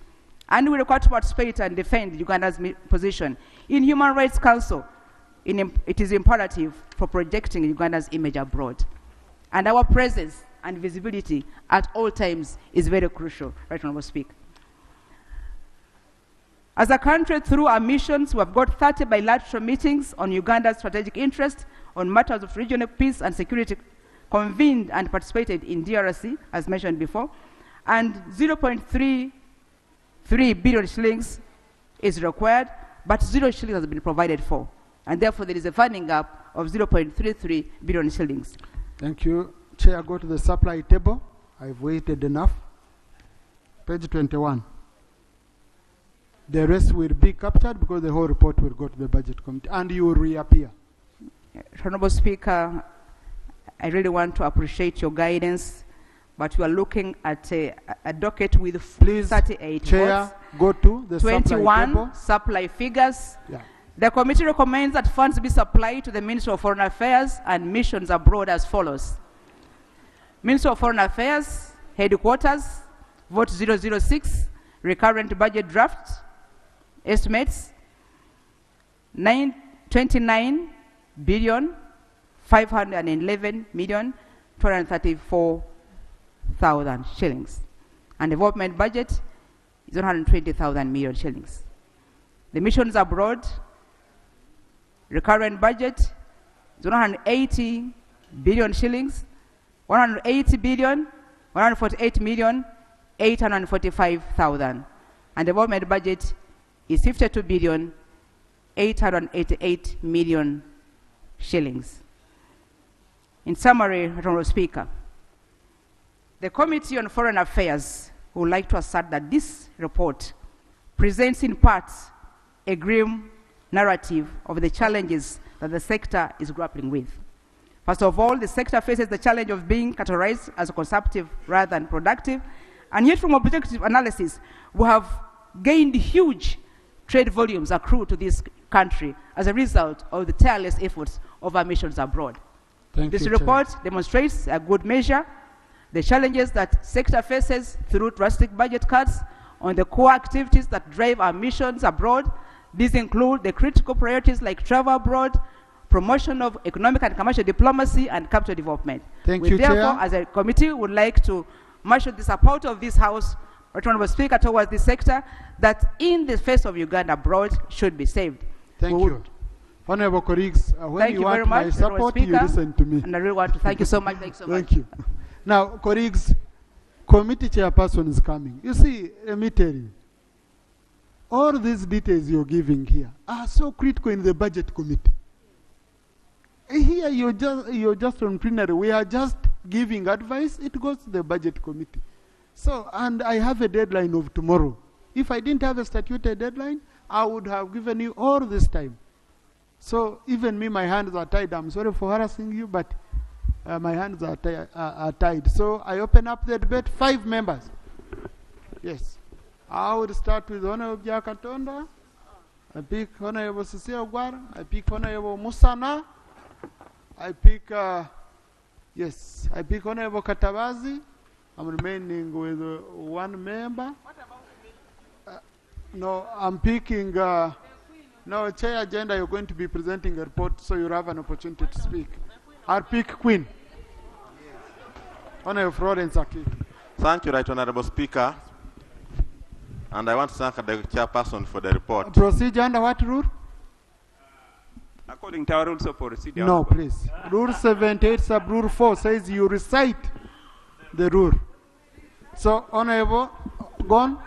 Speaker 5: And we require to participate and defend Uganda's position in Human Rights Council. It is imperative for projecting Uganda's image abroad. And our presence and visibility at all times is very crucial, Right Honorable Speaker. As a country, through our missions, we have got 30 bilateral meetings on Uganda's strategic interest on matters of regional peace and security convened and participated in DRC, as mentioned before, and 0.33 billion shillings is required, but 0 shillings has been provided for. And therefore, there is a funding gap of 0.33 billion shillings.
Speaker 2: Thank you. Chair, go to the supply table. I've waited enough. Page 21. The rest will be captured because the whole report will go to the budget committee and you will reappear.
Speaker 5: Honorable Speaker, I really want to appreciate your guidance, but we are looking at a docket with 38
Speaker 2: Chair,
Speaker 5: votes,
Speaker 2: go to the
Speaker 5: 21
Speaker 2: supply table.
Speaker 5: supply figures.
Speaker 2: Yeah.
Speaker 5: The committee recommends that funds be supplied to the Ministry of Foreign Affairs and missions abroad as follows. Ministry of Foreign Affairs, Headquarters, vote 006, recurrent budget draft, estimates 29 billion 511 million 234,000 shillings, and development budget is 120,000 million shillings. The missions abroad recurrent budget is 180 billion shillings, 180 billion 148 million 845,000, and development budget is 52 billion 888 million shillings. In summary, Honorable Speaker, the Committee on Foreign Affairs would like to assert that this report presents in part a grim narrative of the challenges that the sector is grappling with. First of all, the sector faces the challenge of being categorized as consumptive rather than productive, and yet from objective analysis, we have gained huge trade volumes accrue to this country as a result of the tireless efforts of our missions abroad. This report demonstrates a good measure the challenges that sector faces through drastic budget cuts on the core activities that drive our missions abroad. These include the critical priorities like travel abroad, promotion of economic and commercial diplomacy, and capital development.
Speaker 2: Thank you,
Speaker 5: therefore,
Speaker 2: Chair.
Speaker 5: as a committee, would like to marshal the support of this House, Honorable Speaker, towards this sector that in the face of Uganda abroad should be saved.
Speaker 2: Thank you. Honorable colleagues, when
Speaker 5: Thank
Speaker 2: you
Speaker 5: you
Speaker 2: want
Speaker 5: very
Speaker 2: my
Speaker 5: much,
Speaker 2: support, you
Speaker 5: Speaker,
Speaker 2: listen to me.
Speaker 5: and I really want to thank you so much. Thank you so much.
Speaker 2: Thank you. Now, colleagues, committee chairperson is coming. You see, let me tell you, all these details you're giving here are so critical in the budget committee. Here you're just on plenary. We are just giving advice. It goes to the budget committee. So, and I have a deadline of tomorrow. If I didn't have a statutory deadline, I would have given you all this time. So even me, my hands are tied. I'm sorry for harassing you, but my hands are tied. So I open up the debate. 5 members. Yes. I would start with Honorable Jakatonda. I pick Honorable Cecilia Ogwara. I pick Honorable Musana. I pick, I pick Honorable Katabazi. I'm remaining with 1 member. No, I'm picking, no, Chair Agenda, you're going to be presenting a report, so you'll have an opportunity to speak. I'll pick Queen. Honorable Florence Aki.
Speaker 7: Thank you, Right Honorable Speaker. And I want to thank the chairperson for the report.
Speaker 2: Procedure under what rule?
Speaker 16: According to our rules of procedure.
Speaker 2: No, please. Rule 78, sub rule 4 says you recite the rule. So, Honorable, go on.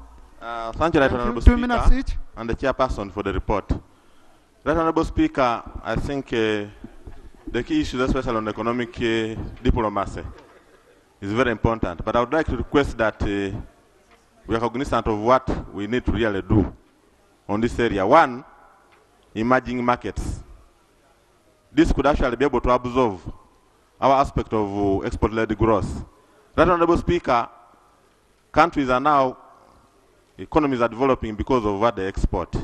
Speaker 7: Thank you, Right Honorable
Speaker 2: Speaker.
Speaker 7: 2 minutes each. And the chairperson for the report. Right Honorable Speaker, I think the key issue, especially on economic diplomacy, is very important. But I would like to request that we are cognizant of what we need to really do on this area. One, emerging markets. This could actually be able to absorb our aspect of export-led growth. Right, Honorable Speaker, countries are now, economies are developing because of what they export.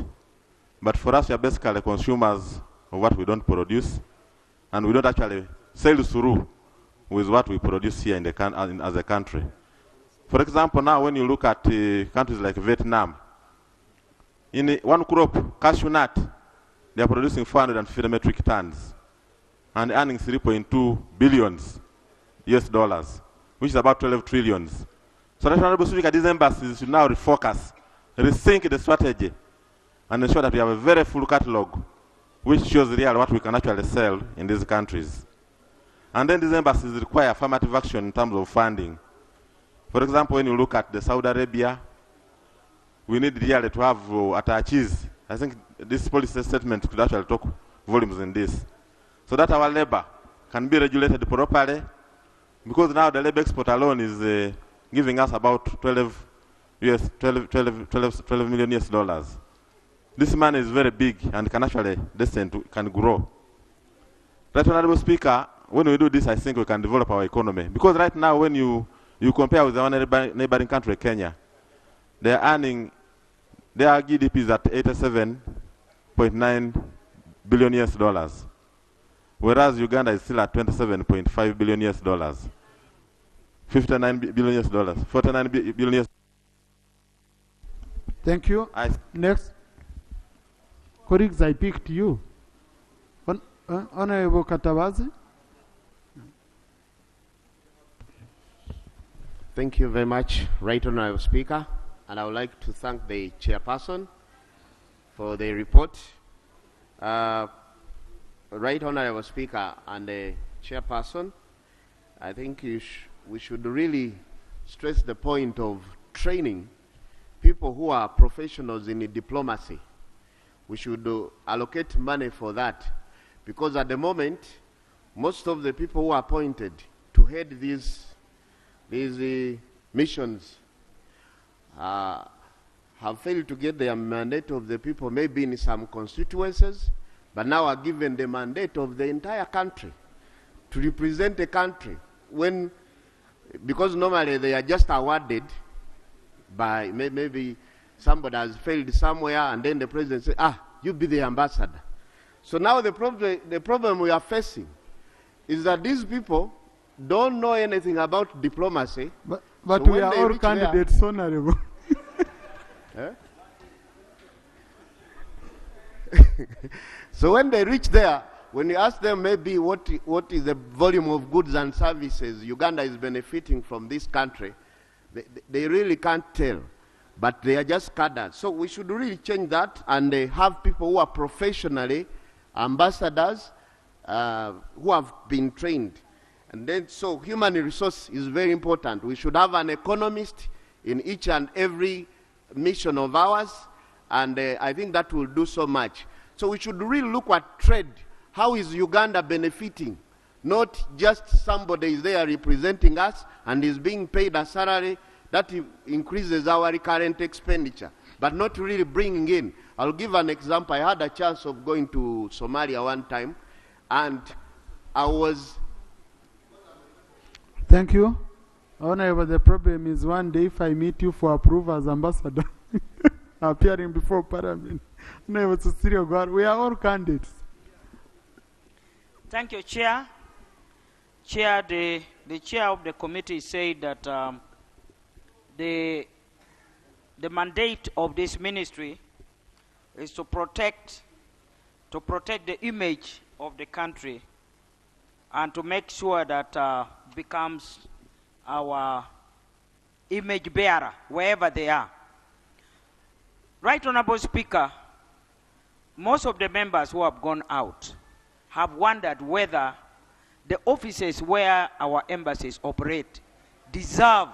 Speaker 7: But for us, we are basically consumers of what we don't produce, and we don't actually sell through with what we produce here in the as a country. For example, now when you look at countries like Vietnam, in one crop, cashew nut, they are producing 450 metric tons and earning 3.2 billions US dollars, which is about 12 trillions. So, Honorable Speaker, these embassies should now refocus, rethink the strategy, and ensure that we have a very full catalog which shows really what we can actually sell in these countries. And then these embassies require affirmative action in terms of funding. For example, when you look at the Saudi Arabia, we need really to have attaches. I think this policy statement could actually talk volumes in this. So that our labor can be regulated properly, because now the labor export alone is giving us about 12 million US dollars. This money is very big and can actually can grow. Right, Honorable Speaker, when we do this, I think we can develop our economy. Because right now, when you compare with our neighboring country, Kenya, they are earning, their GDP is at 87.9 billion US dollars, whereas Uganda is still at 27.5 billion US dollars, 59 billion US dollars, 49 billion US.
Speaker 2: Thank you. Next. Colleagues, I picked you. Honorable Katabazi.
Speaker 8: Thank you very much, Right Honorable Speaker. And I would like to thank the chairperson for the report. Right Honorable Speaker and the chairperson, I think we should really stress the point of training people who are professionals in diplomacy. We should allocate money for that, because at the moment, most of the people who are appointed to head these missions have failed to get their mandate of the people, maybe in some constituencies, but now are given the mandate of the entire country to represent a country, because normally they are just awarded by maybe somebody has failed somewhere, and then the president says, you be the ambassador. So now the problem we are facing is that these people don't know anything about diplomacy.
Speaker 2: But
Speaker 8: so
Speaker 2: we are all candidates, honorable.
Speaker 8: So when they reach there, when you ask them maybe what is the volume of goods and services Uganda is benefiting from this country, they really can't tell. But they are just cadres. So we should really change that and have people who are professionally ambassadors who have been trained. And then, so human resource is very important. We should have an economist in each and every mission of ours, and I think that will do so much. So we should really look at trade. How is Uganda benefiting? Not just somebody is there representing us and is being paid a salary that increases our recurrent expenditure, but not really bringing in. I'll give an example. I had a chance of going to Somalia one time, and I was...
Speaker 2: Thank you. Honorable, the problem is one day if I meet you for approval as ambassador, appearing before Parliament, Honorable Cecilia God, we are all candidates.
Speaker 22: Thank you, Chair. Chair, the chair of the committee said that the mandate of this ministry is to protect the image of the country and to make sure that becomes our image bearer wherever they are. Right Honorable Speaker, most of the members who have gone out have wondered whether the offices where our embassies operate deserve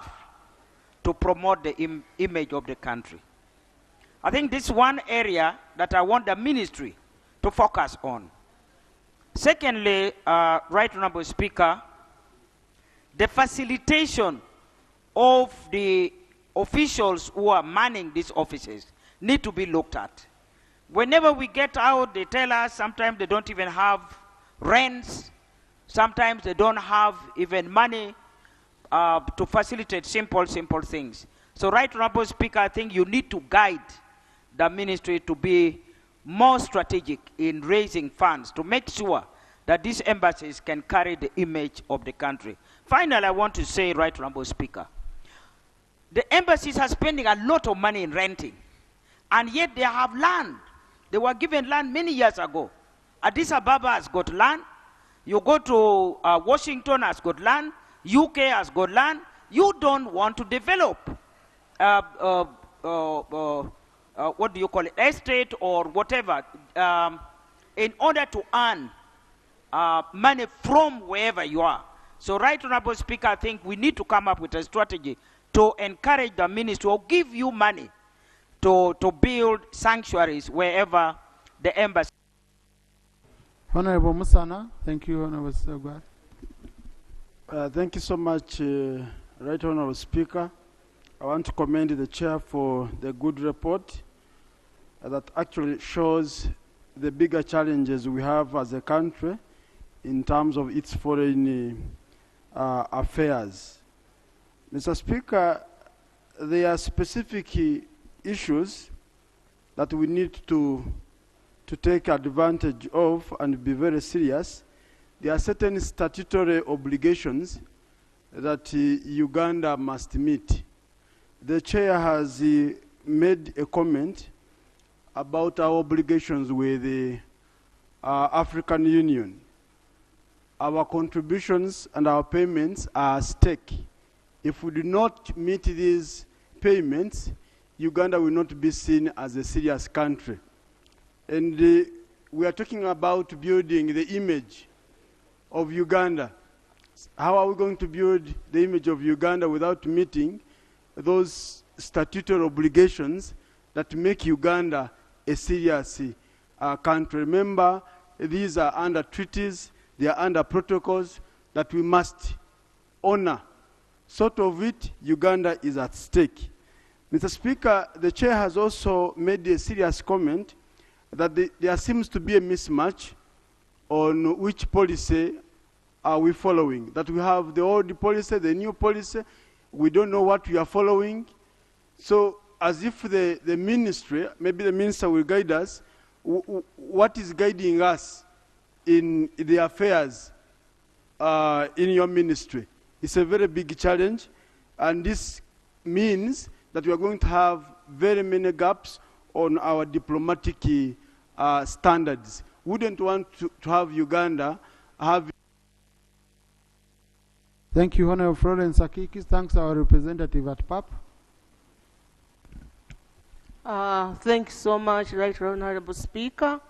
Speaker 22: to promote the image of the country. I think this is one area that I want the ministry to focus on. Secondly, Right Honorable Speaker, the facilitation of the officials who are manning these offices need to be looked at. Whenever we get out, they tell us sometimes they don't even have rents, sometimes they don't have even money to facilitate simple things. So, Right Honorable Speaker, I think you need to guide the ministry to be more strategic in raising funds to make sure that these embassies can carry the image of the country. Finally, I want to say, Right Honorable Speaker, the embassies are spending a lot of money in renting, and yet they have land. They were given land many years ago. Addis Ababa has got land. You go to Washington has got land. UK has got land. You don't want to develop what do you call it, estate or whatever, in order to earn money from wherever you are. So, Right Honorable Speaker, I think we need to come up with a strategy to encourage the ministry or give you money to build sanctuaries wherever the embassy.
Speaker 2: Honorable Musana, thank you, Honorable Sagwar.
Speaker 4: Thank you so much, Right Honorable Speaker. I want to commend the chair for the good report that actually shows the bigger challenges we have as a country in terms of its foreign affairs. Mr. Speaker, there are specific issues that we need to take advantage of and be very serious. There are certain statutory obligations that Uganda must meet. The chair has made a comment about our obligations with the African Union. Our contributions and our payments are at stake. If we do not meet these payments, Uganda will not be seen as a serious country. And we are talking about building the image of Uganda. How are we going to build the image of Uganda without meeting those statutory obligations that make Uganda a serious country? Remember, these are under treaties, they are under protocols that we must honor. Sort of it, Uganda is at stake. Mr. Speaker, the chair has also made a serious comment that there seems to be a mismatch on which policy are we following. That we have the old policy, the new policy, we don't know what we are following. So as if the ministry, maybe the minister will guide us, what is guiding us in the affairs in your ministry? It's a very big challenge, and this means that we are going to have very many gaps on our diplomatic standards. Wouldn't want to have Uganda have.
Speaker 2: Thank you, Honorable Florence Akikis. Thanks, our representative at PAP.
Speaker 14: Thanks so much, Right Honorable Speaker.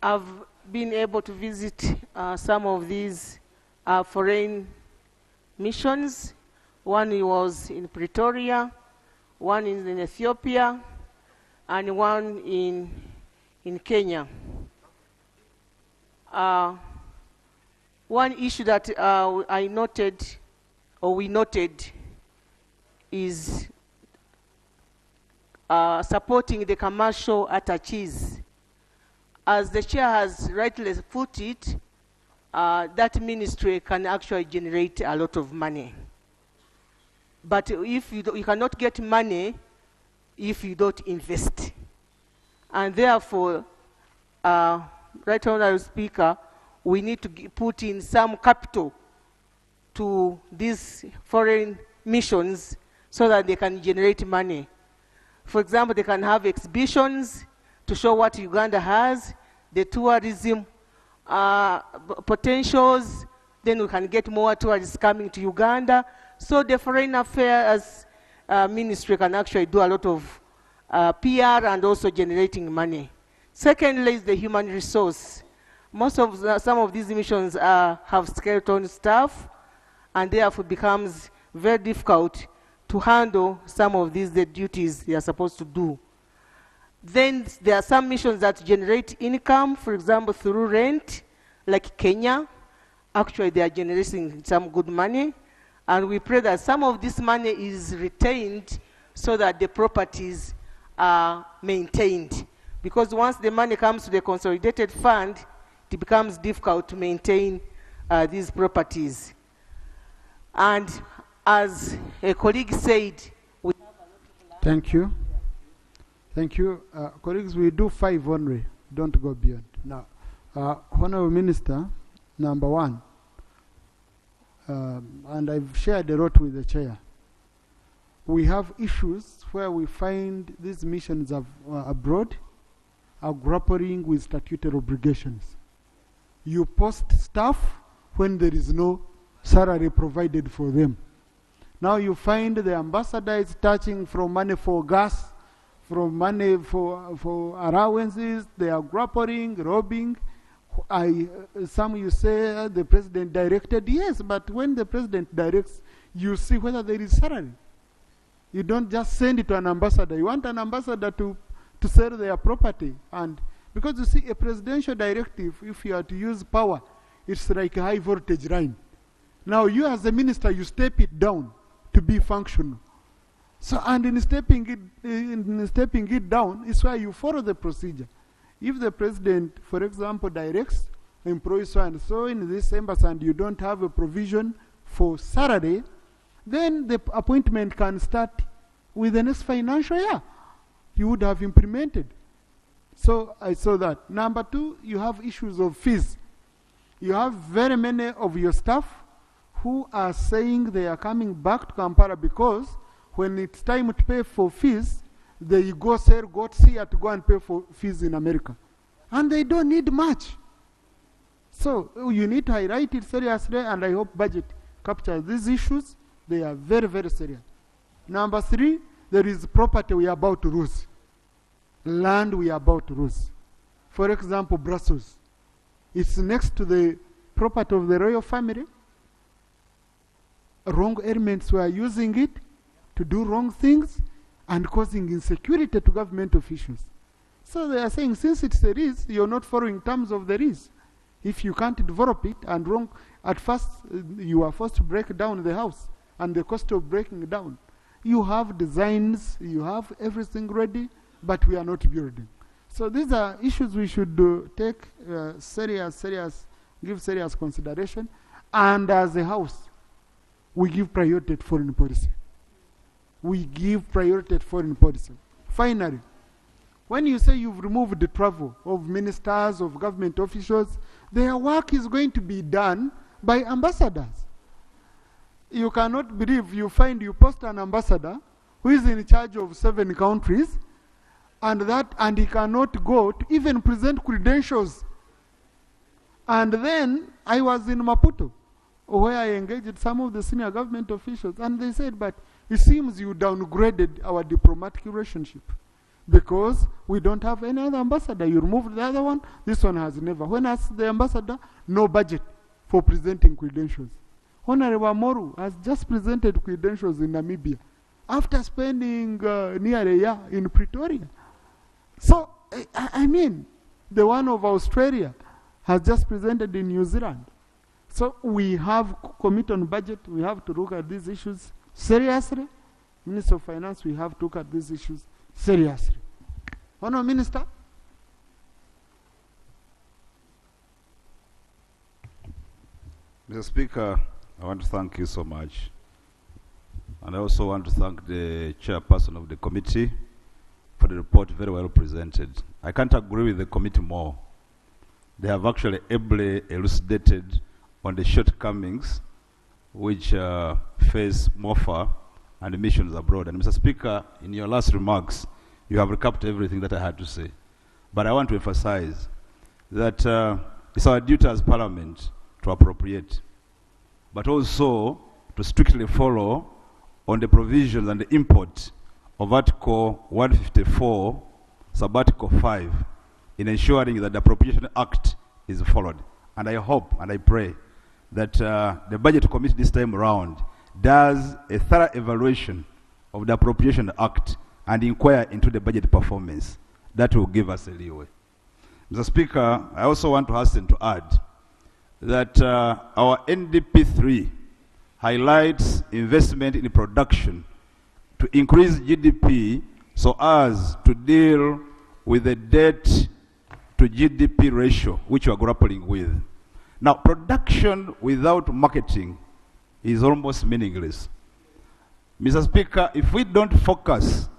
Speaker 14: I've been able to visit some of these foreign missions. One was in Pretoria, one is in Ethiopia, and one in Kenya. One issue that we noted is supporting the commercial attaches. As the chair has rightly put it, that ministry can actually generate a lot of money. But if you cannot get money if you don't invest. And therefore, Right Honorable Speaker, we need to put in some capital to these foreign missions so that they can generate money. For example, they can have exhibitions to show what Uganda has, the tourism potentials, then we can get more tourists coming to Uganda. So the Foreign Affairs Ministry can actually do a lot of PR and also generating money. Secondly is the human resource. Some of these missions have skeleton staff, and therefore becomes very difficult to handle some of these the duties they are supposed to do. Then there are some missions that generate income, for example, through rent, like Kenya. Actually, they are generating some good money, and we pray that some of this money is retained so that the properties are maintained. because once the money comes to the consolidated fund, it becomes difficult to maintain these properties. And as a colleague said, we have a lot of land.
Speaker 2: Thank you. Thank you. Colleagues, we do 5 only. Don't go beyond. Now, Honorable Minister, number 1, and I've shared a lot with the chair. We have issues where we find these missions abroad are grappling with statutory obligations. You post staff when there is no salary provided for them. Now you find the ambassador is touching from money for gas, from money for allowances. They are grappling, robbing. Some you say the president directed. Yes, but when the president directs, you see whether there is salary. You don't just send it to an ambassador. You want an ambassador to sell their property. And because you see, a presidential directive, if you are to use power, it's like a high voltage line. Now you as a minister, you step it down to be functional. So, and in stepping it down, is why you follow the procedure. If the president, for example, directs employees so and so in this embassy and you don't have a provision for salary, then the appointment can start with the next financial year. You would have implemented. So I saw that. Number 2, you have issues of fees. You have very many of your staff who are saying they are coming back to Kampala because when it's time to pay for fees, they go sell goats here to go and pay for fees in America. And they don't need much. So you need to highlight it seriously, and I hope budget captures these issues. They are very, very serious. Number 3, there is property we are about to lose. Land we are about to lose. For example, Brussels. It's next to the property of the royal family. Wrong elements were using it to do wrong things and causing insecurity to government officials. So they are saying, since it's a risk, you're not following terms of the risk. If you can't develop it and wrong, at first you are forced to break down the house and the cost of breaking down. You have designs, you have everything ready, but we are not building. So these are issues we should take give serious consideration. And as a house, we give priority to foreign policy. We give priority to foreign policy. Finally, when you say you've removed the travel of ministers, of government officials, their work is going to be done by ambassadors. You cannot believe you post an ambassador who is in charge of 7 countries, and he cannot go to even present credentials. And then I was in Maputo, where I engaged some of the senior government officials, and they said, but it seems you downgraded our diplomatic relationship because we don't have any other ambassador. You removed the other one, this one has never. When asked the ambassador, no budget for presenting credentials. Honorable Amoru has just presented credentials in Namibia after spending near a year in Pretoria. So, I mean, the one of Australia has just presented in New Zealand. So we have commit on budget, we have to look at these issues seriously. Minister of Finance, we have to look at these issues seriously. Honourable Minister.
Speaker 19: Mr. Speaker, I want to thank you so much. And I also want to thank the chairperson of the committee for the report, very well presented. I can't agree with the committee more. They have actually ably elucidated on the shortcomings which face MOFA and missions abroad. And Mr. Speaker, in your last remarks, you have recapped everything that I had to say. But I want to emphasize that it's our duty as Parliament to appropriate, but also to strictly follow on the provisions and the import of Article 154, Sub-Article 5, in ensuring that the Appropriation Act is followed. And I hope and I pray that the Budget Committee this time around does a thorough evaluation of the Appropriation Act and inquire into the budget performance. That will give us a leeway. Mr. Speaker, I also want to hasten to add that our NDP3 highlights investment in production to increase GDP so as to deal with the debt to GDP ratio, which we are grappling with. Now, production without marketing is almost meaningless. Mr. Speaker, if we don't focus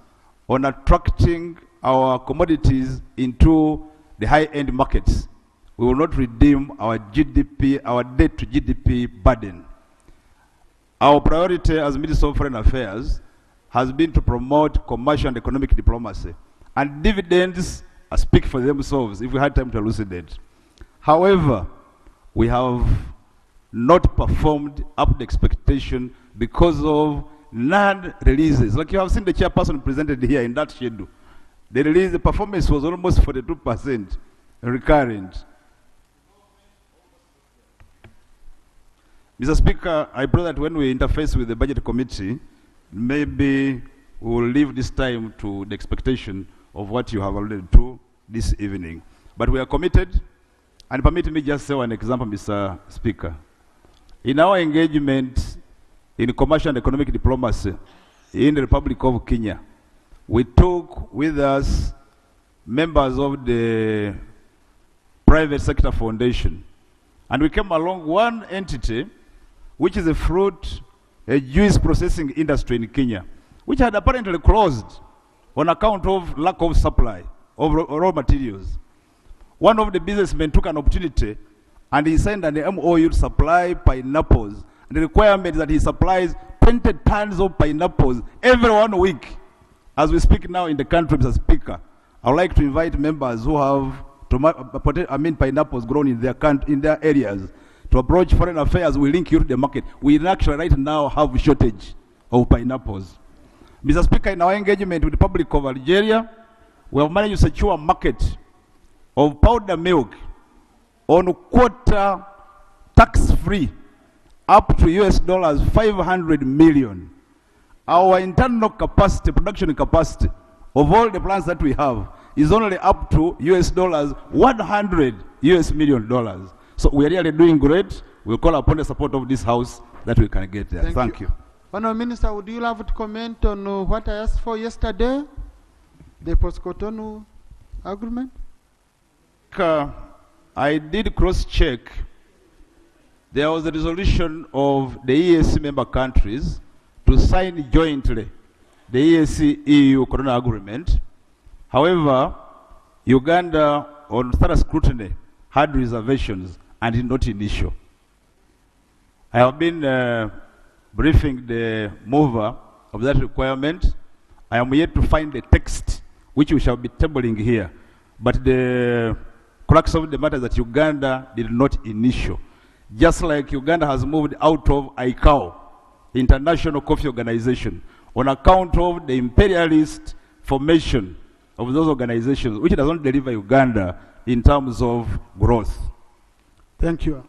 Speaker 19: on attracting our commodities into the high-end markets, we will not redeem our GDP, our debt to GDP burden. Our priority as Minister of Foreign Affairs has been to promote commercial and economic diplomacy. And dividends speak for themselves if we had time to elucidate. However, we have not performed up to expectation because of non-releases. Like you have seen the chairperson presented here in that schedule. The performance was almost 42% recurrent. Mr. Speaker, I pray that when we interface with the budget committee, maybe we will leave this time to the expectation of what you have already do this evening. But we are committed, and permit me just say one example, Mr. Speaker. In our engagement in commercial and economic diplomacy in the Republic of Kenya, we took with us members of the private sector foundation, and we came along one entity which is a juice processing industry in Kenya, which had apparently closed on account of lack of supply of raw materials. One of the businessmen took an opportunity and he signed an MOU to supply pineapples. And the requirement is that he supplies 20 tons of pineapples every 1 week. As we speak now in the country, Mr. Speaker, I would like to invite members who have pineapples grown in their areas to approach Foreign Affairs. We link you to the market. We actually right now have a shortage of pineapples. Mr. Speaker, in our engagement with the Republic of Algeria, we have managed to secure a market of powder milk on quota tax-free up to US dollars 500 million. Our internal capacity, production capacity of all the plants that we have is only up to US dollars 100 million. So we are really doing great. We'll call upon the support of this House that we can get there. Thank you.
Speaker 2: Honourable Minister, would you love to comment on what I asked for yesterday, the post-Cotonou agreement?
Speaker 19: I did cross-check. There was a resolution of the EAC member countries to sign jointly the EAC-EU Cotonou agreement. However, Uganda, on thorough scrutiny, had reservations and did not initial. I have been briefing the mover of that requirement. I am yet to find the text which we shall be tabling here. But the crux of the matter is that Uganda did not initial. Just like Uganda has moved out of ICAO, International Coffee Organization, on account of the imperialist formation of those organizations, which does not deliver Uganda in terms of growth.
Speaker 2: Thank you.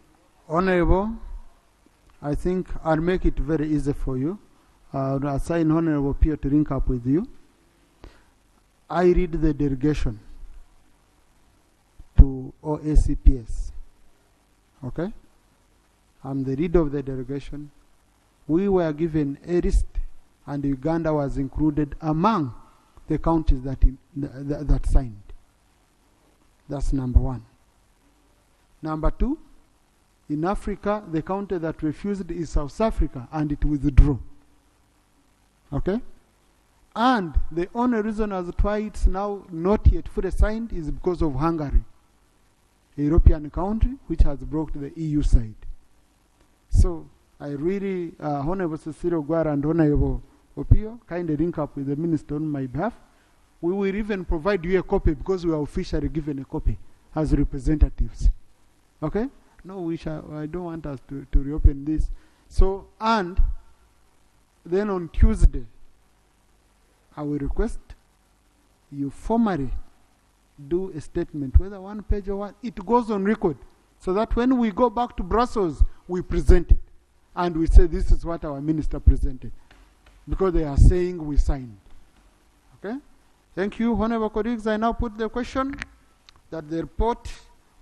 Speaker 2: Honorable, I think I'll make it very easy for you. I'll assign Honorable Pio to link up with you. I read the delegation to OACPS. Okay? I'm the leader of the delegation. We were given a list, and Uganda was included among the countries that signed. That's number one. Number two, in Africa, the country that refused is South Africa, and it withdrew. Okay? And the only reason as to why it's now not yet fully signed is because of Hungary, a European country which has blocked the EU side. So I really, Honorable Cecilio Guara and Honorable Opio, kindly link up with the Minister on my behalf. We will even provide you a copy because we are officially given a copy as representatives. Okay? No, I don't want us to reopen this. So, and then on Tuesday, I will request you formally do a statement, whether 1 page or what, it goes on record, so that when we go back to Brussels, we present it. And we say this is what our minister presented. Because they are saying we signed. Okay? Thank you, honorable colleagues. I now put the question that the report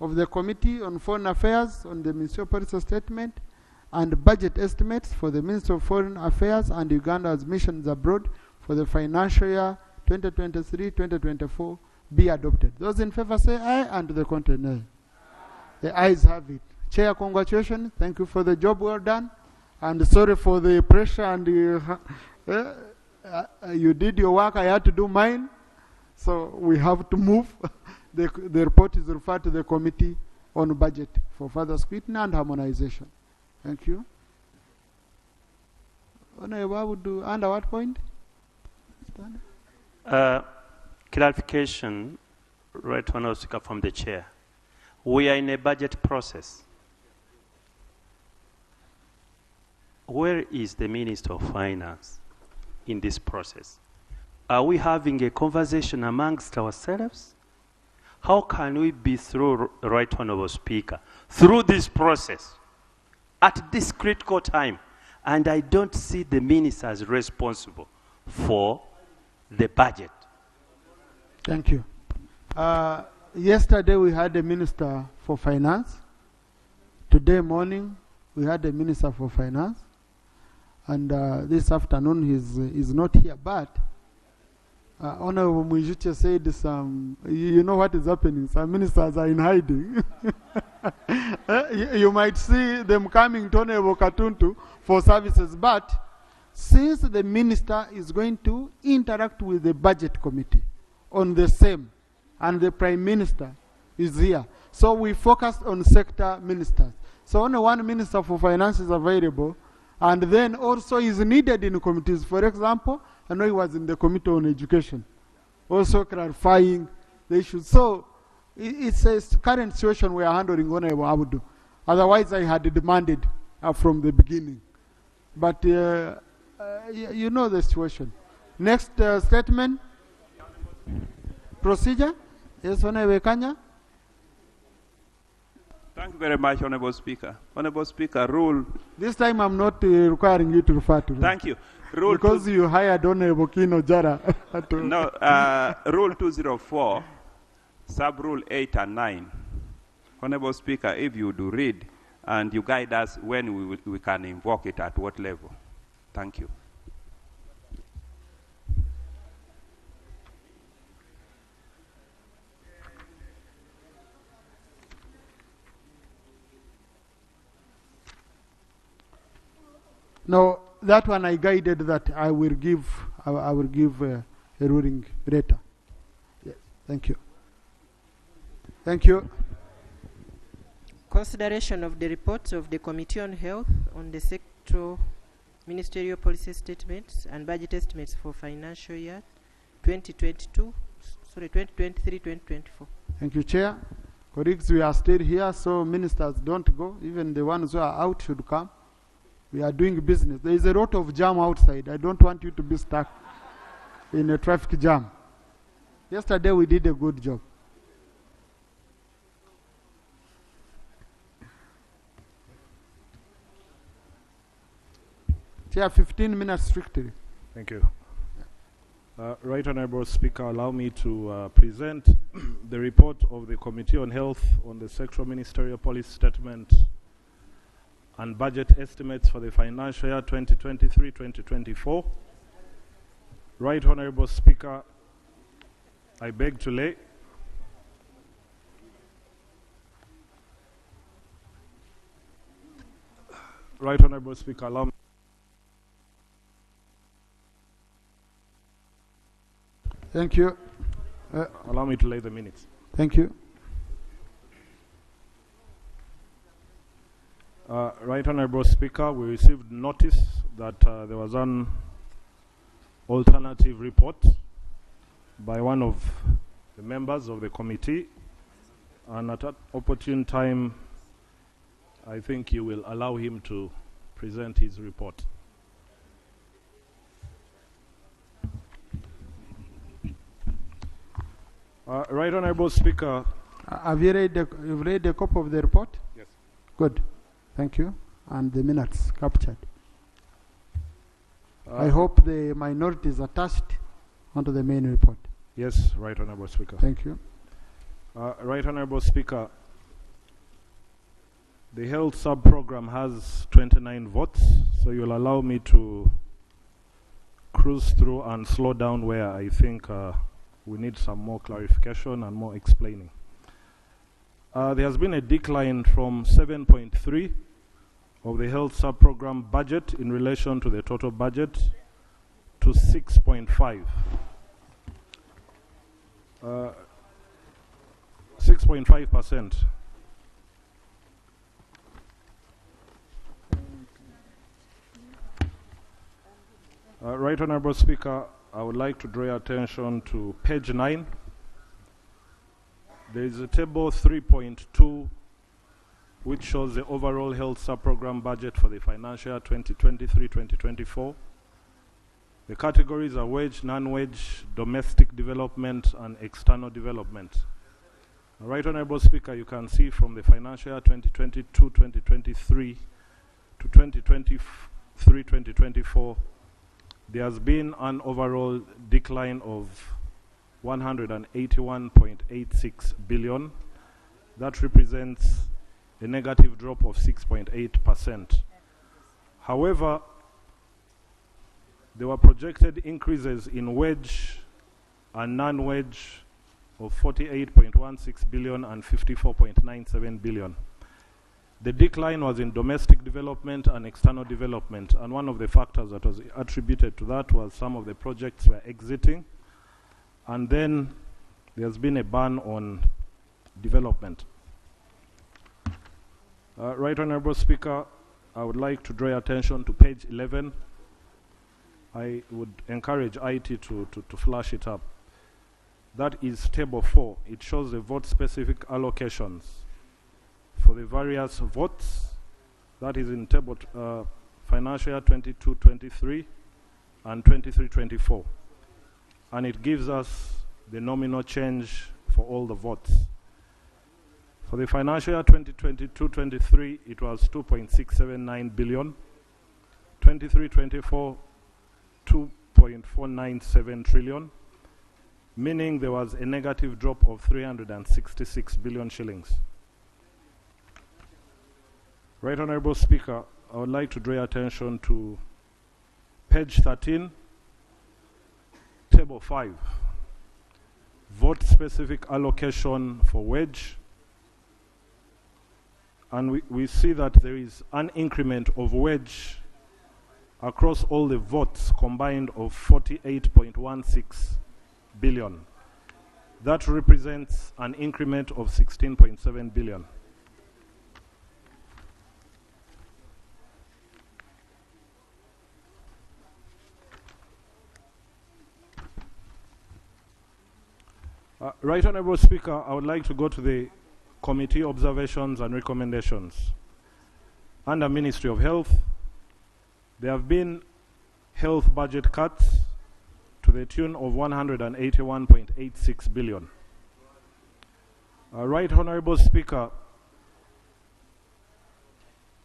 Speaker 2: of the Committee on Foreign Affairs on the Ministerial Policy Statement and budget estimates for the Ministry of Foreign Affairs and Uganda's missions abroad for the financial year 2023-2024 be adopted. Those in favor say aye, and to the contrary nay. The ayes have it. Chair, congratulations. Thank you for the job well done. And sorry for the pressure, and you did your work, I had to do mine. So we have to move. The report is referred to the Committee on Budget for further scrutiny and harmonization. Thank you. Under what point?
Speaker 13: Clarification, right, Honourable Speaker, from the Chair. We are in a budget process. Where is the Minister of Finance in this process? Are we having a conversation amongst ourselves? How can we be through, right, Honourable Speaker, through this process at this critical time? And I don't see the minister as responsible for the budget.
Speaker 2: Thank you. Yesterday we had a Minister for Finance. Today morning we had a Minister for Finance. And this afternoon he's not here. But Honorable Mwijuche said you know what is happening. Some ministers are in hiding. You might see them coming to Honorable Katuntu for services. But since the minister is going to interact with the budget committee on the same, and the Prime Minister is here, so we focused on sector ministers. So only one Minister for Finance is available, and then also is needed in committees. For example, I know he was in the Committee on Education, also clarifying the issues. So it's a current situation we are handling Honorable Abudu. Otherwise, I had demanded from the beginning. But you know the situation. Next statement. Procedure. Yes, Honorable Kanya.
Speaker 16: Thank you very much, Honorable Speaker. Honorable Speaker, rule.
Speaker 2: This time I'm not requiring you to refer to them.
Speaker 16: Thank you. Rule
Speaker 2: because you hired Honorable Kino Jara.
Speaker 16: No, Rule 204, Sub-Rule 8 and 9. Honorable Speaker, if you do read and you guide us when we can invoke it at what level. Thank you.
Speaker 2: No, that one I guided that I will give a ruling later. Yes, thank you. Thank you.
Speaker 9: Consideration of the reports of the Committee on Health on the sectoral ministerial policy statements and budget estimates for financial year 2023-2024.
Speaker 2: Thank you, Chair. Colleagues, we are still here, so ministers don't go. Even the ones who are out should come. We are doing business. There is a lot of jam outside. I don't want you to be stuck in a traffic jam. Yesterday we did a good job. Chair, 15 minutes strictly.
Speaker 1: Thank you. Right Honourable Speaker, allow me to present the report of the Committee on Health on the sectoral ministerial policy statement and budget estimates for the financial year 2023-2024. Right Honourable Speaker, I beg to lay. Right Honourable Speaker, allow me.
Speaker 2: Thank you.
Speaker 1: Allow me to lay the minutes.
Speaker 2: Thank you.
Speaker 1: Right Honourable Speaker, we received notice that there was an alternative report by one of the members of the committee, and at that opportune time, I think you will allow him to present his report. Right Honourable Speaker.
Speaker 2: Have you read the copy of the report?
Speaker 1: Yes.
Speaker 2: Good. Thank you. And the minutes captured. I hope the minority is attached onto the main report.
Speaker 1: Yes, Right Honourable Speaker.
Speaker 2: Thank you.
Speaker 1: Right Honourable Speaker, the health sub-program has 29 votes, so you'll allow me to cruise through and slow down where I think we need some more clarification and more explaining. There has been a decline from 7.3 of the health sub-program budget in relation to the total budget to 6.5. 6.5%. Right Honourable Speaker, I would like to draw your attention to page 9. There is a table 3.2 which shows the overall health sub-program budget for the financial year 2023-2024. The categories are wage, non-wage, domestic development, and external development. Right Honourable Speaker, you can see from the financial year 2022-2023 to 2023-2024, there has been an overall decline of 181.86 billion. That represents a negative drop of 6.8%. However, there were projected increases in wage and non-wage of 48.16 billion and 54.97 billion. The decline was in domestic development and external development, and one of the factors that was attributed to that was some of the projects were exiting, and then there's been a ban on development. Right Honourable Speaker, I would like to draw your attention to page 11. I would encourage IT to flash it up. That is table 4. It shows the vote-specific allocations for the various votes. That is in table financial year 22-23 and 23-24. And it gives us the nominal change for all the votes. For the financial year 2022-23, it was 2.679 billion. 23-24, 2.497 trillion, meaning there was a negative drop of 366 billion shillings. Right Honourable Speaker, I would like to draw your attention to page 13, table 5, vote-specific allocation for wage. And we see that there is an increment of wage across all the votes combined of 48.16 billion. That represents an increment of 16.7 billion. Right Honourable Speaker, I would like to go to the committee observations and recommendations. Under Ministry of Health, there have been health budget cuts to the tune of 181.86 billion. Right Honourable Speaker,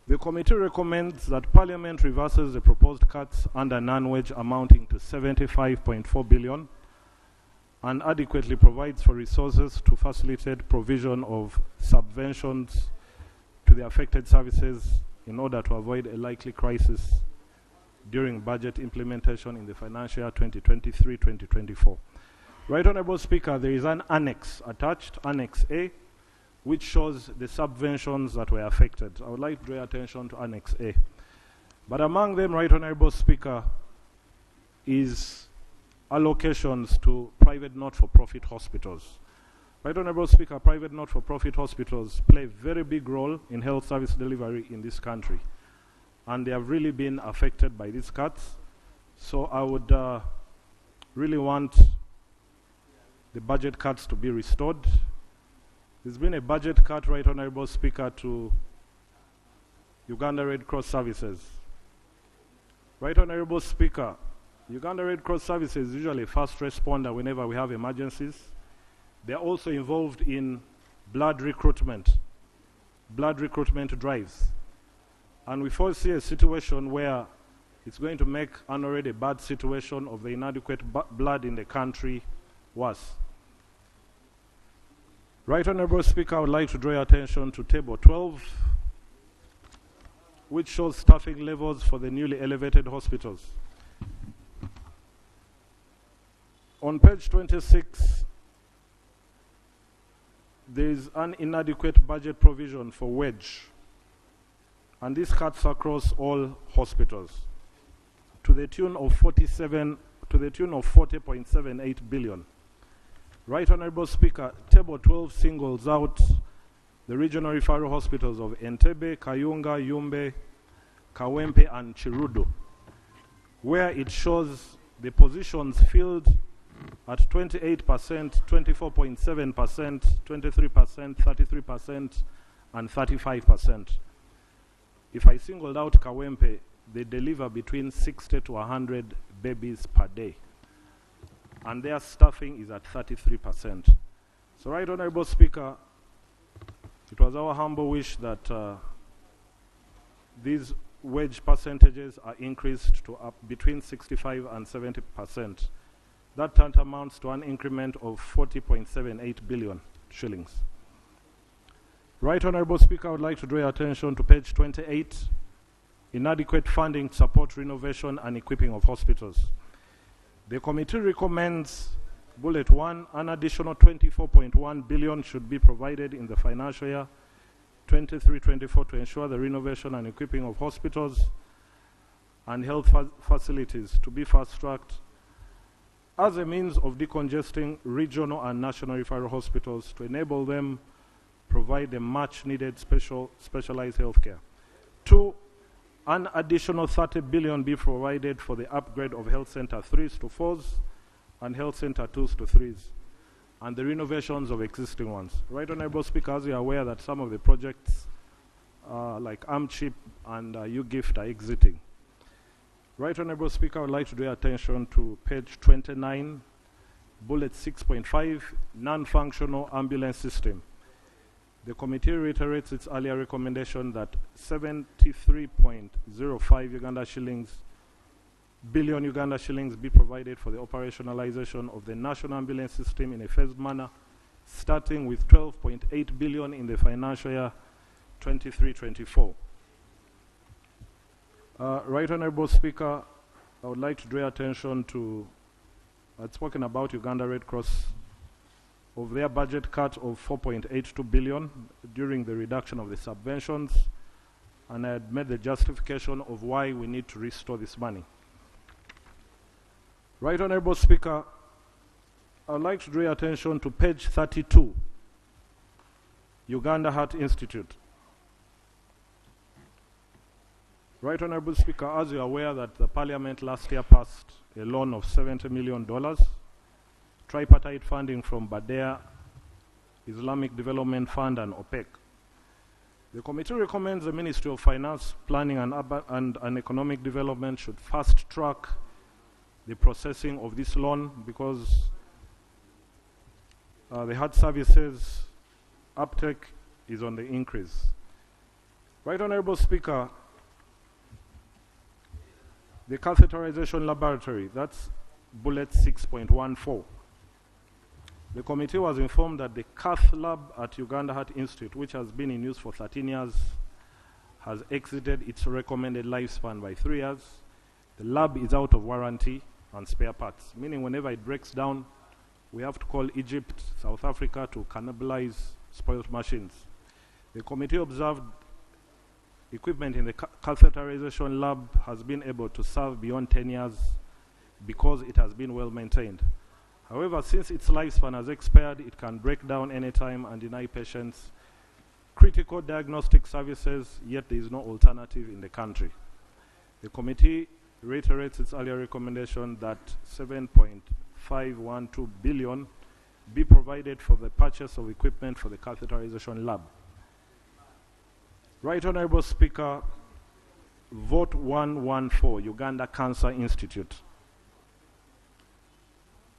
Speaker 1: the committee recommends that Parliament reverses the proposed cuts under non-wage amounting to 75.4 billion and adequately provides for resources to facilitate provision of subventions to the affected services in order to avoid a likely crisis during budget implementation in the financial year 2023-2024. Right Honourable Speaker, there is an annex attached, Annex A, which shows the subventions that were affected. I would like to draw your attention to Annex A. But among them, Right Honourable Speaker, is allocations to private not-for-profit hospitals. Right Honourable Speaker, private not-for-profit hospitals play a very big role in health service delivery in this country, and they have really been affected by these cuts. So I would really want the budget cuts to be restored. There's been a budget cut, Right Honourable Speaker, to Uganda Red Cross Services. Right Honourable Speaker, Uganda Red Cross Services is usually a first responder whenever we have emergencies. They're also involved in blood recruitment drives. And we foresee a situation where it's going to make an already bad situation of the inadequate blood in the country worse. Right Honourable Speaker, I would like to draw your attention to Table 12, which shows staffing levels for the newly elevated hospitals. On page 26, there is an inadequate budget provision for wage, and this cuts across all hospitals to the tune of 40.78 billion. Right Honorable Speaker, Table 12 singles out the regional referral hospitals of Entebbe, Kayunga, Yumbe, Kawempe, and Chirudo, where it shows the positions filled at 28%, 24.7%, 23%, 33%, and 35%. If I singled out Kawempe, they deliver between 60 to 100 babies per day, and their staffing is at 33%. So, Right Honorable Speaker, it was our humble wish that these wage percentages are increased to up between 65 and 70%. That tantamounts to an increment of 40.78 billion shillings. Right Honorable Speaker, I would like to draw your attention to page 28, inadequate funding to support renovation and equipping of hospitals. The committee recommends bullet 1, an additional 24.1 billion should be provided in the financial year 23-24 to ensure the renovation and equipping of hospitals and health facilities to be fast-tracked as a means of decongesting regional and national referral hospitals to enable them provide the much-needed specialized health care. 2, an additional 30 billion be provided for the upgrade of health center 3s to 4s and health center 2s to 3s, and the renovations of existing ones. Right Honorable Speaker, as you are aware that some of the projects like AMCHIP and UGIFT are exiting. Right Honorable Speaker, I would like to draw your attention to page 29, bullet 6.5, non-functional ambulance system. The committee reiterates its earlier recommendation that 73.05 Uganda shillings billion Uganda shillings be provided for the operationalization of the national ambulance system in a phased manner, starting with 12.8 billion in the financial year 23-24. Right Honorable Speaker, I would like to draw attention to, I'd spoken about Uganda Red Cross, of their budget cut of 4.82 billion during the reduction of the subventions, and I had made the justification of why we need to restore this money. Right Honorable Speaker, I would like to draw your attention to page 32, Uganda Heart Institute. Right Honorable Speaker, as you are aware that the Parliament last year passed a loan of $70 million, tripartite funding from Badea, Islamic Development Fund, and OPEC. The committee recommends the Ministry of Finance, Planning and Economic Development should fast track the processing of this loan because the heart services uptake is on the increase. Right Honorable Speaker, the catheterization laboratory, that's bullet 6.14. The committee was informed that the cath lab at Uganda Heart Institute, which has been in use for 13 years, has exited its recommended lifespan by 3 years. The lab is out of warranty and spare parts, meaning whenever it breaks down, we have to call Egypt, South Africa to cannibalize spoiled machines. The committee observed equipment in the catheterization lab has been able to serve beyond 10 years because it has been well maintained. However, since its lifespan has expired, it can break down anytime and deny patients critical diagnostic services, yet there is no alternative in the country. The committee reiterates its earlier recommendation that 7.512 billion be provided for the purchase of equipment for the catheterization lab. Right Honorable Speaker, vote 114, Uganda Cancer Institute.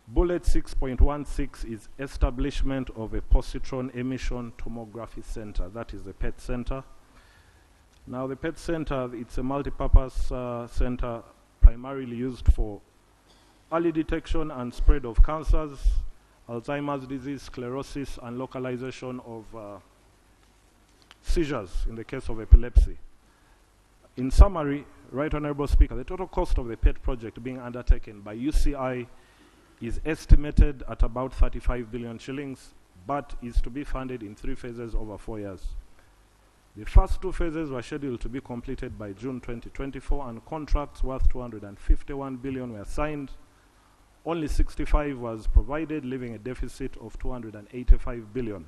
Speaker 1: Bullet 6.16 is establishment of a positron emission tomography center. That is the PET center. Now the PET center, it's a multi-purpose center primarily used for early detection and spread of cancers, Alzheimer's disease, sclerosis, and localization of seizures in the case of epilepsy. In summary, Right Honorable Speaker, the total cost of the PET project being undertaken by UCI is estimated at about 35 billion shillings, but is to be funded in 3 phases over 4 years. The first 2 phases were scheduled to be completed by June 2024, and contracts worth 251 billion were signed. Only 65 was provided, leaving a deficit of 285 billion.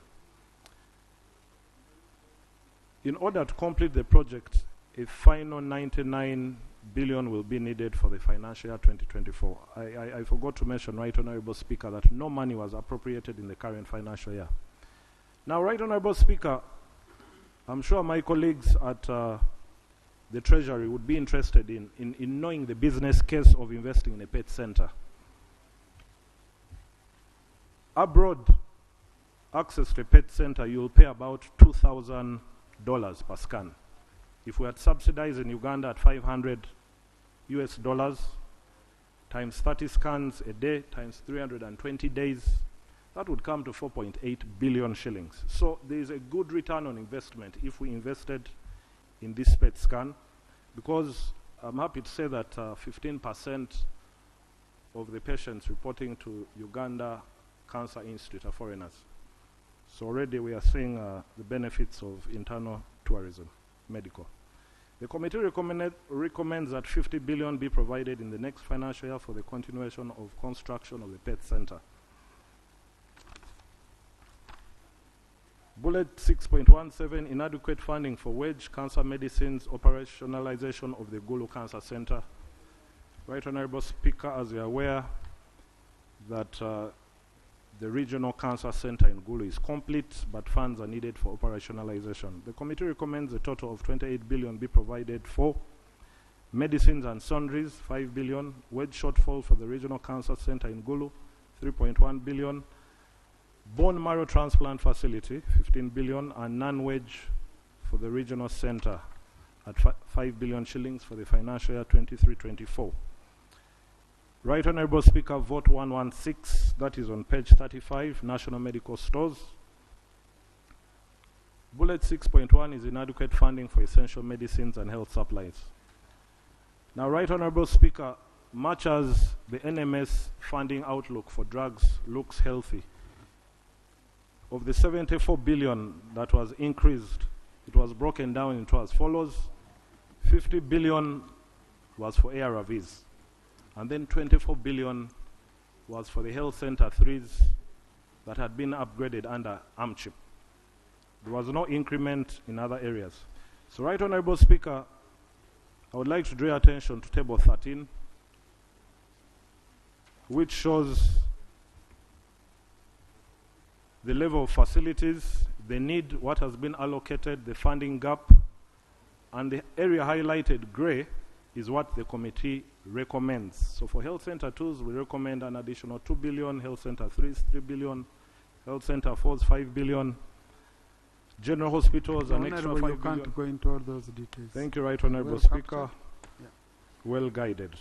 Speaker 1: In order to complete the project, a final 99 billion will be needed for the financial year 2024. I forgot to mention, Right Honourable Speaker, that no money was appropriated in the current financial year. Now, Right Honourable Speaker, I'm sure my colleagues at the Treasury would be interested in knowing the business case of investing in a pet center. Abroad, access to a pet center, you'll pay about $2,000 per scan. If we had subsidized in Uganda at $500 US, times 30 scans a day, times 320 days, that would come to 4.8 billion shillings. So there is a good return on investment if we invested in this pet scan, because I'm happy to say that 15% of the patients reporting to Uganda Cancer Institute are foreigners. So already we are seeing the benefits of internal tourism, medical. The committee recommends that 50 billion be provided in the next financial year for the continuation of construction of the pet center. Bullet 6.17, inadequate funding for wage cancer medicines, operationalization of the Gulu Cancer Center. Right Honourable Speaker, as you are aware that the regional cancer center in Gulu is complete, but funds are needed for operationalization. The committee recommends a total of 28 billion be provided for medicines and sundries, 5 billion, wage shortfall for the regional cancer center in Gulu, 3.1 billion, bone marrow transplant facility, 15 billion, and non-wage for the regional center at 5 billion shillings for the financial year 23-24. Right Honourable Speaker, vote 116, that is on page 35, National Medical Stores. Bullet 6.1 is inadequate funding for essential medicines and health supplies. Now, Right Honourable Speaker, much as the NMS funding outlook for drugs looks healthy, of the 74 billion that was increased, it was broken down into as follows: 50 billion was for ARVs, and then 24 billion was for the health center 3s that had been upgraded under AMCHIP. There was no increment in other areas. So, Right Honourable Speaker, I would like to draw your attention to table 13, which shows the level of facilities, the need, what has been allocated, the funding gap, and the area highlighted grey is what the committee recommends. So for Health Center 2s, we recommend an additional 2 billion, Health Center 3s, 3 billion, Health Center 4s, 5 billion, General Hospitals, an extra 5 billion.
Speaker 2: You can't go into all those details.
Speaker 1: Thank you, Right Honourable Speaker.
Speaker 2: Yeah.
Speaker 1: Well guided.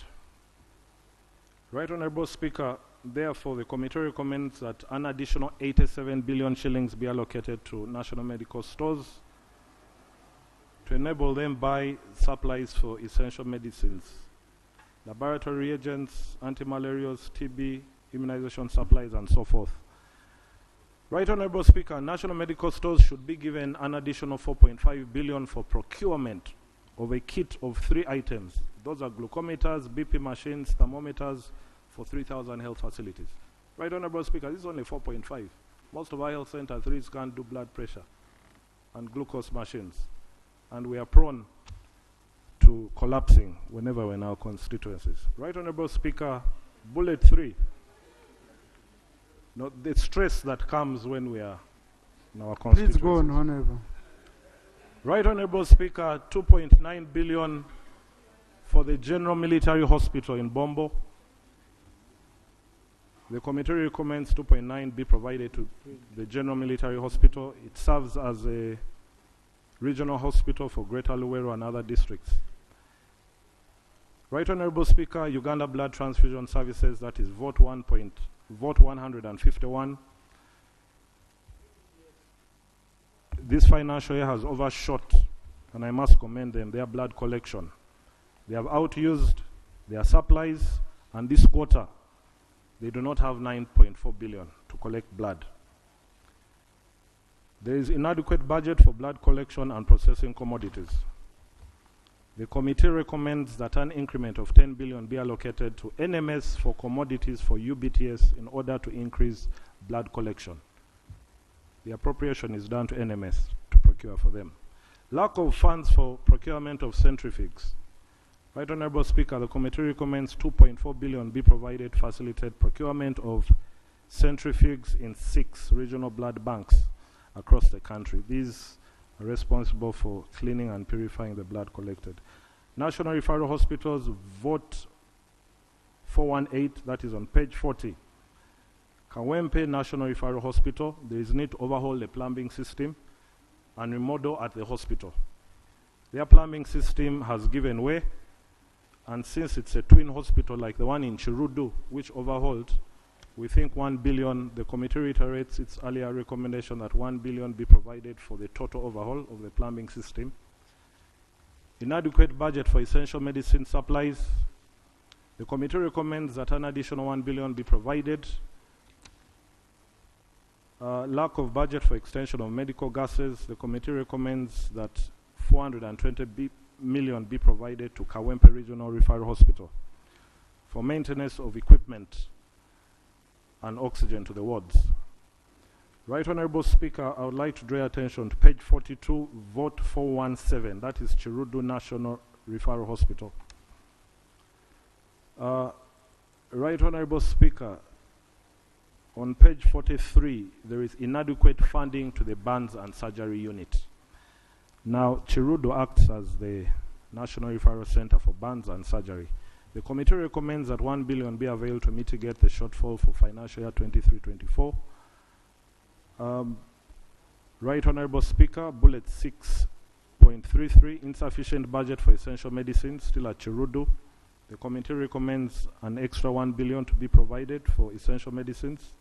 Speaker 1: Right Honourable Speaker, therefore, the committee recommends that an additional 87 billion shillings be allocated to national medical stores to enable them buy supplies for essential medicines, laboratory reagents, anti-malarials, TB, immunization supplies, and so forth. Right Honourable Speaker, national medical stores should be given an additional 4.5 billion for procurement of a kit of 3 items. Those are glucometers, BP machines, thermometers for 3,000 health facilities. Right Honourable Speaker, this is only 4.5. Most of our health center 3s can't do blood pressure and glucose machines. And we are prone to collapsing whenever we're in our constituencies. Right Honourable Speaker, bullet 3. The stress that comes when we are in our constituencies.
Speaker 2: Please go on, Honourable.
Speaker 1: Right Honourable Speaker, 2.9 billion for the General Military Hospital in Bombo. The committee recommends 2.9 be provided to the General Military Hospital. It serves as a regional hospital for Greater Luweero and other districts. Right Honourable Speaker, Uganda Blood Transfusion Services, that is vote 151. This financial year has overshot, and I must commend them, their blood collection. They have outused their supplies, and this quarter, They do not have 9.4 billion to collect blood. There is inadequate budget for blood collection and processing commodities. The committee recommends that an increment of 10 billion be allocated to NMS for commodities for UBTS in order to increase blood collection. The appropriation is done to NMS to procure for them. Lack of funds for procurement of centrifuges. Right Honorable Speaker, the committee recommends 2.4 billion be provided to facilitate procurement of centrifuges in 6 regional blood banks across the country. These are responsible for cleaning and purifying the blood collected. National Referral Hospitals, vote 418, that is on page 40. Kawempe National Referral Hospital, there is need to overhaul the plumbing system and remodel at the hospital. Their plumbing system has given way, and since it's a twin hospital like the one in Chirudu, which overhauled, we think 1 billion, the committee reiterates its earlier recommendation that 1 billion be provided for the total overhaul of the plumbing system. Inadequate budget for essential medicine supplies. The committee recommends that an additional 1 billion be provided. Lack of budget for extension of medical gases. The committee recommends that 420 million be provided to Kawempe Regional Referral Hospital for maintenance of equipment and oxygen to the wards. Right Honorable Speaker, I would like to draw your attention to page 42, vote 417, that is Chirudu National Referral Hospital. Right Honorable Speaker, on page 43, there is inadequate funding to the burns and surgery unit. Now, Chirudu acts as the National Referral Center for Burns and Surgery. The committee recommends that 1 billion be availed to mitigate the shortfall for financial year 23-24. Right Honorable Speaker, bullet 6.33, insufficient budget for essential medicines, still at Chirudu. The committee recommends an extra 1 billion to be provided for essential medicines.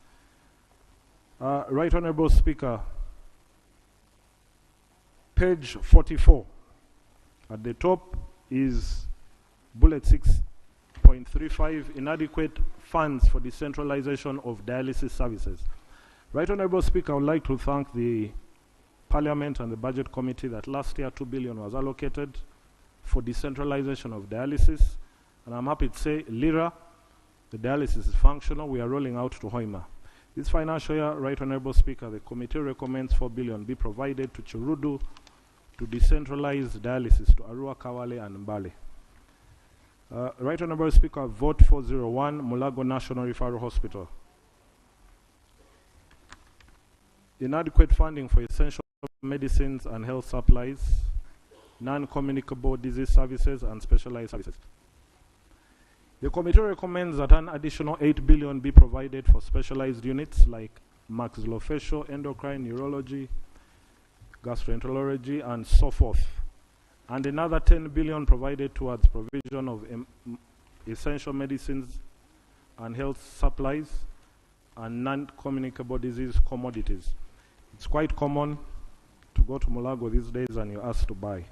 Speaker 1: Right Honorable Speaker, page 44, at the top is bullet 6.35, inadequate funds for decentralization of dialysis services. Right Honorable Speaker, I would like to thank the Parliament and the Budget Committee that last year 2 billion was allocated for decentralization of dialysis. And I'm happy to say, Lira, the dialysis is functional. We are rolling out to Hoima. This financial year, Right Honorable Speaker, the committee recommends 4 billion be provided to Chirudu to decentralize dialysis to Arua, Kawale, and Mbale. Right Honorable Speaker, vote 401, Mulago National Referral Hospital. Inadequate funding for essential medicines and health supplies, non-communicable disease services, and specialized services. The committee recommends that an additional 8 billion be provided for specialized units like maxillofacial, endocrine, neurology, gastroenterology, and so forth. And another 10 billion provided towards provision of essential medicines and health supplies and non-communicable disease commodities. It's quite common to go to Mulago these days and you're asked to buy.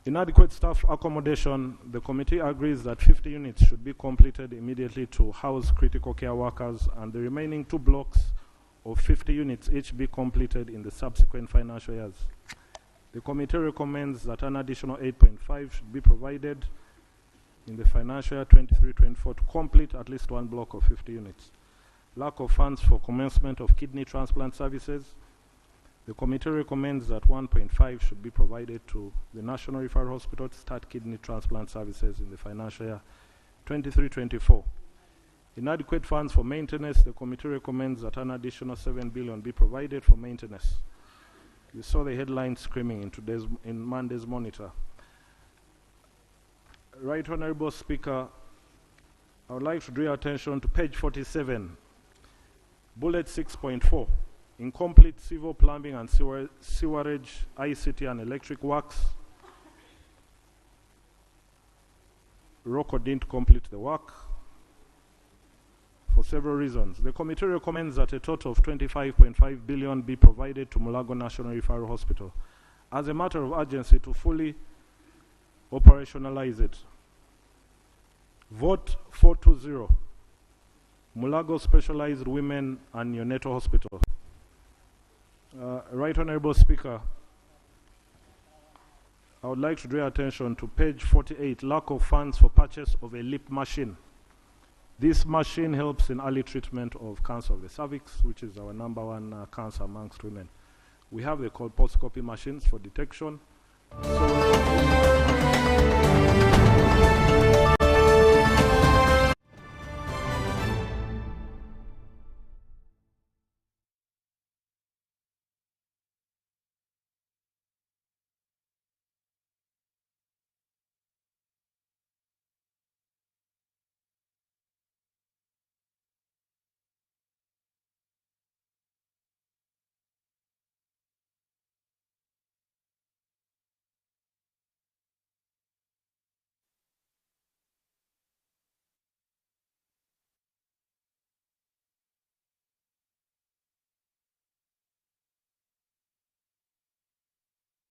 Speaker 1: Inadequate staff accommodation, the committee agrees that 50 units should be completed immediately to house critical care workers, and the remaining 2 blocks of 50 units each be completed in the subsequent financial years. The committee recommends that an additional 8.5 should be provided in the financial year 23-24 to complete at least 1 block of 50 units. Lack of funds for commencement of kidney transplant services. The committee recommends that 1.5 should be provided to the National Referral Hospital to start kidney transplant services in the financial year 23-24. Inadequate funds for maintenance. The committee recommends that an additional 7 billion be provided for maintenance. You saw the headline screaming in Monday's Monitor. Right Honorable Speaker, I would like to draw your attention to page 47, bullet 6.4. Incomplete civil plumbing and sewerage, ICT and electric works. ROCO didn't complete the work for several reasons. The committee recommends that a total of 25.5 billion be provided to Mulago National Referral Hospital as a matter of urgency to fully operationalize it. Vote 420. Mulago Specialized Women and Neonatal Hospital. Right Honorable Speaker, I would like to draw attention to page 48, lack of funds for purchase of a lip machine. This machine helps in early treatment of cancer of the cervix, which is our #1 cancer amongst women. We have the colposcopy machines for detection. So